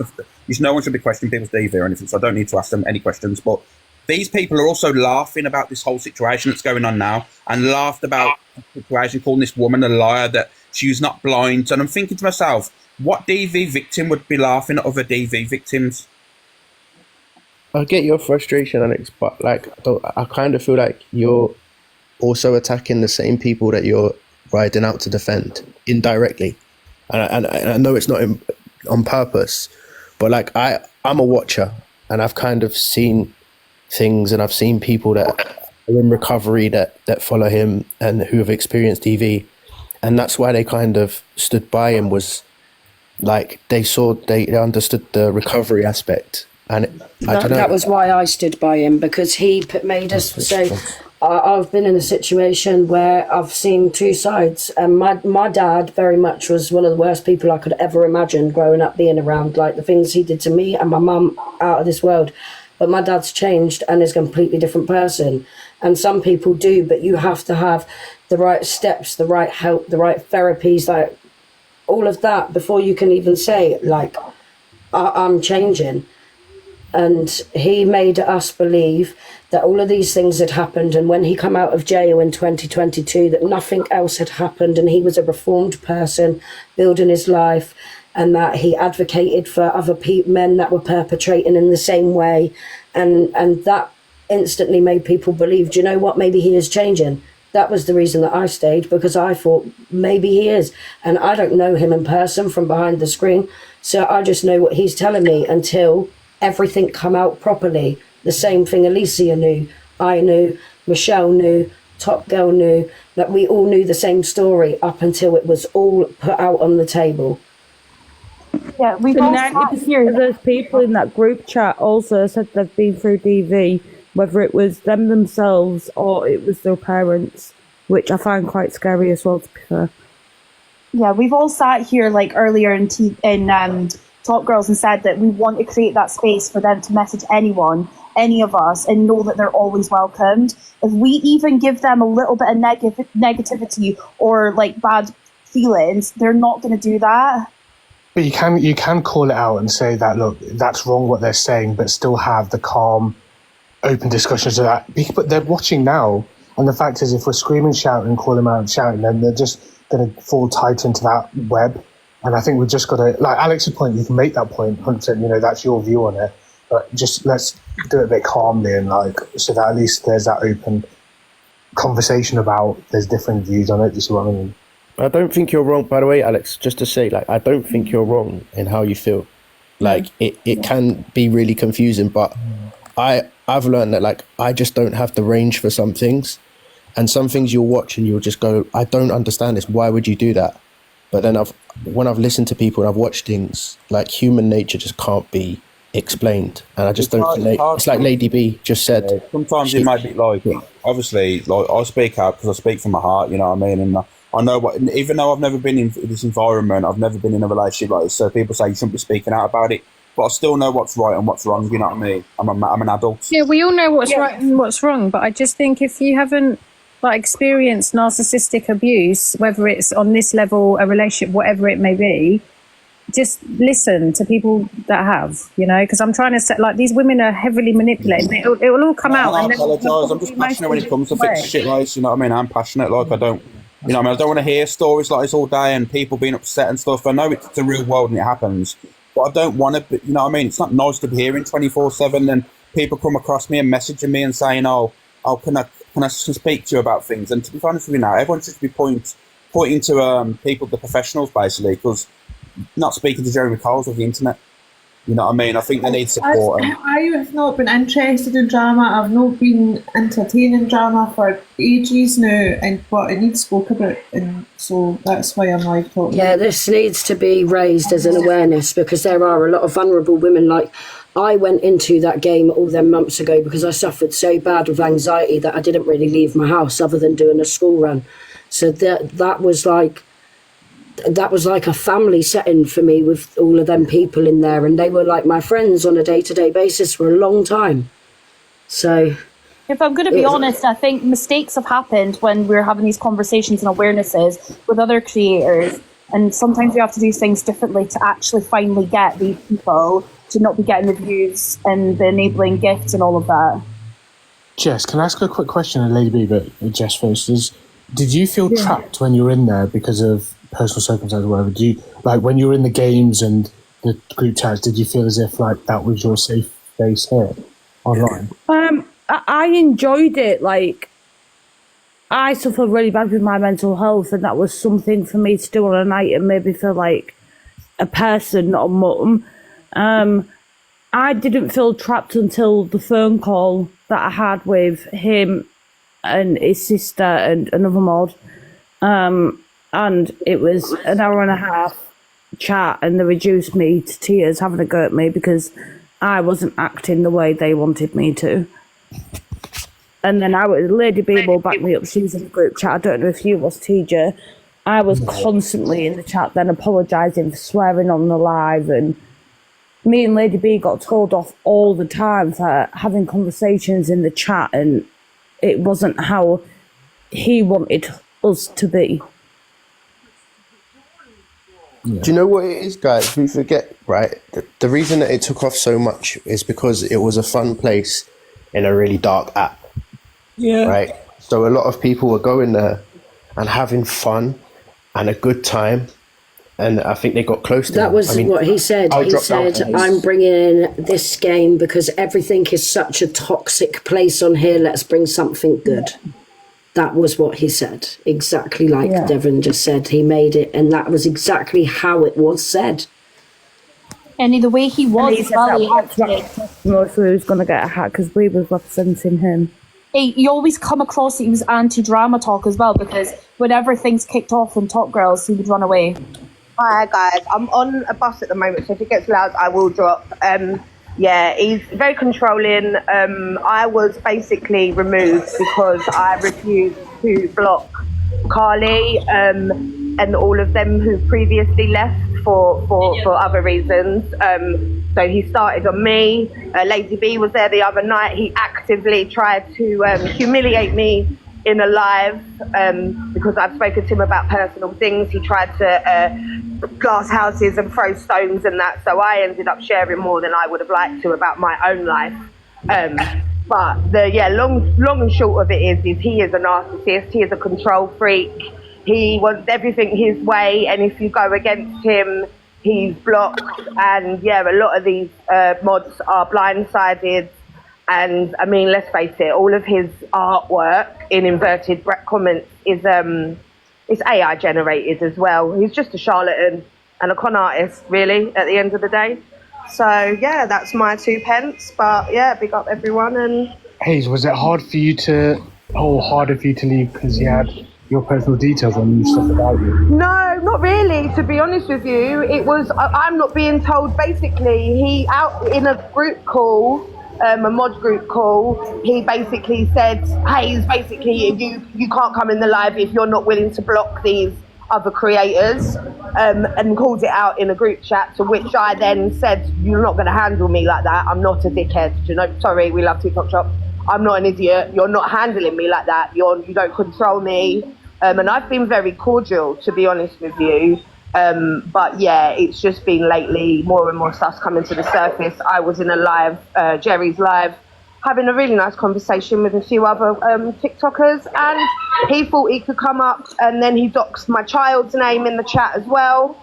R: No one should be questioning people's DV or anything, so I don't need to ask them any questions. But these people are also laughing about this whole situation that's going on now, and laughed about the situation, calling this woman a liar, that she's not blind. And I'm thinking to myself, what DV victim would be laughing at other DV victims?
A: I get your frustration, Alex, but like I kind of feel like you're also attacking the same people that you're riding out to defend indirectly. And I know it's not on purpose, but like I'm a watcher, and I've kind of seen things, and I've seen people that are in recovery that follow him and who have experienced DV, and that's why they kind of stood by him, was like they understood the recovery aspect. And I don't know.
C: That was why I stood by him, because he made us say, I've been in a situation where I've seen two sides, and my dad very much was one of the worst people I could ever imagine growing up, being around, like the things he did to me and my mum, out of this world. But my dad's changed and is a completely different person. And some people do, but you have to have the right steps, the right help, the right therapies, like all of that before you can even say, like, I'm changing. And he made us believe that all of these things had happened, and when he came out of jail in 2022, that nothing else had happened, and he was a reformed person building his life, and that he advocated for other men that were perpetrating in the same way, and that instantly made people believe, do you know what, maybe he is changing. That was the reason that I stayed, because I thought maybe he is, and I don't know him in person from behind the screen, so I just know what he's telling me until everything come out properly. The same thing Alicia knew, I knew, Michelle knew, Top Girl knew, that we all knew the same story up until it was all put out on the table.
V: Yeah, we've
B: so
V: all
B: 90% of those people in that group chat also said they've been through DV, whether it was them themselves or it was their parents, which I find quite scary as well, to be fair.
V: Yeah, we've all sat here like earlier in Top Girls and said that we want to create that space for them to message anyone, any of us, and know that they're always welcomed. If we even give them a little bit of negativity or like bad feelings, they're not going to do that.
O: But you can call it out and say that, look, that's wrong what they're saying, but still have the calm, open discussions of that. But they're watching now, and the fact is, if we're screaming, shouting, calling them out and shouting, then they're just going to fall tight into that web. And I think we've just got to, like Alex's point, you can make that point, 100%, you know, that's your view on it. But just let's do it a bit calmly, and like, so that at least there's that open conversation about there's different views on it. Do you see what I mean?
A: I don't think you're wrong, by the way, Alex, just to say, like, I don't think you're wrong in how you feel. Like, it can be really confusing, but I've learned that, like, I just don't have the range for some things. And some things you'll watch and you'll just go, I don't understand this. Why would you do that? But then when I've listened to people and I've watched things, like, human nature just can't be explained. And I just don't think it's like Lady B just said.
R: Yeah, sometimes it might be like, obviously, like, I speak out because I speak from my heart, you know what I mean? And I know what, even though I've never been in this environment, I've never been in a relationship like this, so people say you shouldn't be speaking out about it, but I still know what's right and what's wrong, you know what I mean? I'm an adult.
G: Yeah, we all know what's right and what's wrong, but I just think if you haven't like experienced narcissistic abuse, whether it's on this level, a relationship, whatever it may be, just listen to people that have, you know, because I'm trying to set, like, these women are heavily manipulated. It will all come out.
R: I apologise. I'm just passionate when it comes to fixing shit like this, you know what I mean? I'm passionate, like, I don't, you know what I mean? I don't want to hear stories like this all day and people being upset and stuff. I know it's a real world and it happens, but I don't want to, you know what I mean? It's not nice to be hearing 24/7 and people come across me and messaging me and saying, oh, can I speak to you about things? And to be honest with you now, everyone should be pointing to people, the professionals, basically, because not speaking to Jeremy Coles of the internet. You know what I mean? I think they need support.
X: I have not been interested in drama. I've not been entertaining drama for ages now, but it needs spoke about, and so that's why I'm like talking.
C: Yeah, this needs to be raised as an awareness, because there are a lot of vulnerable women. Like I went into that game all them months ago because I suffered so bad with anxiety that I didn't really leave my house other than doing a school run. So that was like a family setting for me with all of them people in there, and they were like my friends on a day-to-day basis for a long time. So
V: if I'm going to be honest, I think mistakes have happened when we're having these conversations and awarenesses with other creators, and sometimes we have to do things differently to actually finally get these people to not be getting the views and the enabling gifts and all of that.
O: Jess, can I ask a quick question, and Lady B, but Jess first, did you feel trapped when you were in there because of personal circumstances or whatever? Do you, like, when you were in the games and the group chats, did you feel as if like that was your safe space here online?
B: I enjoyed it. Like, I suffer really bad with my mental health, and that was something for me to do on a night and maybe feel like a person, not a mum. I didn't feel trapped until the phone call that I had with him and his sister and another mod. And it was an hour and a half chat, and they reduced me to tears having a go at me because I wasn't acting the way they wanted me to. And then Lady B will back me up. She was in the group chat. I don't know if you was, TJ. I was constantly in the chat then apologising for swearing on the live, and me and Lady B got told off all the time for having conversations in the chat, and it wasn't how he wanted us to be.
A: Yeah. Do you know what it is, guys? We forget, right? The reason that it took off so much is because it was a fun place in a really dark app.
Q: Yeah.
A: Right? So a lot of people were going there and having fun and a good time. And I think they got close to
C: that.
A: him.
C: Was what he said. He said, I'm bringing in this game because everything is such a toxic place on here. Let's bring something good. That was what he said. Exactly like Devon just said. He made it, and that was exactly how it was said.
V: And the way he was,
B: he was going to get a hat because we was representing him.
V: You always come across that he was anti-drama talk as well, because whenever things kicked off in Top Girls, he would run away.
E: Hi guys, I'm on a bus at the moment, so if it gets loud, I will drop. Yeah, he's very controlling. I was basically removed because I refused to block Carly and all of them who previously left for other reasons. So he started on me. Lady B was there the other night. He actively tried to humiliate me in a live because I've spoken to him about personal things. He tried to glass houses and throw stones and that, so I ended up sharing more than I would have liked to about my own life. But the long and short of it is he is a narcissist. He is a control freak. He wants everything his way, and if you go against him, he's blocked. And a lot of these mods are blindsided. And I mean, let's face it, all of his artwork in inverted comments is AI generated as well. He's just a charlatan and a con artist, really, at the end of the day. So that's my 2 pence. But big up everyone. And
O: Hayes, was it harder for you to leave because you had your personal details on stuff about you?
E: No, not really, to be honest with you. It was, I'm not being told. Basically, he out in a group call, a mod group call, he basically said, Hayes, basically you can't come in the live if you're not willing to block these other creators, and called it out in a group chat, to which I then said, you're not going to handle me like that. I'm not a dickhead, you know. Sorry, we love TikTok Shop. I'm not an idiot. You're not handling me like that. You don't control me. And I've been very cordial, to be honest with you. But it's just been lately more and more stuff's coming to the surface. I was in a live, Jerry's live, having a really nice conversation with a few other TikTokers, and he thought he could come up, and then he doxed my child's name in the chat as well.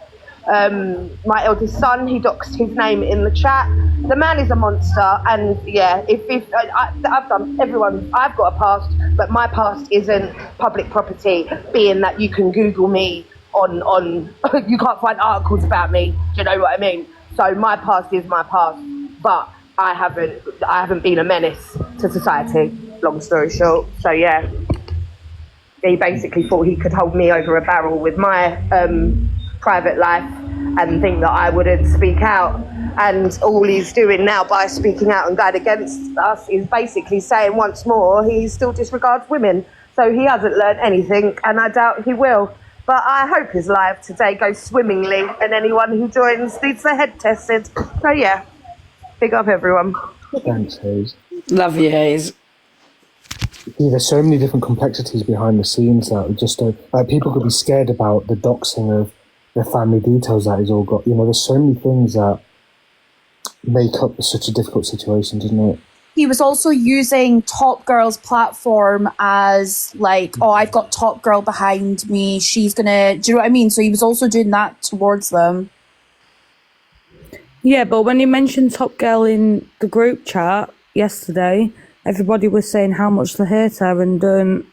E: My eldest son, he doxed his name in the chat. The man is a monster, and I've done everyone. I've got a past, but my past isn't public property, being that you can Google me on you can't find articles about me. Do you know what I mean? So my past is my past, but I haven't been a menace to society. Long story short, so he basically thought he could hold me over a barrel with my private life and think that I wouldn't speak out. And all he's doing now by speaking out and going against us is basically saying once more he still disregards women. So he hasn't learned anything, and I doubt he will. But I hope his live today goes swimmingly, and anyone who joins needs their head tested. So yeah, big up everyone.
O: Thanks, Hayes.
C: Love you, Hayes.
O: Yeah, there's so many different complexities behind the scenes that just like people could be scared about the doxing of their family details that he's all got. You know, there's so many things that make up such a difficult situation, doesn't it?
V: He was also using Top Girl's platform as like, oh, I've got Top Girl behind me. She's gonna, do you know what I mean? So he was also doing that towards them.
B: Yeah, but when you mentioned Top Girl in the group chat yesterday, everybody was saying how much they hate her and don't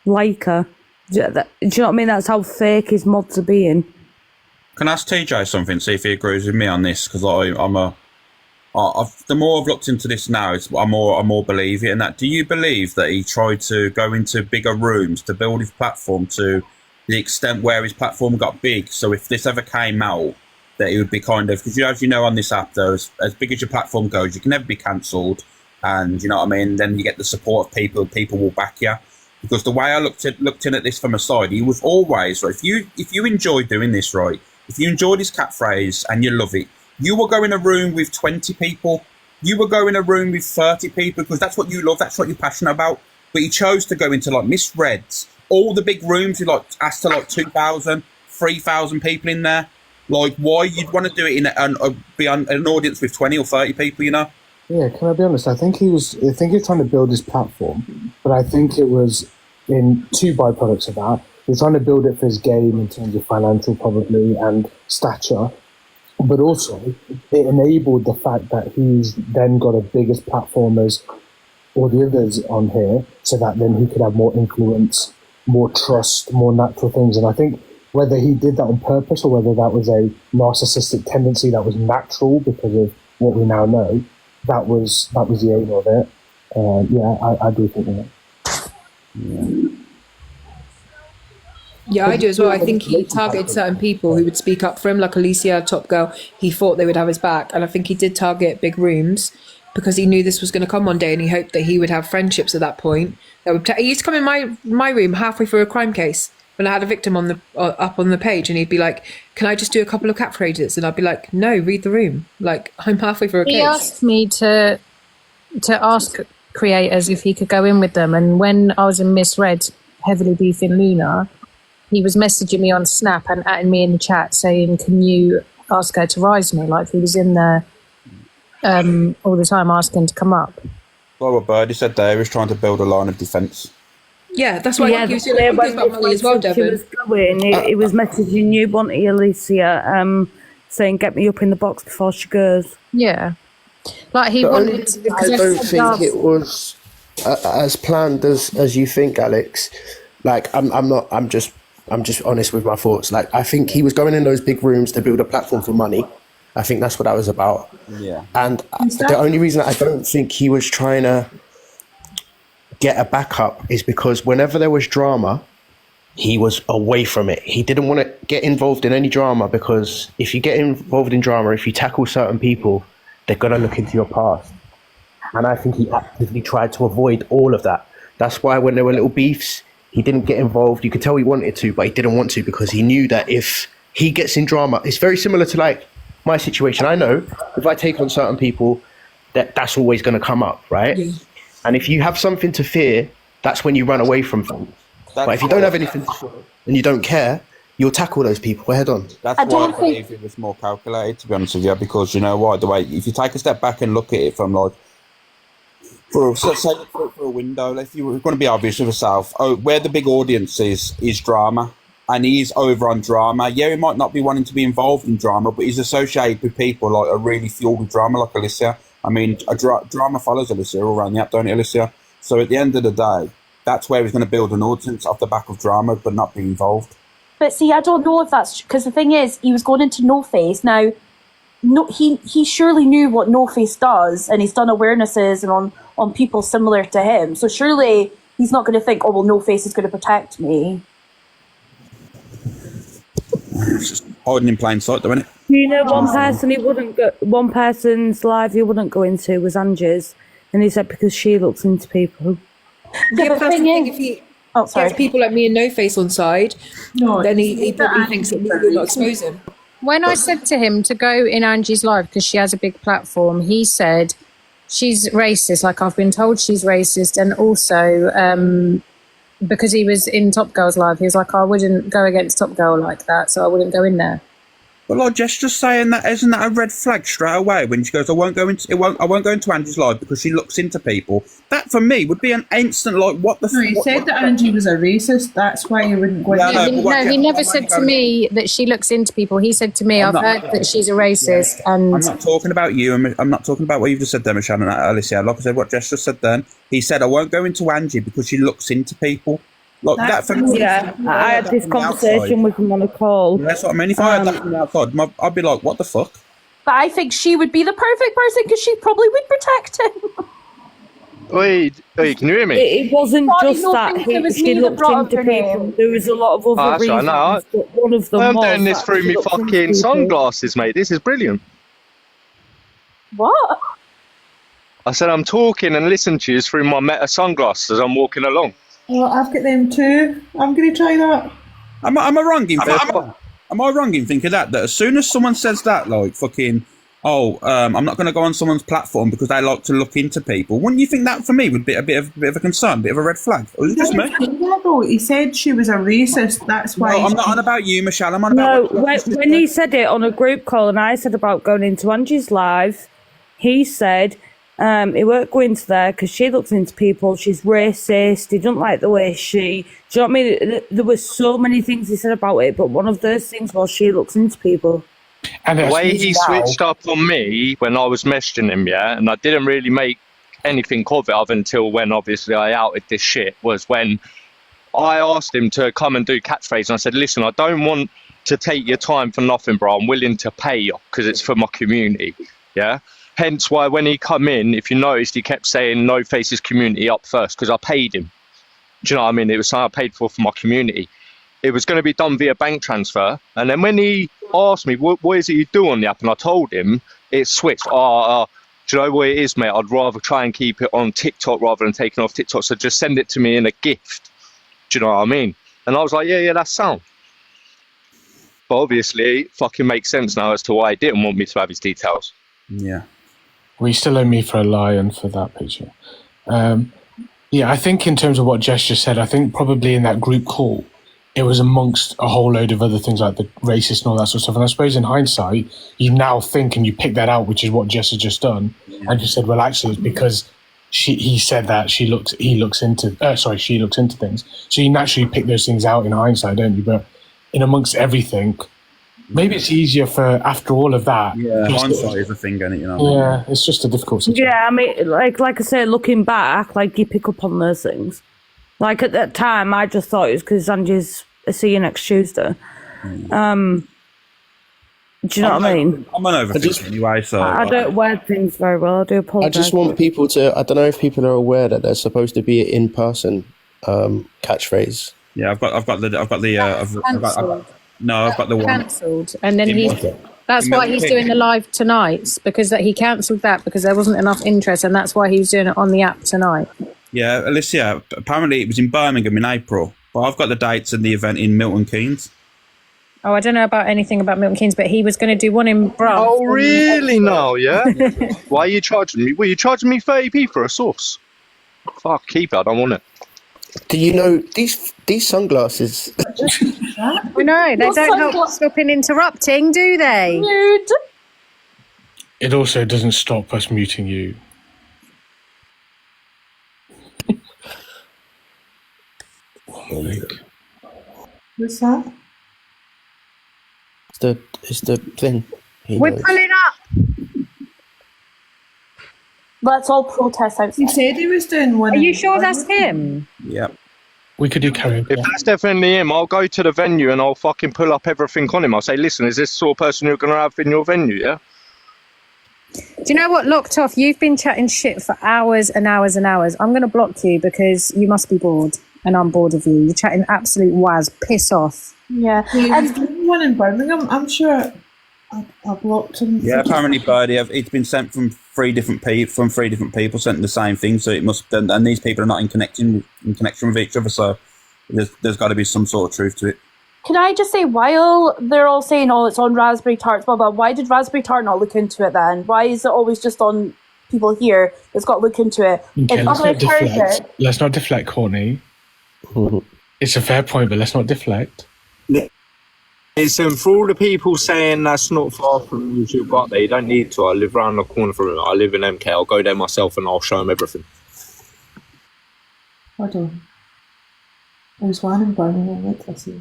B: like her. Do you know what I mean? That's how fake his mods are being.
R: Can I ask TJ something, see if he agrees with me on this? Because the more I've looked into this now, I more believe it. And that, do you believe that he tried to go into bigger rooms to build his platform to the extent where his platform got big? So if this ever came out, that it would be kind of, because as you know on this app, though, as big as your platform goes, you can never be cancelled, and you know what I mean. Then you get the support of people. People will back you. Because the way I looked in at this from a side, he was always right. If you enjoy doing this, right, if you enjoy this catchphrase and you love it, you will go in a room with 20 people. You will go in a room with 30 people because that's what you love. That's what you're passionate about. But he chose to go into like misreads, all the big rooms with like asked to like 2,000, 3,000 people in there. Like, why you'd want to do it in be on an audience with 20 or 30 people, you know?
O: Yeah, can I be honest? I think he was trying to build his platform, but I think it was in two byproducts of that. He was trying to build it for his game in terms of financial probably and stature, but also it enabled the fact that he's then got a biggest platform as all the others on here, so that then he could have more influence, more trust, more natural things. And I think whether he did that on purpose or whether that was a narcissistic tendency that was natural because of what we now know, that was the aim of it. I do think that.
Q: Yeah, I do as well. I think he targeted certain people who would speak up for him, like Alicia, Top Girl. He thought they would have his back, and I think he did target big rooms because he knew this was going to come one day, and he hoped that he would have friendships at that point. That would he used to come in my room halfway through a crime case when I had a victim on the up on the page, and he'd be like, "Can I just do a couple of catchphrases?" And I'd be like, "No, read the room. Like, I'm halfway through a case."
G: He asked me to ask creators if he could go in with them, and when I was in Misread, heavily beefing Luna, he was messaging me on Snap and adding me in the chat saying, "Can you ask her to rise me?" Like, he was in there all the time asking to come up.
R: Well, what Birdie said there, he was trying to build a line of defence.
Q: Yeah, that's why he was doing about money as well, Devon.
B: He was messaging you, Bonty, Alicia, saying, "Get me up in the box before she goes."
G: Yeah, like he wanted.
A: I don't think it was as planned as you think, Alex. Like, I'm just honest with my thoughts. Like, I think he was going in those big rooms to build a platform for money. I think that's what that was about.
R: Yeah.
A: And the only reason I don't think he was trying to get a backup is because whenever there was drama, he was away from it. He didn't want to get involved in any drama, because if you get involved in drama, if you tackle certain people, they're going to look into your past. And I think he actively tried to avoid all of that. That's why when there were little beefs, he didn't get involved. You could tell he wanted to, but he didn't want to, because he knew that if he gets in drama, it's very similar to like my situation. I know if I take on certain people, that's always going to come up, right? Yeah. And if you have something to fear, that's when you run away from things. But if you don't have anything to fear and you don't care, you'll tackle those people head on.
R: That's why I believe it was more calculated, to be honest with you, because you know what, the way, if you take a step back and look at it from like, for a window, if you're going to be obvious with yourself, where the big audience is drama, and he's over on drama. Yeah, he might not be wanting to be involved in drama, but he's associated with people like are really fueled with drama, like Alicia. I mean, drama follows Alicia all around the app, don't it, Alicia? So at the end of the day, that's where he's going to build an audience off the back of drama, but not be involved.
V: But see, I don't know if that's because the thing is, he was going into No Face. Now, he surely knew what No Face does, and he's done awarenesses and on people similar to him. So surely he's not going to think, oh well, No Face is going to protect me.
R: It's just hiding in plain sight, though, isn't it?
B: You know, one person's live he wouldn't go into was Angie's, and he said because she looks into people.
Q: Yeah, but that's the thing. If he gets people like me and No Face on side, then he probably thinks that we will not expose him.
G: When I said to him to go in Angie's live because she has a big platform, he said she's racist. Like, I've been told she's racist, and also because he was in Top Girl's live, he was like, I wouldn't go against Top Girl like that, so I wouldn't go in there.
R: But like Jess just saying that, isn't that a red flag straight away when she goes, I won't go into Angie's live because she looks into people. That for me would be an instant like, what the?
X: No, he said that Angie was a racist. That's why you wouldn't go.
G: He never said to me that she looks into people. He said to me, I've heard that she's a racist. Yeah. And
R: I'm not talking about you. I'm not talking about what you've just said there, Michelle and Alicia. Like I said, what Jess just said then. He said, I won't go into Angie because she looks into people. Like that for me.
B: Yeah, I had this conversation with him on a call.
R: Yeah, that's what I mean. If I had that from the outside, I'd be like, what the fuck?
V: But I think she would be the perfect person because she probably would protect him.
D: Wait, can you hear me?
B: It wasn't just that she looked into people. There was a lot of other reasons.
D: Right,
B: but one of them
D: I'm
B: was
D: doing this
B: that
D: through
B: she
D: me
B: looked into
D: fucking
B: people.
D: sunglasses, mate. This is brilliant.
V: What?
D: I said I'm talking and listening to you through my Meta sunglasses as I'm walking along.
X: Well, I've got them too. I'm going to try that.
R: Am I wrong in thinking that as soon as someone says that, like fucking, I'm not going to go on someone's platform because they like to look into people, wouldn't you think that for me would be a bit of a concern, a bit of a red flag? Or is it just me?
X: He said she was a racist. That's why.
R: No, I'm not on about you, Michelle. I'm on about.
B: No, when he said it on a group call, and I said about going into Angie's live, he said. He won't go into there because she looks into people. She's racist. He doesn't like the way she. Do you know what I mean? There were so many things he said about it, but one of those things was she looks into people.
D: And the way he switched up on me when I was messaging him, and I didn't really make anything of it other until when obviously I outed this shit, was when I asked him to come and do catchphrase, and I said, listen, I don't want to take your time for nothing, bro. I'm willing to pay you because it's for my community, yeah? Hence why when he come in, if you noticed, he kept saying No Face's community up first because I paid him. Do you know what I mean? It was something I paid for my community. It was going to be done via bank transfer. And then when he asked me, what is it you do on the app? And I told him, it switched. Do you know what it is, mate? I'd rather try and keep it on TikTok rather than taking off TikTok. So just send it to me in a gift. Do you know what I mean? And I was like, yeah, that's sound. But obviously, it fucking makes sense now as to why he didn't want me to have his details.
R: Yeah.
O: Well, you still owe me for a lion for that picture. I think in terms of what Jess just said, I think probably in that group call, it was amongst a whole load of other things like the racist and all that sort of stuff. And I suppose in hindsight, you now think and you pick that out, which is what Jess has just done, and you said, well, actually, it's because he said that she looks into things. So you naturally pick those things out in hindsight, don't you? But in amongst everything, maybe it's easier for after all of that.
R: Yeah, hindsight is a thing, isn't it? You know.
O: Yeah, it's just a difficult situation.
B: Yeah, I mean, like I say, looking back, like you pick up on those things. Like at that time, I just thought it was because Angie's see you next Tuesday. Do you know what I mean?
R: I'm an overthinker anyway, so
B: I don't word things very well. I do apologise.
A: I just want people to. I don't know if people are aware that there's supposed to be an in-person catchphrase.
R: Yeah, I've got the one
G: cancelled, and then that's why he's doing the live tonight because that he cancelled that because there wasn't enough interest, and that's why he was doing it on the app tonight.
R: Yeah, Alicia. Apparently, it was in Birmingham in April, but I've got the dates and the event in Milton Keynes.
G: Oh, I don't know about anything about Milton Keynes, but he was going to do one in Brum.
D: Oh, really? No, yeah. Why are you charging me? Well, you charging me 30p for a sauce? Fuck, keep it. I don't want it.
A: Do you know these sunglasses?
G: I know they don't help stopping interrupting, do they?
V: Nude.
O: It also doesn't stop us muting you.
X: What's that?
A: It's the thing.
V: We're pulling up. Let's all protest outside.
X: He said he was doing one.
G: Are you sure that's him?
R: Yep.
O: We could do carry on.
D: If that's definitely him, I'll go to the venue and I'll fucking pull up everything on him. I'll say, listen, is this the sort of person you're going to have in your venue, yeah?
G: Do you know what, Locked Off? You've been chatting shit for hours and hours and hours. I'm going to block you because you must be bored, and I'm bored of you. You're chatting absolute waz. Piss off.
V: Yeah.
X: one in Birmingham, I'm sure I blocked him.
R: Yeah, apparently, Birdie, it's been sent from three different people, sent the same thing. So it must, and these people are not in connection with each other. So there's got to be some sort of truth to it.
V: Can I just say, while they're all saying, oh, it's on Raspberry Tarts, blah, blah, why did Raspberry Tart not look into it then? Why is it always just on people here that's got to look into it?
O: Okay, let's not deflect, Courtney. It's a fair point, but let's not deflect.
D: It's for all the people saying that's not far from YouTube, but they don't need to. I live around the corner from it. I live in MK. I'll go there myself and I'll show them everything.
X: Hold on. There's one in Birmingham, let's see.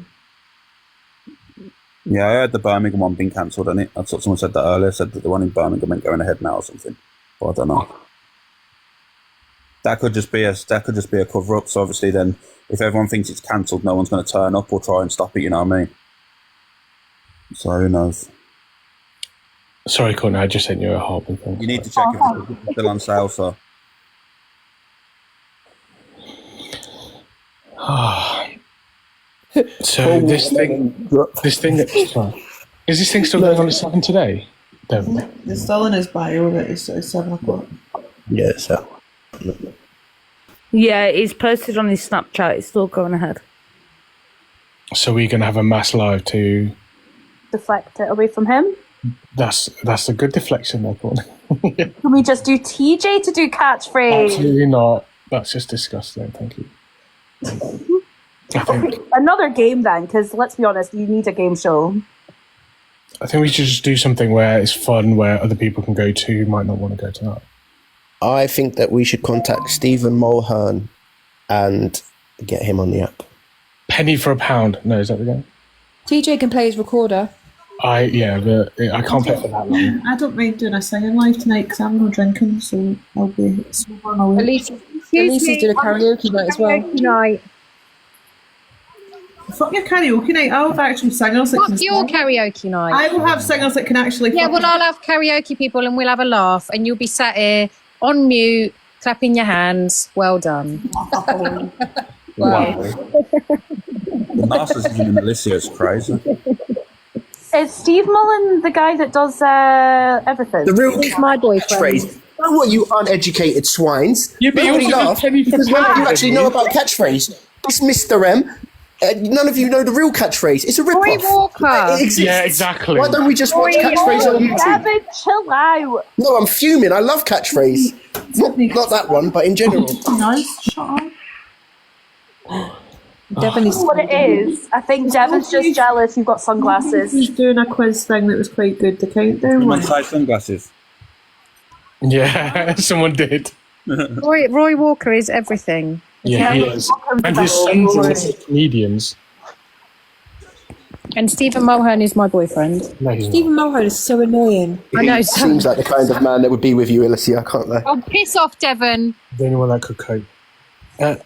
R: Yeah, I heard the Birmingham one being cancelled, and I thought someone said that earlier. Said that the one in Birmingham ain't going ahead now or something. But I don't know. That could just be a cover up. So obviously, then if everyone thinks it's cancelled, no one's going to turn up or try and stop it. You know what I mean? So who knows?
O: Sorry, Courtney, I just sent you a Harping thing.
R: You need to check if it's still on sale, so.
O: So this thing, is this thing still going on at 7 today?
X: It's still in his bio, but it's 7 o'clock.
A: Yeah, so.
B: Yeah, he's posted on his Snapchat. It's still going ahead.
O: So we're gonna have a mass live to
V: deflect it away from him.
O: That's a good deflection, there, Courtney.
V: Can we just do TJ to do catchphrase?
O: Absolutely not. That's just disgusting. Thank you.
V: Another game then, because let's be honest, you need a game show.
O: I think we should just do something where it's fun, where other people can go to who might not want to go to that.
A: I think that we should contact Stephen Mulhern and get him on the app.
O: Penny for £1. No, is that the game?
Q: TJ can play his recorder.
O: But I can't play for that long.
X: I don't mind doing a singing live tonight because I'm not drinking, so I'll be sober on a week.
Q: Elise is doing a karaoke night as well.
X: Fuck your karaoke night. I'll have actual singers that can
G: your karaoke night.
X: I will have singers that can actually.
G: Yeah, well, I'll have karaoke people and we'll have a laugh, and you'll be sat here on mute, clapping your hands. Well done.
R: Wow. The narcissism in Alicia is crazy.
V: Is Steve Mullen the guy that does everything?
A: The real
V: He's my boyfriend.
A: catchphrase. Oh, what, you uneducated swines?
O: Yeah, but
A: Nobody
O: you also
A: laugh
O: Penny for
A: because none of you
O: £1,
A: actually
O: don't
A: know
O: you?
A: about catchphrase. It's Mr. M. None of you know the real catchphrase. It's a rip-off.
G: Roy Walker.
A: It exists.
O: Yeah, exactly.
A: Why don't we just watch catchphrase on YouTube?
V: Devin, chill out.
A: No, I'm fuming. I love catchphrase. Not that one, but in general.
X: Nice. Shut up.
V: Devin is what it is. I think Devin's just jealous you've got sunglasses.
X: He's doing a quiz thing that was quite good. The countdown one.
R: Size sunglasses.
O: Yeah, someone did.
G: Roy Walker is everything.
O: Yeah, he is. And his sons are also comedians.
G: And Stephen Mulhern is my boyfriend.
O: No, he's
Q: Stephen Mulhern is so annoying.
G: I know.
A: He seems like the kind of man that would be with you, Alicia. I can't lie.
G: Oh, piss off, Devon.
O: the only one that could cope.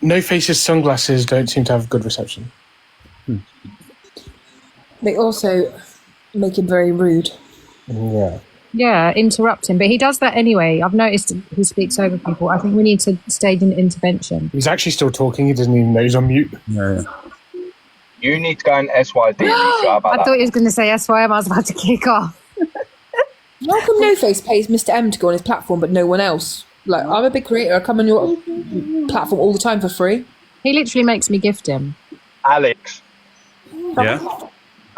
O: No Faces sunglasses don't seem to have good reception.
Q: They also make him very rude.
O: Yeah.
G: Yeah, interrupt him. But he does that anyway. I've noticed he speaks over people. I think we need to stage an intervention.
O: He's actually still talking. He doesn't even know he's on mute.
R: Yeah.
D: You need to go and SYD.
G: I thought he was going to say SYM. I was about to kick off.
Q: How come No Face pays Mr. M to go on his platform, but no one else? Like, I'm a big creator. I come on your platform all the time for free.
G: He literally makes me gift him.
D: Alex.
R: Yeah?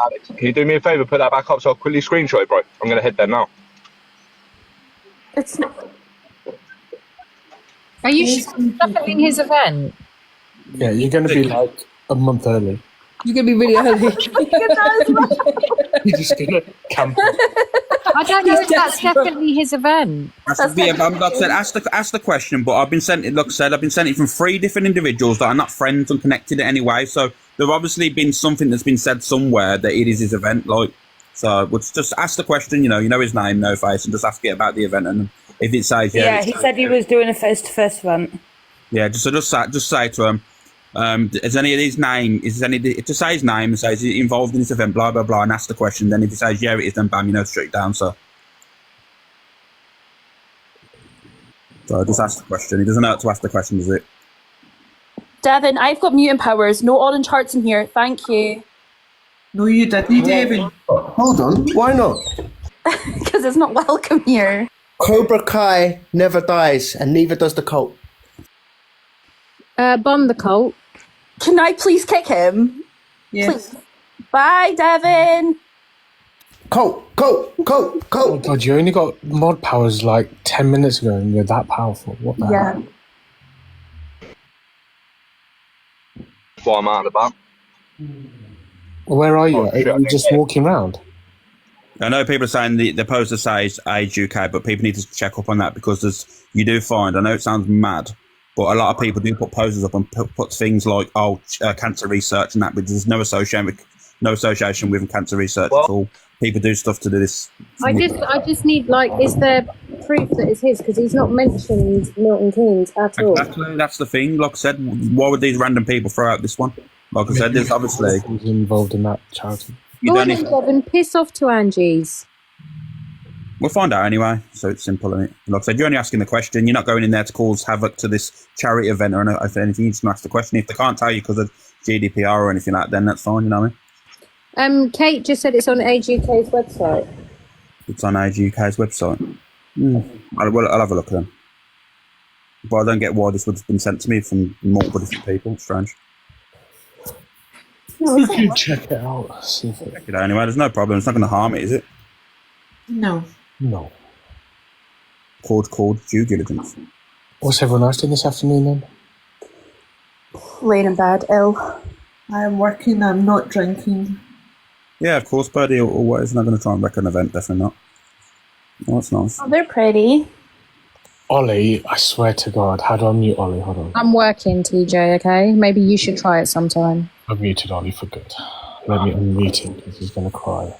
D: Alex, can you do me a favour? Put that back up so I'll quickly screenshot it, bro. I'm going to head there now.
V: It's not.
G: Are you definitely in his event?
O: Yeah, you're going to be like a month early.
Q: You're going to be really early.
O: You're just going to camp.
G: I don't know if that's definitely his event.
R: Like I said, ask the question, but I've been sent it. Like I said, I've been sent it from 3 different individuals that are not friends and connected in any way. So there's obviously been something that's been said somewhere that it is his event. Like, so we'll just ask the question. You know his name, No Face, and just ask it about the event. And if it says
B: yeah, he said he was doing a face-to-face event.
R: Yeah, just say to him. Is any of these name? To say his name and say is he involved in this event? Blah blah blah, and ask the question. Then if he says yeah, it is, then bam, straight it down. So just ask the question. He doesn't know how to ask the question, does it?
V: Devin, I've got mutant powers. No orange hearts in here. Thank you.
X: No, you didn't, David.
A: Hold on, why not?
V: Because it's not welcome here.
A: Cobra Kai never dies, and neither does the cult.
G: Bomb the cult.
V: Can I please kick him?
X: Yes.
V: Please. Bye, Devin.
A: Cult.
O: Oh god, you only got mod powers like 10 minutes ago and you're that powerful. What the hell?
D: Why I'm out and about.
O: Where are you? Are you just walking around?
R: I know people are saying the poster says Age UK, but people need to check up on that because you do find, I know it sounds mad, but a lot of people do put posters up and put things like, cancer research and that, but there's no association with cancer research at all. People do stuff to do this.
G: I just need, like, is there proof that it's his? Because he's not mentioned Milton Keynes at all.
R: Exactly, that's the thing. Like I said, why would these random people throw out this one? Like I said, there's obviously...
O: Who's involved in that charity?
G: Go on then, Devin, piss off to Angie's.
R: We'll find out anyway, so it's simple, isn't it? Like I said, you're only asking the question. You're not going in there to cause havoc to this charity event or anything. You just ask the question. If they can't tell you because of GDPR or anything like that, then that's fine, you know what I mean?
G: Kate just said it's on Age UK's website.
R: It's on Age UK's website. I'll have a look at them. But I don't get why this would have been sent to me from multiple different people. It's strange.
O: You can check it out. See if
R: Check it out anyway. There's no problem. It's not going to harm it, is it?
X: No.
O: No.
R: Called due diligence.
O: What's everyone else doing this afternoon then?
V: Laying in bed, ill.
X: I am working, I'm not drinking.
R: Yeah, of course, Birdie always not going to try and wreck an event, definitely not. Oh, that's nice.
V: Oh, they're pretty.
O: Ollie, I swear to God, how do I mute Ollie? Hold on.
G: I'm working, TJ, okay? Maybe you should try it sometime.
O: I've muted Ollie for good. Let me unmute him because he's going to cry.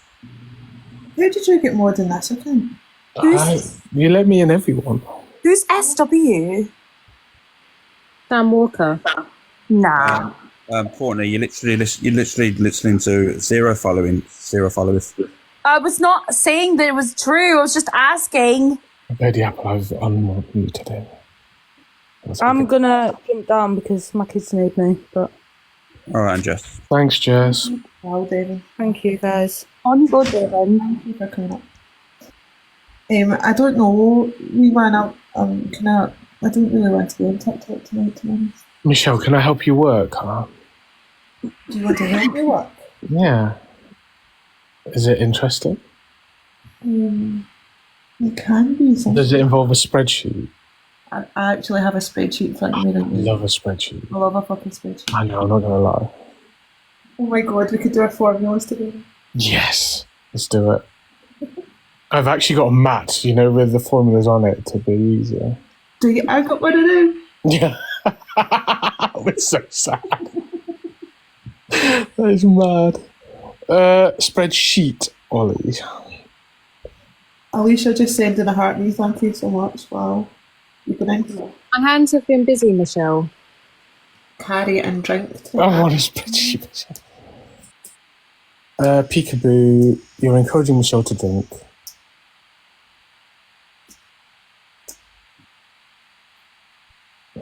X: How did you get more than this? I can't.
O: You let me in everyone.
V: Who's SW?
G: Sam Walker.
V: Nah.
R: Courtney, you're literally listening to zero followers.
V: I was not saying that it was true. I was just asking.
O: Lady Apple, I've unmuted him.
B: I'm gonna jump down because my kids need me. But
R: all right, Jess.
O: Thanks, Jess.
X: Well, David.
B: Thank you, guys.
V: On you go, David.
X: Thank you for coming up. I don't know. We ran out. I don't really want to go on TikTok tonight, to be honest.
O: Michelle, can I help you work? Huh?
X: Do you want to help me work?
O: Yeah. Is it interesting?
X: It can be something.
O: Does it involve a spreadsheet?
X: I actually have a spreadsheet in front of me.
O: I love a spreadsheet.
X: I love a fucking spreadsheet.
O: I know, I'm not going to lie.
X: Oh my god, we could do our formulas together.
O: Yes, let's do it. I've actually got a mat, with the formulas on it to be easier.
X: Do you? I got one of them.
O: Yeah. We're so sad. That is mad. Spreadsheet, Ollie.
X: Alicia just sending a heart me. Thank you so much. Wow. You've been in.
G: My hands have been busy, Michelle.
X: Carry and drink.
O: I want a spreadsheet. Peekaboo, you're encouraging Michelle to drink.
X: I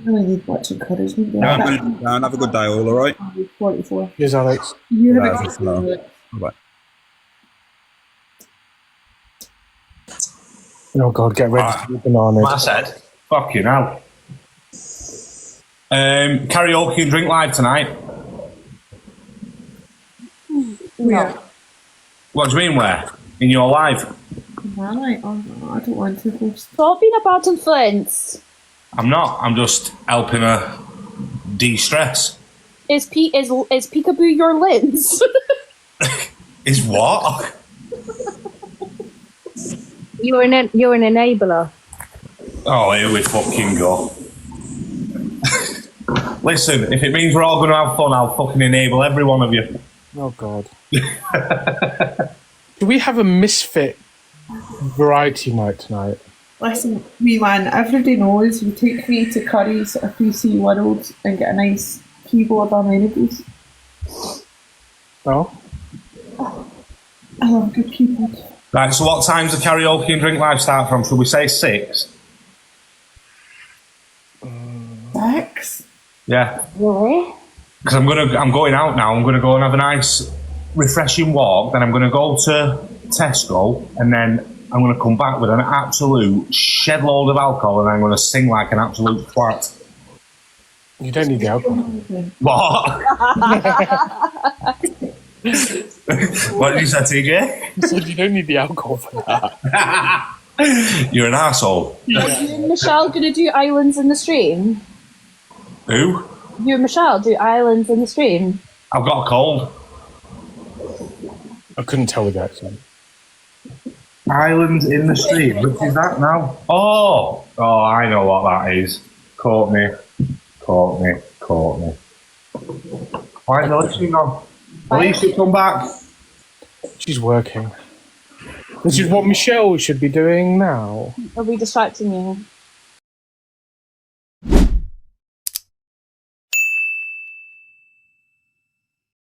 X: really need much encouragement.
R: Have a good day, all right?
X: 44.
O: Here's Alex.
X: You have a good day.
R: Bye.
O: Oh God, get ready to eat bananas.
I: What I said, fucking hell. Karaoke and drink live tonight.
X: Where?
I: What do you mean where? In your life?
X: Right. Oh, no, I don't want to.
V: Stop being a bad influence.
I: I'm not. I'm just helping her de-stress.
V: Is Peekaboo your lens?
I: Is what?
G: You're an enabler.
I: Oh, here we fucking go. Listen, if it means we're all going to have fun, I'll fucking enable every one of you.
O: Oh God. Do we have a misfit variety night tonight?
X: Listen, wee man, everybody knows you take me to Curry's or PC World and get a nice keyboard amenities.
O: Oh?
X: I love a good keyboard.
I: Right, so what time's the karaoke and drink live start from? Should we say 6?
X: 6?
I: Yeah.
V: Really?
I: Because I'm going out now. I'm gonna go and have a nice, refreshing walk. Then I'm gonna go to Tesco, and then I'm gonna come back with an absolute shed load of alcohol, and I'm gonna sing like an absolute twat.
O: You don't need the alcohol.
I: What? What did you say, TJ?
O: You said you don't need the alcohol for that.
I: You're an arsehole.
V: Are you and Michelle going to do islands in the stream?
I: Who?
V: You and Michelle do islands in the stream?
I: I've got a cold.
O: I couldn't tell with the accent.
I: Islands in the stream. Which is that now? Oh, I know what that is. Caught me. Why is Alicia gone? Alicia, come back.
O: She's working. This is what Michelle should be doing now.
V: Are we distracting you?